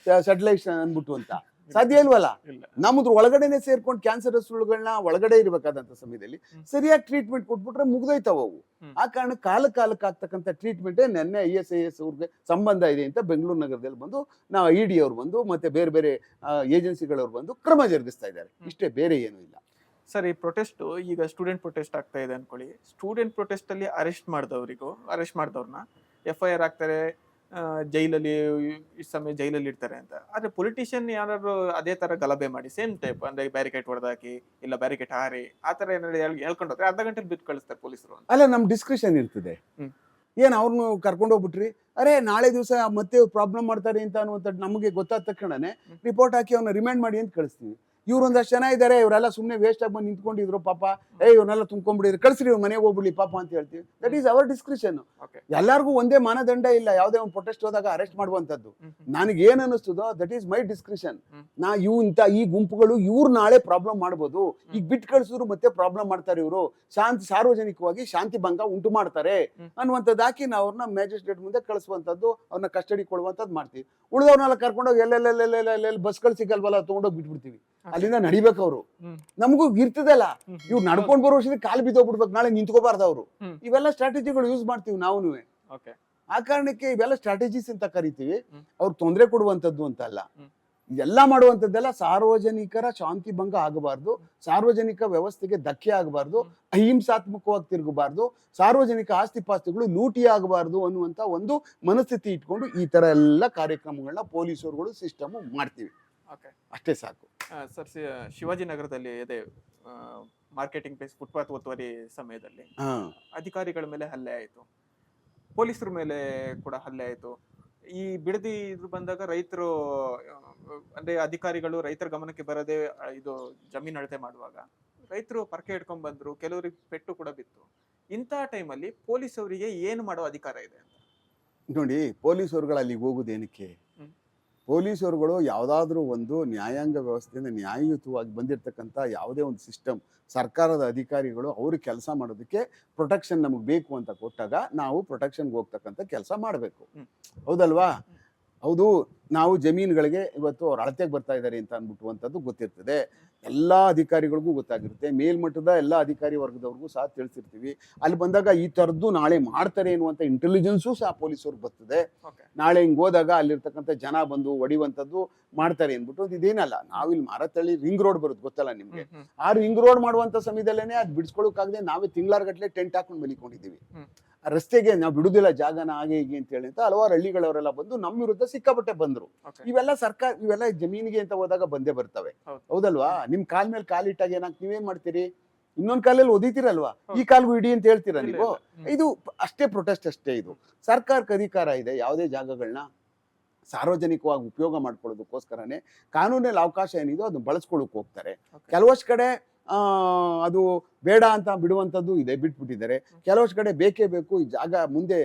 ಸೆಟಲೈಟ್ ಅನ್ಬಿಟ್ಟು ಅಂತ. ಸಾಧ್ಯ ಇಲ್ವಲ್ಲ. ನಮ್ಮದ್ರ ಒಳಗಡೆನೆ ಸೇರ್ಕೊಂಡು ಕ್ಯಾನ್ಸರಸ್ ಒಳಗಡೆ ಇರ್ಬೇಕಾದಂತ ಸಮಯದಲ್ಲಿ ಸರಿಯಾಗಿ ಟ್ರೀಟ್ಮೆಂಟ್ ಕೊಟ್ಬಿಟ್ರೆ ಮುಗ್ದೋಯ್ತಾವ ಅವು. ಆ ಕಾರಣ ಕಾಲಕ್ಕೆ ಆಗ್ತಕ್ಕಂಥ ಟ್ರೀಟ್ಮೆಂಟ್ ನೆನ್ನೆ IAS ಅವ್ರಿಗೆ ಸಂಬಂಧ ಇದೆ ಅಂತ ಬೆಂಗಳೂರು ನಗರದಲ್ಲಿ ಬಂದು ನಾವು ED ಅವ್ರು ಬಂದು ಮತ್ತೆ ಬೇರೆ ಬೇರೆ ಏಜೆನ್ಸಿಗಳವ್ರು ಬಂದು ಕ್ರಮ ಜರುಗಿಸ್ತಾ ಇದ್ದಾರೆ. ಇಷ್ಟೇ, ಬೇರೆ ಏನೂ ಇಲ್ಲ. ಸರ್, ಈ ಪ್ರೊಟೆಸ್ಟ್ ಈಗ ಸ್ಟೂಡೆಂಟ್ ಪ್ರೊಟೆಸ್ಟ್ ಆಗ್ತಾ ಇದೆ ಅನ್ಕೊಳ್ಳಿ. ಸ್ಟೂಡೆಂಟ್ ಪ್ರೊಟೆಸ್ಟ್ ಅಲ್ಲಿ ಅರೆಸ್ಟ್ ಮಾಡಿದವ್ರನ್ನ FIR ಆಗ್ತಾರೆ, ಜೈಲಲ್ಲಿ ಇಷ್ಟು ಸಮಯ ಜೈಲಲ್ಲಿ ಇರ್ತಾರೆ ಅಂತ. ಆದ್ರೆ ಪೊಲಿಟಿಷಿಯನ್ ಯಾರು ಅದೇ ತರ ಗಲಭೆ ಮಾಡಿ ಸೇಮ್ ಟೈಪ್ ಅಂದ್ರೆ ಬ್ಯಾರಿಕೇಡ್ ಹೊಡೆದಾಕಿ ಇಲ್ಲ ಬ್ಯಾರಿಕೇಡ್ ಹಾರಿ ಆ ತರ ಏನಾದ್ರು ಹೇಳ್ಕೊಂಡೋದ್ರೆ ಅರ್ಧ ಗಂಟೆ ಬಿಟ್ಟು ಕಳಿಸ್ತಾರೆ ಪೊಲೀಸರು. ಅಲ್ಲ, ನಮ್ ಡಿಸ್ಕ್ರಿಷನ್ ಇರ್ತದೆ. ಏನು ಅವ್ರನ್ನು ಕರ್ಕೊಂಡು ಹೋಗ್ಬಿಟ್ರಿ, ಅರೆ ನಾಳೆ ದಿವಸ ಮತ್ತೆ ಪ್ರಾಬ್ಲಮ್ ಮಾಡ್ತಾರೆ ಅಂತ ಅನ್ನುವಂಥದ್ದು ನಮಗೆ ಗೊತ್ತಾದ ತಕ್ಷಣನೇ ರಿಪೋರ್ಟ್ ಹಾಕಿ ಅವ್ನ ರಿಮೈಂಡ್ ಮಾಡಿ ಅಂತ ಕಳಿಸ್ತೀವಿ. ಇವ್ರು ಒಂದಷ್ಟು ಜನ ಇದ್ದಾರೆ, ಇವರೆಲ್ಲ ಸುಮ್ಮನೆ ವೇಸ್ಟ್ ಆಗಿ ಬಂದು ನಿಂತ್ಕೊಂಡಿದ್ರು ಪಾಪ, ಇವ್ರನ್ನೆಲ್ಲ ತುಂಬ್ಕೊಂಡ್ಬಿಟ್ಟಿದ್ರು, ಕಳಿಸ್ರಿ ಇವ್ರು ಮನೆಗೆ ಹೋಗ್ಬಿಡ್ಲಿ ಪಾಪ ಅಂತ ಹೇಳ್ತೀವಿ. That is our discretion. ಎಲ್ಲರಿಗೂ ಒಂದೇ ಮಾನದಂಡ ಇಲ್ಲ, ಯಾವುದೇ ಒಂದು ಪ್ರೊಟೆಸ್ಟ್ ಹೋದಾಗ ಅರೆಸ್ಟ್ ಮಾಡುವಂಥದ್ದು. ನನಗೆ ಏನ್ ಅನಿಸ್ತದೋ ದಟ್ ಈಸ್ ಮೈ ಡಿಸ್ಕ್ರಿಷನ್. ಈ ಗುಂಪುಗಳು ಇವ್ರು ನಾಳೆ ಪ್ರಾಬ್ಲಮ್ ಮಾಡ್ಬೋದು, ಈಗ ಬಿಟ್ಟು ಕಳಿಸಿದ್ರು ಮತ್ತೆ ಪ್ರಾಬ್ಲಮ್ ಮಾಡ್ತಾರೆ, ಇವರು ಸಾರ್ವಜನಿಕವಾಗಿ ಶಾಂತಿ ಭಂಗ ಉಂಟು ಮಾಡ್ತಾರೆ ಅನ್ನುವಂಥದ್ದು ಹಾಕಿ ನಾವು ಅವ್ರನ್ನ ಮ್ಯಾಜಿಸ್ಟ್ರೇಟ್ ಮುಂದೆ ಕಳಿಸುವಂಥದ್ದು, ಅವ್ರನ್ನ ಕಸ್ಟಡಿ ಕೊಡುವಂಥದ್ದು ಮಾಡ್ತೀವಿ. ಉಳಿದವ್ರನ್ನೆಲ್ಲ ಕರ್ಕೊಂಡೋಗಿ ಎಲ್ಲೆಲ್ಲೆಲ್ಲೆಲ್ಲೆಲ್ಲ ಬಸ್ಗಳು ಸಿಗಲ್ವಲ್ಲ ತಗೊಂಡೋಗಿ ಬಿಟ್ಬಿಡ್ತೀವಿ. ಅಲ್ಲಿಂದ ನಡಿಬೇಕು ಅವರು. ನಮಗೂ ಇರ್ತದಲ್ಲ, ಇವ್ರು ನಡ್ಕೊಂಡ್ ಬರೋ ವರ್ಷದಲ್ಲಿ ಕಾಲು ಬಿದ್ದೋಗ್ಬಿಡ್ಬೇಕು, ನಾಳೆ ನಿಂತ್ಕೋಬಾರ್ದು ಅವರು. ಇವೆಲ್ಲ ಸ್ಟ್ರಾಟಜಿಗಳು ಯೂಸ್ ಮಾಡ್ತೀವಿ ನಾವು. ಆ ಕಾರಣಕ್ಕೆ ಇವೆಲ್ಲ ಸ್ಟ್ರಾಟಜೀಸ್ ಅಂತ ಕರಿತೀವಿ. ಅವ್ರು ತೊಂದರೆ ಕೊಡುವಂಥದ್ದು ಅಂತ ಅಲ್ಲ. ಇದೆಲ್ಲ ಮಾಡುವಂಥದ್ದೆಲ್ಲ ಸಾರ್ವಜನಿಕರ ಶಾಂತಿ ಭಂಗ ಆಗಬಾರ್ದು, ಸಾರ್ವಜನಿಕ ವ್ಯವಸ್ಥೆಗೆ ಧಕ್ಕೆ ಆಗಬಾರ್ದು, ಅಹಿಂಸಾತ್ಮಕವಾಗಿ ತಿರುಗಬಾರ್ದು, ಸಾರ್ವಜನಿಕ ಆಸ್ತಿ ಪಾಸ್ತಿಗಳು ಲೂಟಿ ಆಗಬಾರ್ದು ಅನ್ನುವಂಥ ಒಂದು ಮನಸ್ಥಿತಿ ಇಟ್ಕೊಂಡು ಈ ತರ ಎಲ್ಲ ಕಾರ್ಯಕ್ರಮಗಳನ್ನ ಪೊಲೀಸರುಗಳು ಸಿಸ್ಟಮ್ ಮಾಡ್ತೀವಿ. ಅಷ್ಟೇ ಸಾಕು. ಸರ್, ಶಿವಾಜಿನಗರದಲ್ಲಿ ಅದೇ ಮಾರ್ಕೆಟಿಂಗ್ ಪ್ಲೇಸ್ ಫುಟ್ಪಾತ್ ಒತ್ತುವರಿ ಸಮಯದಲ್ಲಿ ಅಧಿಕಾರಿಗಳ ಮೇಲೆ ಹಲ್ಲೆ ಆಯಿತು, ಪೊಲೀಸರ ಮೇಲೆ ಕೂಡ ಹಲ್ಲೆ ಆಯಿತು. ಈ ಬಿಡದಿ ಇದು ಬಂದಾಗ ರೈತರು ಅಂದ್ರೆ ಅಧಿಕಾರಿಗಳು ರೈತರ ಗಮನಕ್ಕೆ ಬರದೆ ಇದು ಜಮೀನು ಅಳತೆ ಮಾಡುವಾಗ ರೈತರು ಪರ್ಕೆ ಹಿಡ್ಕೊಂಡ್ ಬಂದ್ರು, ಕೆಲವರಿಗೆ ಪೆಟ್ಟು ಕೂಡ ಬಿತ್ತು. ಇಂಥ ಟೈಮಲ್ಲಿ ಪೊಲೀಸವರಿಗೆ ಏನು ಮಾಡೋ ಅಧಿಕಾರ ಇದೆ ಅಂತ ನೋಡಿ. ಪೊಲೀಸರುಗಳು ಅಲ್ಲಿಗೆ ಹೋಗುದೇನಕ್ಕೆ? ಪೊಲೀಸರುಗಳು ಯಾವುದಾದ್ರೂ ಒಂದು ನ್ಯಾಯಾಂಗ ವ್ಯವಸ್ಥೆಯಿಂದ ನ್ಯಾಯಯುತವಾಗಿ ಬಂದಿರತಕ್ಕಂಥ ಯಾವುದೇ ಒಂದು ಸಿಸ್ಟಮ್, ಸರ್ಕಾರದ ಅಧಿಕಾರಿಗಳು ಅವರು ಕೆಲಸ ಮಾಡೋದಕ್ಕೆ ಪ್ರೊಟೆಕ್ಷನ್ ನಮಗೆ ಬೇಕು ಅಂತ ಕೊಟ್ಟಾಗ ನಾವು ಪ್ರೊಟೆಕ್ಷನ್ಗೆ ಹೋಗ್ತಕ್ಕಂಥ ಕೆಲಸ ಮಾಡಬೇಕು. ಹೌದಲ್ವಾ? ಹೌದು. ನಾವು ಜಮೀನುಗಳಿಗೆ ಇವತ್ತು ಅವ್ರು ಅಳತೆಗೆ ಬರ್ತಾ ಇದ್ದಾರೆ ಅಂತ ಅಂದ್ಬಿಟ್ಟುವಂಥದ್ದು ಗೊತ್ತಿರ್ತದೆ, ಎಲ್ಲ ಅಧಿಕಾರಿಗಳಿಗೂ ಗೊತ್ತಾಗಿರುತ್ತೆ, ಮೇಲ್ಮಟ್ಟದ ಎಲ್ಲ ಅಧಿಕಾರಿ ವರ್ಗದವ್ರಿಗೂ ಸಹ ತಿಳಿಸಿರ್ತೀವಿ. ಅಲ್ಲಿ ಬಂದಾಗ ಈ ಥರದ್ದು ನಾಳೆ ಮಾಡ್ತಾರೆ ಎನ್ನುವಂಥ ಇಂಟೆಲಿಜೆನ್ಸು ಸಹ ಪೊಲೀಸವ್ರಿಗೆ ಬರ್ತದೆ. ನಾಳೆ ಹಿಂಗೆ ಹೋದಾಗ ಅಲ್ಲಿರ್ತಕ್ಕಂಥ ಜನ ಬಂದು ಹೊಡಿಯುವಂಥದ್ದು ಮಾಡ್ತಾರೆ ಅಂದ್ಬಿಟ್ಟು ಇದೇನಲ್ಲ. ನಾವಿಲ್ಲಿ ಮಾರತಳ್ಳಿ ರಿಂಗ್ ರೋಡ್ ಬರುತ್ತೆ, ಗೊತ್ತಲ್ಲ ನಿಮ್ಗೆ. ಆ ರಿಂಗ್ ರೋಡ್ ಮಾಡುವಂಥ ಸಮಯದಲ್ಲೇ ಅದು ಬಿಡಿಸ್ಕೊಳ್ಳೋಕ್ಕಾಗದೆ ನಾವೇ ತಿಂಗಳಾರ್ಗಟ್ಲೆ ಟೆಂಟ್ ಹಾಕೊಂಡು ಮಲಿಕೊಂಡಿದ್ದೀವಿ. ರಸ್ತೆಗೆ ನಾವು ಬಿಡುದಿಲ್ಲ ಜಾಗನ ಹಾಗೆ ಹೀಗೆ ಅಂತ ಹೇಳಿ ಅಂತ ಹಲವಾರು ಹಳ್ಳಿಗಳವರೆಲ್ಲ ಬಂದು ನಮ್ಮ ವಿರುದ್ಧ ಸಿಕ್ಕಾಪಟ್ಟೆ ಬಂದ್ರು. ಇವೆಲ್ಲ ಸರ್ಕಾರ, ಇವೆಲ್ಲ ಜಮೀನಿಗೆ ಅಂತ ಹೋದಾಗ ಬಂದೇ ಬರ್ತವೆ. ಹೌದಲ್ವಾ? ನಿಮ್ ಕಾಲ್ ಮೇಲೆ ಕಾಲಿಟ್ಟಾಗ ಏನಾಗ್ತದೆ, ನೀವೇನ್ ಮಾಡ್ತೀರಿ? ಇನ್ನೊಂದ್ ಕಾಲಲ್ಲಿ ಒದಿತೀರಲ್ವಾ, ಈ ಕಾಲ್ಗೂ ಇಡಿ ಅಂತ ಹೇಳ್ತೀರಾ ನೀವು? ಇದು ಅಷ್ಟೇ ಪ್ರೊಟೆಸ್ಟ್ ಅಷ್ಟೇ. ಇದು ಸರ್ಕಾರಕ್ಕೆ ಅಧಿಕಾರ ಇದೆ ಯಾವುದೇ ಜಾಗಗಳನ್ನ ಸಾರ್ವಜನಿಕವಾಗಿ ಉಪಯೋಗ ಮಾಡ್ಕೊಳ್ಳೋದಕ್ಕೋಸ್ಕರನೇ ಕಾನೂನಲ್ಲಿ ಅವಕಾಶ ಏನಿದೋ ಅದನ್ನ ಬಳಸ್ಕೊಳ್ಳೋಕೆ ಹೋಗ್ತಾರೆ. ಕೆಲವಷ್ಟು ಕಡೆ ಅದು ಬೇಡ ಅಂತ ಬಿಡುವಂಥದ್ದು ಇದೆ, ಬಿಟ್ಬಿಟ್ಟಿದ್ದಾರೆ. ಕೆಲವಷ್ಟು ಕಡೆ ಬೇಕೇ ಬೇಕು, ಈ ಜಾಗ ಮುಂದೆ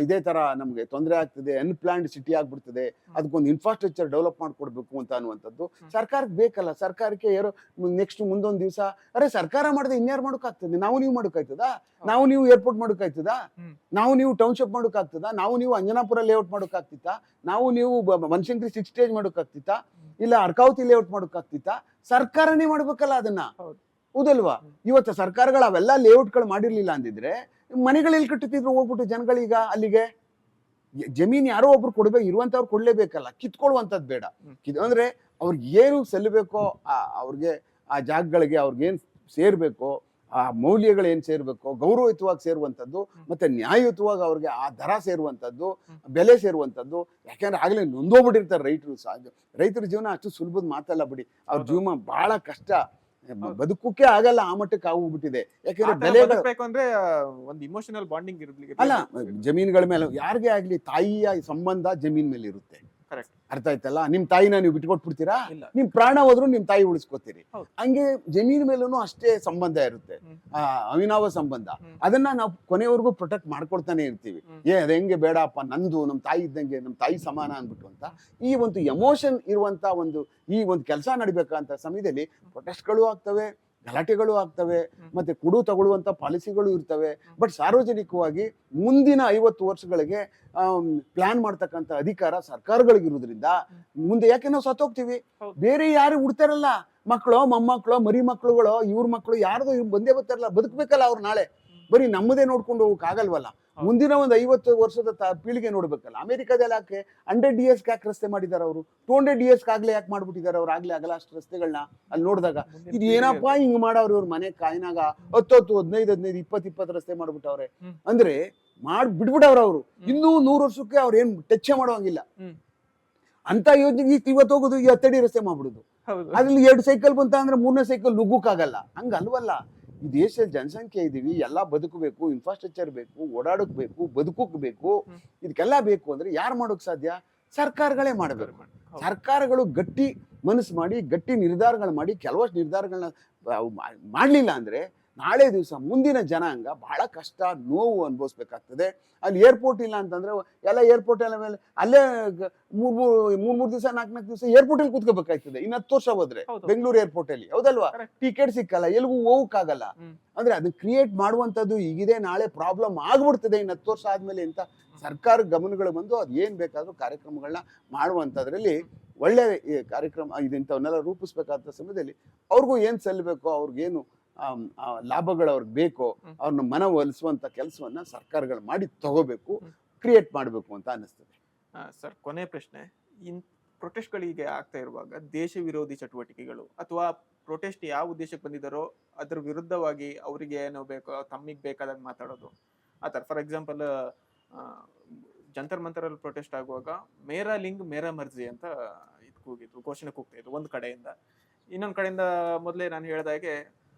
ಇದೇ ಥರ ನಮಗೆ ತೊಂದರೆ ಆಗ್ತದೆ, ಅನ್ಪ್ಲಾನ್ಡ್ ಸಿಟಿ ಆಗ್ಬಿಡ್ತದೆ, ಅದಕ್ಕೊಂದು ಇನ್ಫ್ರಾಸ್ಟ್ರಕ್ಚರ್ ಡೆವಲಪ್ ಮಾಡಿಕೊಡ್ಬೇಕು ಅಂತ ಅನ್ನುವಂಥದ್ದು ಸರ್ಕಾರಕ್ಕೆ ಬೇಕಲ್ಲ. ಸರ್ಕಾರಕ್ಕೆ ಯಾರೋ ನೆಕ್ಸ್ಟ್ ಮುಂದೊಂದು ದಿವಸ ಅರೆ ಸರ್ಕಾರ ಮಾಡಿದ್ರೆ ಇನ್ಯಾರು ಮಾಡೋಕ್ಕಾಗ್ತದೆ? ನಾವು ನೀವು ಮಾಡೋಕ್ಕಾಯ್ತದ? ನಾವು ನೀವು ಏರ್ಪೋರ್ಟ್ ಮಾಡೋಕ್ಕಾಯ್ತದ? ನಾವು ನೀವು ಟೌನ್ಶಿಪ್ ಮಾಡೋಕ್ಕಾಗ್ತದ? ನಾವು ನೀವು ಅಂಜನಾಪುರ ಲೇಔಟ್ ಮಾಡೋಕ್ಕಾಗ್ತಿತ್ತ? ನಾವು ನೀವು ಬನಶಂಕರಿ 6 ಸ್ಟೇಜ್ ಮಾಡೋಕ್ಕಾಗ್ತಿತ್ತ? ಇಲ್ಲ ಅರ್ಕಾವತಿ ಲೇಔಟ್ ಮಾಡೋಕ್ಕಾಗ್ತಿತ್ತ? ಸರ್ಕಾರನೇ ಮಾಡ್ಬೇಕಲ್ಲ ಅದನ್ನ. ಹೌದಲ್ವಾ? ಇವತ್ತು ಸರ್ಕಾರಗಳು ಅವೆಲ್ಲ ಲೇಔಟ್ಗಳು ಮಾಡಿರ್ಲಿಲ್ಲ ಅಂದಿದ್ರೆ ಮನೆಗಳಲ್ಲಿ ಕಟ್ಟುತ್ತಿದ್ರು ಹೋಗ್ಬಿಟ್ಟು ಜನಗಳೀಗ ಅಲ್ಲಿಗೆ. ಜಮೀನ್ ಯಾರೋ ಒಬ್ರು ಕೊಡ್ಬೇಕು, ಇರುವಂತವ್ರು ಕೊಡ್ಲೇಬೇಕಲ್ಲ, ಕಿತ್ಕೊಳ್ಳುವಂಥದ್ದು ಬೇಡ. ಅಂದ್ರೆ ಅವ್ರಿಗೆ ಏನು ಸಲ್ಲಬೇಕೋ ಅವ್ರಿಗೆ ಆ ಜಾಗಗಳಿಗೆ ಅವ್ರಿಗೇನು ಸೇರ್ಬೇಕೋ, ಆ ಮೌಲ್ಯಗಳು ಏನು ಸೇರ್ಬೇಕೋ, ಗೌರವಯುತವಾಗಿ ಸೇರುವಂಥದ್ದು, ಮತ್ತೆ ನ್ಯಾಯಯುತವಾಗಿ ಅವ್ರಿಗೆ ಆ ದರ ಸೇರುವಂಥದ್ದು, ಬೆಲೆ ಸೇರುವಂಥದ್ದು. ಯಾಕೆಂದ್ರೆ ಆಗ್ಲೇ ನೊಂದೋಗ್ಬಿಟ್ಟಿರ್ತಾರೆ ರೈತರು. ರೈತರ ಜೀವನ ಅಷ್ಟು ಸುಲಭದ ಮಾತಲ್ಲ ಬಿಡಿ, ಅವ್ರ ಜೀವನ ಬಹಳ ಕಷ್ಟ, ಬದುಕಕ್ಕೆ ಆಗಲ್ಲ, ಆ ಮಟ್ಟಕ್ಕೆ ಆಗೋಗ್ಬಿಟ್ಟಿದೆ. ಯಾಕಂದ್ರೆ ಬೆಲೆಗಳು ಅಂದ್ರೆ ಒಂದು ಇಮೋಷನಲ್ ಬಾಂಡಿಂಗ್ ಇರ್ಲಿಕ್ಕೆ ಅಲ್ಲ, ಜಮೀನುಗಳ ಮೇಲೆ ಯಾರಿಗೇ ಆಗ್ಲಿ ತಾಯಿಯ ಸಂಬಂಧ ಜಮೀನ್ ಮೇಲೆ ಇರುತ್ತೆ. ಅರ್ಥ ಆಯ್ತಲ್ಲ? ನಿಮ್ ತಾಯಿನ ನೀವು ಬಿಟ್ಕೊಟ್ಬಿಡ್ತೀರಾ? ನಿಮ್ ಪ್ರಾಣ ಹೋದ್ರು ನಿಮ್ ತಾಯಿ ಉಳಿಸ್ಕೊತೀರಿ. ಹಂಗೆ ಜಮೀನ್ ಮೇಲೂ ಅಷ್ಟೇ ಸಂಬಂಧ ಇರುತ್ತೆ, ಅವಿನಾವ ಸಂಬಂಧ. ಅದನ್ನ ನಾವು ಕೊನೆವರೆಗೂ ಪ್ರೊಟೆಕ್ಟ್ ಮಾಡ್ಕೊಡ್ತಾನೆ ಇರ್ತೀವಿ. ಅದ ಹೆಂಗೆ ಬೇಡಪ್ಪ, ನಂದು ನಮ್ ತಾಯಿ ಇದ್ದಂಗೆ, ನಮ್ ತಾಯಿ ಸಮಾನ ಅನ್ಬಿಟ್ಟು ಅಂತ ಈ ಒಂದು ಎಮೋಷನ್ ಇರುವಂತ ಈ ಒಂದು ಕೆಲಸ ನಡಿಬೇಕಂತ ಸಮಯದಲ್ಲಿ ಪ್ರೊಟೆಸ್ಟ್ಗಳು ಆಗ್ತವೆ, ಗಲಾಟೆಗಳು ಆಗ್ತವೆ, ಮತ್ತೆ ಕುಡು ತಗೊಳ್ಳುವಂತ ಪಾಲಿಸಿಗಳು ಇರ್ತವೆ. ಬಟ್ ಸಾರ್ವಜನಿಕವಾಗಿ ಮುಂದಿನ 50 ವರ್ಷಗಳಿಗೆ ಪ್ಲಾನ್ ಮಾಡ್ತಕ್ಕಂಥ ಅಧಿಕಾರ ಸರ್ಕಾರಗಳಿಗಿರೋದ್ರಿಂದ ಮುಂದೆ ಯಾಕೆ ನಾವು ಸತ್ತೋಗ್ತೀವಿ? ಬೇರೆ ಯಾರು ಹುಡ್ತಾರಲ್ಲ, ಮಕ್ಕಳು, ಮೊಮ್ಮಕ್ಕಳು, ಮರಿ ಮಕ್ಕಳುಗಳು, ಇವ್ರ ಮಕ್ಕಳು ಯಾರ್ದು ಬಂದೇ ಬರ್ತಾರಲ್ಲ, ಬದುಕ್ಬೇಕಲ್ಲ ಅವ್ರು. ನಾಳೆ ಬರೀ ನಮ್ಮದೇ ನೋಡ್ಕೊಂಡು ಹೋಗಕ್ ಆಗಲ್ವಲ್ಲ. ಮುಂದಿನ ಒಂದು 50 ವರ್ಷದ ಪೀಳಿಗೆ ನೋಡ್ಬೇಕಲ್ಲ. ಅಮೆರಿಕಾದಲ್ಲಿ ಯಾಕೆ 100 years ಯಾಕೆ ರಸ್ತೆ ಮಾಡಿದಾರೆ ಅವರು? 200 years ಆಗ್ಲೇ ಯಾಕೆ ಮಾಡ್ಬಿಟ್ಟಿದ್ದಾರೆ ಅವ್ರು? ಆಗ್ಲೇ ಆಗಲ್ಲ ಅಷ್ಟು ರಸ್ತೆಗಳನ್ನ ಅಲ್ಲಿ ನೋಡಿದಾಗ ಇದು ಏನಪ್ಪಾ ಹಿಂಗ್ ಮಾಡವ್ರು ಇವ್ರ ಮನೆ ಕಾಯಿನಾಗ 10, 15, 20 ರಸ್ತೆ ಮಾಡ್ಬಿಟ್ಟವ್ರೆ ಅಂದ್ರೆ ಬಿಡ್ಬಿಡವ್ರ ಅವರು. ಇನ್ನೂ 100 ವರ್ಷಕ್ಕೆ ಅವ್ರು ಏನ್ ಟಚ್ ಮಾಡೋಂಗಿಲ್ಲ ಅಂತ ಯೋಜನೆ. ಇವತ್ತು ಹೋಗೋದು ಈ 10 ಅಡಿ ರಸ್ತೆ ಮಾಡ್ಬಿಡುದು, ಅದ್ರಲ್ಲಿ 2 ಸೈಕಲ್ ಬಂತ ಅಂದ್ರೆ 3ನೇ ಸೈಕಲ್ ನುಗ್ಗಕ್ಕಾಗಲ್ಲ. ಹಂಗಲ್ವಲ್ಲ. ಈ ದೇಶದಲ್ಲಿ ಜನಸಂಖ್ಯೆ ಇದೀವಿ, ಎಲ್ಲ ಬದುಕಬೇಕು, ಇನ್ಫ್ರಾಸ್ಟ್ರಕ್ಚರ್ ಬೇಕು, ಓಡಾಡಕ್ ಬೇಕು, ಬದುಕಕ್ ಬೇಕು. ಇದಕ್ಕೆಲ್ಲ ಬೇಕು ಅಂದ್ರೆ ಯಾರು ಮಾಡೋಕ್ ಸಾಧ್ಯ? ಸರ್ಕಾರಗಳೇ ಮಾಡಬೇಕು. ಸರ್ಕಾರಗಳು ಗಟ್ಟಿ ಮನಸ್ಸು ಮಾಡಿ, ಗಟ್ಟಿ ನಿರ್ಧಾರಗಳು ಮಾಡಿ, ಕೆಲವಷ್ಟು ನಿರ್ಧಾರಗಳನ್ನ ಮಾಡಲಿಲ್ಲ ಅಂದ್ರೆ ನಾಳೆ ದಿವಸ ಮುಂದಿನ ಜನಾಂಗ ಬಹಳ ಕಷ್ಟ, ನೋವು ಅನುಭವಿಸ್ಬೇಕಾಗ್ತದೆ. ಅಲ್ಲಿ ಏರ್ಪೋರ್ಟ್ ಇಲ್ಲ ಅಂತಂದ್ರೆ ಎಲ್ಲ ಏರ್ಪೋರ್ಟ್ ಎಲ್ಲ ಮೇಲೆ ಅಲ್ಲೇ ಮೂರ್ ದಿವಸ 4 ದಿವಸ ಏರ್ಪೋರ್ಟ್ ಅಲ್ಲಿ ಕೂತ್ಕೋಬೇಕಾಗ್ತದೆ. ಇನ್ನು 10 ವರ್ಷ ಹೋದ್ರೆ ಬೆಂಗಳೂರು ಏರ್ಪೋರ್ಟ್ ಅಲ್ಲಿ, ಹೌದಲ್ವಾ? ಟಿಕೆಟ್ ಸಿಕ್ಕಲ್ಲ, ಎಲ್ಗೂ ಹೋಗಕ್ಕಾಗಲ್ಲ. ಅಂದ್ರೆ ಅದನ್ನ ಕ್ರಿಯೇಟ್ ಮಾಡುವಂತದ್ದು ಈಗಿದೆ, ನಾಳೆ ಪ್ರಾಬ್ಲಮ್ ಆಗ್ಬಿಡ್ತದೆ ಇನ್ನು 10 ವರ್ಷ ಆದ್ಮೇಲೆ ಅಂತ ಸರ್ಕಾರ ಗಮನಗಳು ಬಂದು ಅದ್ ಏನ್ ಬೇಕಾದ್ರೂ ಕಾರ್ಯಕ್ರಮಗಳನ್ನ ಮಾಡುವಂತದ್ರಲ್ಲಿ ಒಳ್ಳೆ ಕಾರ್ಯಕ್ರಮ ಇಂಥವನ್ನೆಲ್ಲ ರೂಪಿಸ್ಬೇಕಾದ ಸಮಯದಲ್ಲಿ ಅವ್ರಿಗೂ ಏನ್ ಸಲ್ಲಬೇಕೋ, ಅವ್ರಿಗೇನು ಲಾಭಗಳು ಅವ್ರಿಗೆ ಬೇಕೋ ಅವ್ರನ್ನ ಮನವೊಲಿಸುವಂತ ಕೆಲಸವನ್ನ ಸರ್ಕಾರಗಳು ಮಾಡಿ ತಗೋಬೇಕು, ಕ್ರಿಯೇಟ್ ಮಾಡಬೇಕು ಅಂತ ಅನಿಸ್ತದೆ. ಸರ್, ಕೊನೆ ಪ್ರಶ್ನೆ. ಪ್ರೊಟೆಸ್ಟ್ಗಳಿಗೆ ಆಗ್ತಾ ಇರುವಾಗ ದೇಶ ವಿರೋಧಿ ಚಟುವಟಿಕೆಗಳು ಅಥವಾ ಪ್ರೊಟೆಸ್ಟ್ ಯಾವ ಉದ್ದೇಶಕ್ಕೆ ಬಂದಿದ್ದಾರೋ ಅದ್ರ ವಿರುದ್ಧವಾಗಿ ಅವರಿಗೆ ಏನೋ ಬೇಕೋ ತಮ್ಮಿಗೆ ಬೇಕಾದಾಗ ಮಾತಾಡೋದು ಆ ಥರ. ಫಾರ್ ಎಕ್ಸಾಂಪಲ್, ಜಂತರ್ ಮಂತರಲ್ಲಿ ಪ್ರೊಟೆಸ್ಟ್ ಆಗುವಾಗ ಮೇರಾ ಲಿಂಗ್ ಮೇರಾ ಮರ್ಜಿ ಅಂತ ಘೋಷಣೆ ಕೂಗ್ತಾ ಇತ್ತು ಒಂದು ಕಡೆಯಿಂದ. ಇನ್ನೊಂದು ಕಡೆಯಿಂದ ಮೊದಲೇ ನಾನು ಹೇಳಿದಾಗೆ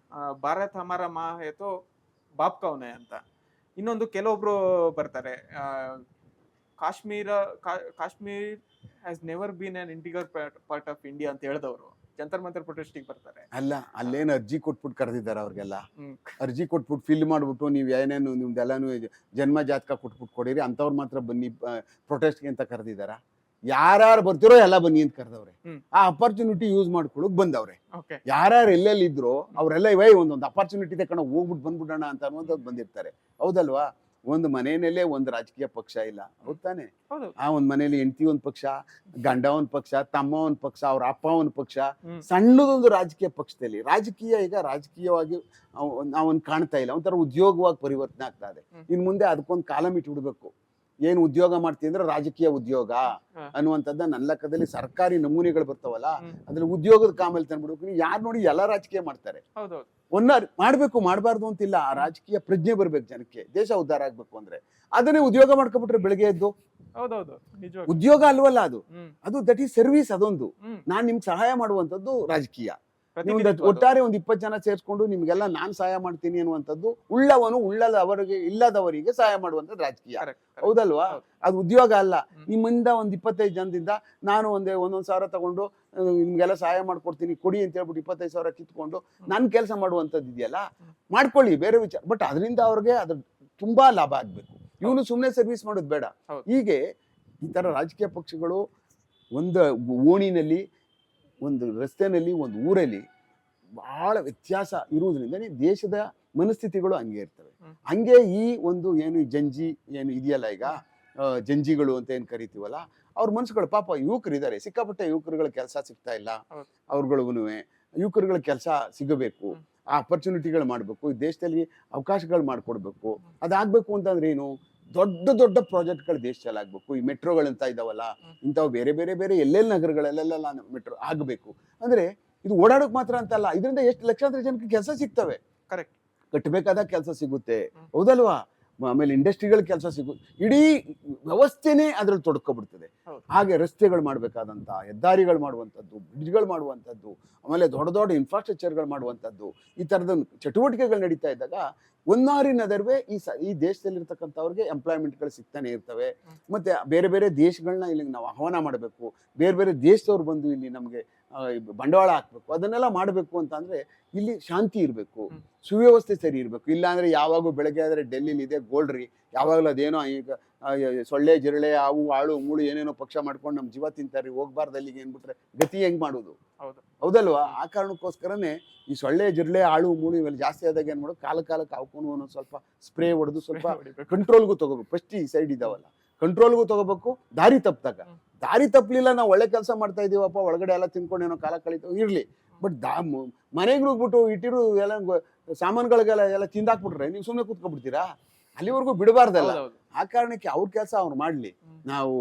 ಭಾರತ್ ಹಮಾರ ಮಾ ಹೇತೋ ಬಾಪ್ ಕೌನೆ ಅಂತ. ಇನ್ನೊಂದು ಕೆಲವೊಬ್ರು ಬರ್ತಾರೆ, Kashmir has never bean an integral part of India ಅಂತ ಹೇಳಿದವರು ಜಂತರ್ ಮಂತರ್ ಪ್ರೊಟೆಸ್ಟಿಗೆ ಬರ್ತಾರೆ. ಅಲ್ಲ, ಅಲ್ಲೇನು ಅರ್ಜಿ ಕೊಟ್ಬಿಟ್ಟು ಕರೆದಿದ್ದಾರೆ ಅವ್ರಿಗೆಲ್ಲ. ಅರ್ಜಿ ಕೊಟ್ಬಿಟ್ಟು ಫಿಲ್ ಮಾಡ್ಬಿಟ್ಟು ನೀವು ಏನೇನು ನಿಮ್ದೆಲ್ಲಾನು ಜನ್ಮ ಜಾತಕ ಕೊಟ್ಬಿಟ್ಟು ಕೊಡಿರಿ, ಅಂತವ್ರು ಮಾತ್ರ ಬನ್ನಿ ಪ್ರೊಟೆಸ್ಟ್ಗೆ ಅಂತ ಕರೆದಿದ್ದಾರ? ಯಾರು ಬರ್ತಿರೋ ಎಲ್ಲ ಬನ್ನಿ ಅಂತ ಕರೆದವ್ರೆ. ಆ ಅಪರ್ಚುನಿಟಿ ಯೂಸ್ ಮಾಡ್ಕೊಳಕ್ ಬಂದವ್ರೆ. ಯಾರ್ಯಾರು ಎಲ್ಲೆಲ್ಲಿ ಇದ್ರು ಅವರೆಲ್ಲ ಒಂದೊಂದು ಅಪರ್ಚುನಿಟಿ ತಗೊಂಡು ಹೋಗ್ಬಿಟ್ಟು ಬಂದ್ಬಿಡೋಣ ಅಂತ ಅನ್ನುವಂಥದ್ದು ಬಂದಿರ್ತಾರೆ, ಹೌದಲ್ವಾ? ಒಂದು ಮನೆಯಲ್ಲೇ ಒಂದು ರಾಜಕೀಯ ಪಕ್ಷ ಇಲ್ಲ, ಹೌದ್ ತಾನೆ? ಆ ಒಂದ್ ಮನೇಲಿ ಹೆಂಡತಿ ಒಂದ್ ಪಕ್ಷ, ಗಂಡ ಒಂದ್ ಪಕ್ಷ, ತಮ್ಮ ಒಂದ್ ಪಕ್ಷ, ಅವ್ರ ಅಪ್ಪ ಒಂದ್ ಪಕ್ಷ, ಸಣ್ಣದೊಂದು ರಾಜಕೀಯ ಪಕ್ಷದಲ್ಲಿ ರಾಜಕೀಯ ಈಗ ರಾಜಕೀಯವಾಗಿ ನಾವೊಂದು ಕಾಣ್ತಾ ಇಲ್ಲ, ಒಂಥರ ಉದ್ಯೋಗವಾಗಿ ಪರಿವರ್ತನೆ ಆಗ್ತಾ ಇದೆ. ಇನ್ ಮುಂದೆ ಅದಕ್ಕೊಂದು ಕಾಲಂ ಇಟ್ಬಿಡ್ಬೇಕು. ಏನು ಉದ್ಯೋಗ ಮಾಡ್ತೀವಿ ಅಂದ್ರೆ ರಾಜಕೀಯ ಉದ್ಯೋಗ ಅನ್ನುವಂಥದ್ದು ನನ್ನ ಲೆಕ್ಕದಲ್ಲಿ ಸರ್ಕಾರಿ ನಮೂನೆಗಳು ಬರ್ತಾವಲ್ಲ, ಅದ್ರಲ್ಲಿ ಉದ್ಯೋಗದ ಕಾಮಲ್ಲಿ ತಂದ್ಬಿಡ್ಬೇಕು. ಯಾರು ನೋಡಿ ಎಲ್ಲ ರಾಜಕೀಯ ಮಾಡ್ತಾರೆ. ಮಾಡ್ಬೇಕು, ಮಾಡಬಾರ್ದು ಅಂತಿಲ್ಲ. ಆ ರಾಜಕೀಯ ಪ್ರಜ್ಞೆ ಬರ್ಬೇಕು ಜನಕ್ಕೆ, ದೇಶ ಉದ್ಧಾರ ಆಗ್ಬೇಕು ಅಂದ್ರೆ. ಅದನ್ನೇ ಉದ್ಯೋಗ ಮಾಡ್ಕೊಬಿಟ್ರೆ ಬೆಳಗ್ಗೆ ಎದ್ದು ಉದ್ಯೋಗ ಅಲ್ವಲ್ಲ ಅದು ದಟ್ ಈಸ್ ಸರ್ವಿಸ್. ಅದೊಂದು ನಾನ್ ನಿಮ್ಗೆ ಸಹಾಯ ಮಾಡುವಂತದ್ದು ರಾಜಕೀಯ. ಒಟ್ಟಾರೆ 20 ಜನ ಸೇರ್ಸ್ಕೊಂಡು ನಿಮ್ಗೆಲ್ಲ ನಾನ್ ಸಹಾಯ ಮಾಡ್ತೀನಿ ಅನ್ನುವಂಥದ್ದು ಉಳ್ಳವನು ಇಲ್ಲದವರಿಗೆ ಸಹಾಯ ಮಾಡುವಂಥದ್ದು ರಾಜಕೀಯ, ಹೌದಲ್ವಾ? ಅದು ಉದ್ಯೋಗ ಅಲ್ಲ. ನಿಮ್ಮಿಂದ 25 ಜನದಿಂದ ನಾನು ಒಂದೊಂದ್ ಸಾವಿರ ತಗೊಂಡು ನಿಮ್ಗೆಲ್ಲ ಸಹಾಯ ಮಾಡ್ಕೊಡ್ತೀನಿ ಕೊಡಿ ಅಂತ ಹೇಳ್ಬಿಟ್ಟು 25,000 ಕಿತ್ಕೊಂಡು ನನ್ ಕೆಲಸ ಮಾಡುವಂಥದ್ದು ಇದೆಯಲ್ಲ, ಮಾಡ್ಕೊಳ್ಳಿ, ಬೇರೆ ವಿಚಾರ. ಬಟ್ ಅದರಿಂದ ಅವ್ರಿಗೆ ಅದ್ರ ತುಂಬಾ ಲಾಭ ಆಗ್ಬೇಕು. ಇವನು ಸುಮ್ನೆ ಸರ್ವಿಸ್ ಮಾಡೋದು ಬೇಡ. ಹೀಗೆ ಈ ತರ ರಾಜಕೀಯ ಪಕ್ಷಗಳು ಒಂದು ಓಣಿನಲ್ಲಿ, ಒಂದು ರಸ್ತೆನಲ್ಲಿ, ಒಂದು ಊರಲ್ಲಿ ಬಹಳ ವ್ಯತ್ಯಾಸ ಇರುವುದರಿಂದ ದೇಶದ ಮನಸ್ಥಿತಿಗಳು ಹಂಗೆ ಇರ್ತವೆ. ಹಂಗೆ ಈ ಒಂದು ಏನು ಜಂಜಿ ಏನು ಇದೆಯಲ್ಲ, ಈಗ ಜಂಜಿಗಳು ಅಂತ ಏನ್ ಕರಿತೀವಲ್ಲ, ಅವ್ರ ಮನ್ಸುಗಳು ಪಾಪ ಯುವಕರಿದ್ದಾರೆ, ಸಿಕ್ಕಾಪಟ್ಟೆ ಯುವಕರುಗಳ ಕೆಲಸ ಸಿಗ್ತಾ ಇಲ್ಲ. ಅವ್ರುಗಳಿಗೂ ಯುವಕರುಗಳ ಕೆಲಸ ಸಿಗಬೇಕು, ಆ ಅಪರ್ಚುನಿಟಿಗಳು ಮಾಡ್ಬೇಕು, ಈ ದೇಶದಲ್ಲಿ ಅವಕಾಶಗಳು ಮಾಡ್ಕೊಡ್ಬೇಕು. ಅದಾಗ್ಬೇಕು ಅಂತಂದ್ರೆ ಏನು, ದೊಡ್ಡ ದೊಡ್ಡ ಪ್ರಾಜೆಕ್ಟ್ಗಳು ದೇಶದಲ್ಲಿ ಆಗ್ಬೇಕು. ಈ ಮೆಟ್ರೋಗಳಂತ ಇದಾವಲ್ಲ, ಇಂಥವು ಬೇರೆ ಬೇರೆ ಬೇರೆ ಎಲ್ಲೆಲ್ಲಿ ನಗರಗಳಲ್ಲೆಲ್ಲ ಮೆಟ್ರೋ ಆಗಬೇಕು. ಅಂದ್ರೆ ಇದು ಓಡಾಡೋಕ್ ಮಾತ್ರ ಅಂತಲ್ಲ, ಇದರಿಂದ ಎಷ್ಟು ಲಕ್ಷಾಂತರ ಜನಕ್ಕೆ ಕೆಲಸ ಸಿಗ್ತವೆ. ಕರೆಕ್ಟ್, ಕಟ್ಟಬೇಕಾದ ಕೆಲಸ ಸಿಗುತ್ತೆ, ಹೌದಲ್ವಾ? ಆಮೇಲೆ ಇಂಡಸ್ಟ್ರಿಗಳ ಕೆಲಸ ಇಡೀ ವ್ಯವಸ್ಥೆನೇ ಅದ್ರಲ್ಲಿ ತೊಡ್ಕೊಬಿಡ್ತದೆ. ಹಾಗೆ ರಸ್ತೆಗಳು ಮಾಡ್ಬೇಕಾದಂತ, ಹೆದ್ದಾರಿಗಳು ಮಾಡುವಂಥದ್ದು, ಬ್ರಿಡ್ಜ್ಗಳು ಮಾಡುವಂಥದ್ದು, ಆಮೇಲೆ ದೊಡ್ಡ ದೊಡ್ಡ ಇನ್ಫ್ರಾಸ್ಟ್ರಕ್ಚರ್ಗಳು ಮಾಡುವಂಥದ್ದು, ಈ ತರದ ಚಟುವಟಿಕೆಗಳು ನಡೀತಾ ಇದ್ದಾಗ ಒಂದಾರಿನ ನಡುವೆ ಈ ದೇಶದಲ್ಲಿರ್ತಕ್ಕಂಥವ್ರಿಗೆ ಎಂಪ್ಲಾಯ್ಮೆಂಟ್ಗಳು ಸಿಗ್ತಾನೆ ಇರ್ತವೆ. ಮತ್ತೆ ಬೇರೆ ಬೇರೆ ದೇಶಗಳನ್ನ ಇಲ್ಲಿ ನಾವು ಆಹ್ವಾನ ಮಾಡಬೇಕು, ಬೇರೆ ಬೇರೆ ದೇಶದವ್ರು ಬಂದು ಇಲ್ಲಿ ನಮಗೆ ಬಂಡವಾಳ ಹಾಕ್ಬೇಕು. ಅದನ್ನೆಲ್ಲ ಮಾಡಬೇಕು ಅಂತ ಅಂದ್ರೆ ಇಲ್ಲಿ ಶಾಂತಿ ಇರಬೇಕು, ಸುವ್ಯವಸ್ಥೆ ಸರಿ ಇರಬೇಕು. ಇಲ್ಲಾಂದ್ರೆ ಯಾವಾಗೂ ಬೆಳಗ್ಗೆ ಆದ್ರೆ ಡೆಲ್ಲಿಲಿ ಇದೆ ಗೋಲ್ಡ್ರಿ, ಯಾವಾಗಲೂ ಅದೇನೋ ಈಗ ಸೊಳ್ಳೆ ಜಿರಳೆ ಅವು ಆಳು ಮೂಳು ಏನೇನೋ ಪಕ್ಷ ಮಾಡ್ಕೊಂಡು ನಮ್ ಜೀವ ತಿಂತಾರೆ, ಹೋಗ್ಬಾರ್ದು ಅಲ್ಲಿಗೆ ಏನ್ಬಿಟ್ರೆ ಗತಿ ಹೆಂಗ್ ಮಾಡೋದು, ಹೌದಲ್ವಾ? ಆ ಕಾರಣಕ್ಕೋಸ್ಕರನೇ ಈ ಸೊಳ್ಳೆ ಜಿರಳೆ ಆಳು ಮೂಳು ಇವೆಲ್ಲ ಜಾಸ್ತಿ ಆದಾಗ ಏನ್ ಮಾಡೋದು, ಕಾಲಕ್ಕೆ ಅವಕ್ಕೂ ಒಂದೊಂದು ಸ್ವಲ್ಪ ಸ್ಪ್ರೇ ಹೊಡೆದು ಸ್ವಲ್ಪ ಕಂಟ್ರೋಲ್ಗೂ ತಗೋಬೇಕು. ಫಸ್ಟ್ ಈ ಸೈಡ್ ಇದಾವಲ್ಲ, ಕಂಟ್ರೋಲ್ಗೂ ತಗೋಬೇಕು. ದಾರಿ ತಪ್ಪಲಿಲ್ಲ, ನಾವು ಒಳ್ಳೆ ಕೆಲಸ ಮಾಡ್ತಾ ಇದೀವಪ್ಪ, ಒಳಗಡೆ ಎಲ್ಲ ತಿನ್ಕೊಂಡು ಏನೋ ಕಾಲ ಕಳೀತಾವ ಇರ್ಲಿ. ಬಟ್ ಮನೆಗೆ ಹೋಗ್ಬಿಟ್ಟು ಇಟ್ಟಿರು ಎಲ್ಲ ಸಾಮಾನುಗಳಿಗೆಲ್ಲ ಎಲ್ಲ ತಿಂದಾಕ್ಬಿಟ್ರೆ ನೀವು ಸುಮ್ಮನೆ ಕೂತ್ಕೊಬಿಡ್ತೀರಾ? ಅಲ್ಲಿವರೆಗೂ ಬಿಡಬಾರ್ದಲ್ಲ. ಆ ಕಾರಣಕ್ಕೆ ಅವ್ರ ಕೆಲಸ ಅವ್ರು ಮಾಡ್ಲಿ, ನಾವು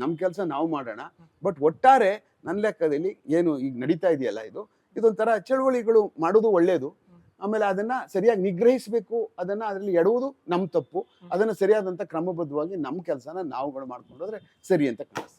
ನಮ್ ಕೆಲಸ ನಾವು ಮಾಡೋಣ. ಬಟ್ ಒಟ್ಟಾರೆ ನನ್ನ ಲೆಕ್ಕದಲ್ಲಿ ಏನು ಈಗ ನಡೀತಾ ಇದೆಯಲ್ಲ, ಇದೊಂಥರ ಚಳುವಳಿಗಳು ಮಾಡೋದು ಒಳ್ಳೇದು. ಆಮೇಲೆ ಅದನ್ನ ಸರಿಯಾಗಿ ನಿಗ್ರಹಿಸಬೇಕು. ಅದನ್ನ ಅದರಲ್ಲಿ ಎಡುವುದು ನಮ್ ತಪ್ಪು. ಅದನ್ನ ಸರಿಯಾದಂತ ಕ್ರಮಬದ್ಧವಾಗಿ ನಮ್ ಕೆಲಸನ ನಾವುಗಳು ಮಾಡ್ಕೊಂಡೋದ್ರೆ ಸರಿ ಅಂತ ಕಾಣಿಸ್ತದೆ.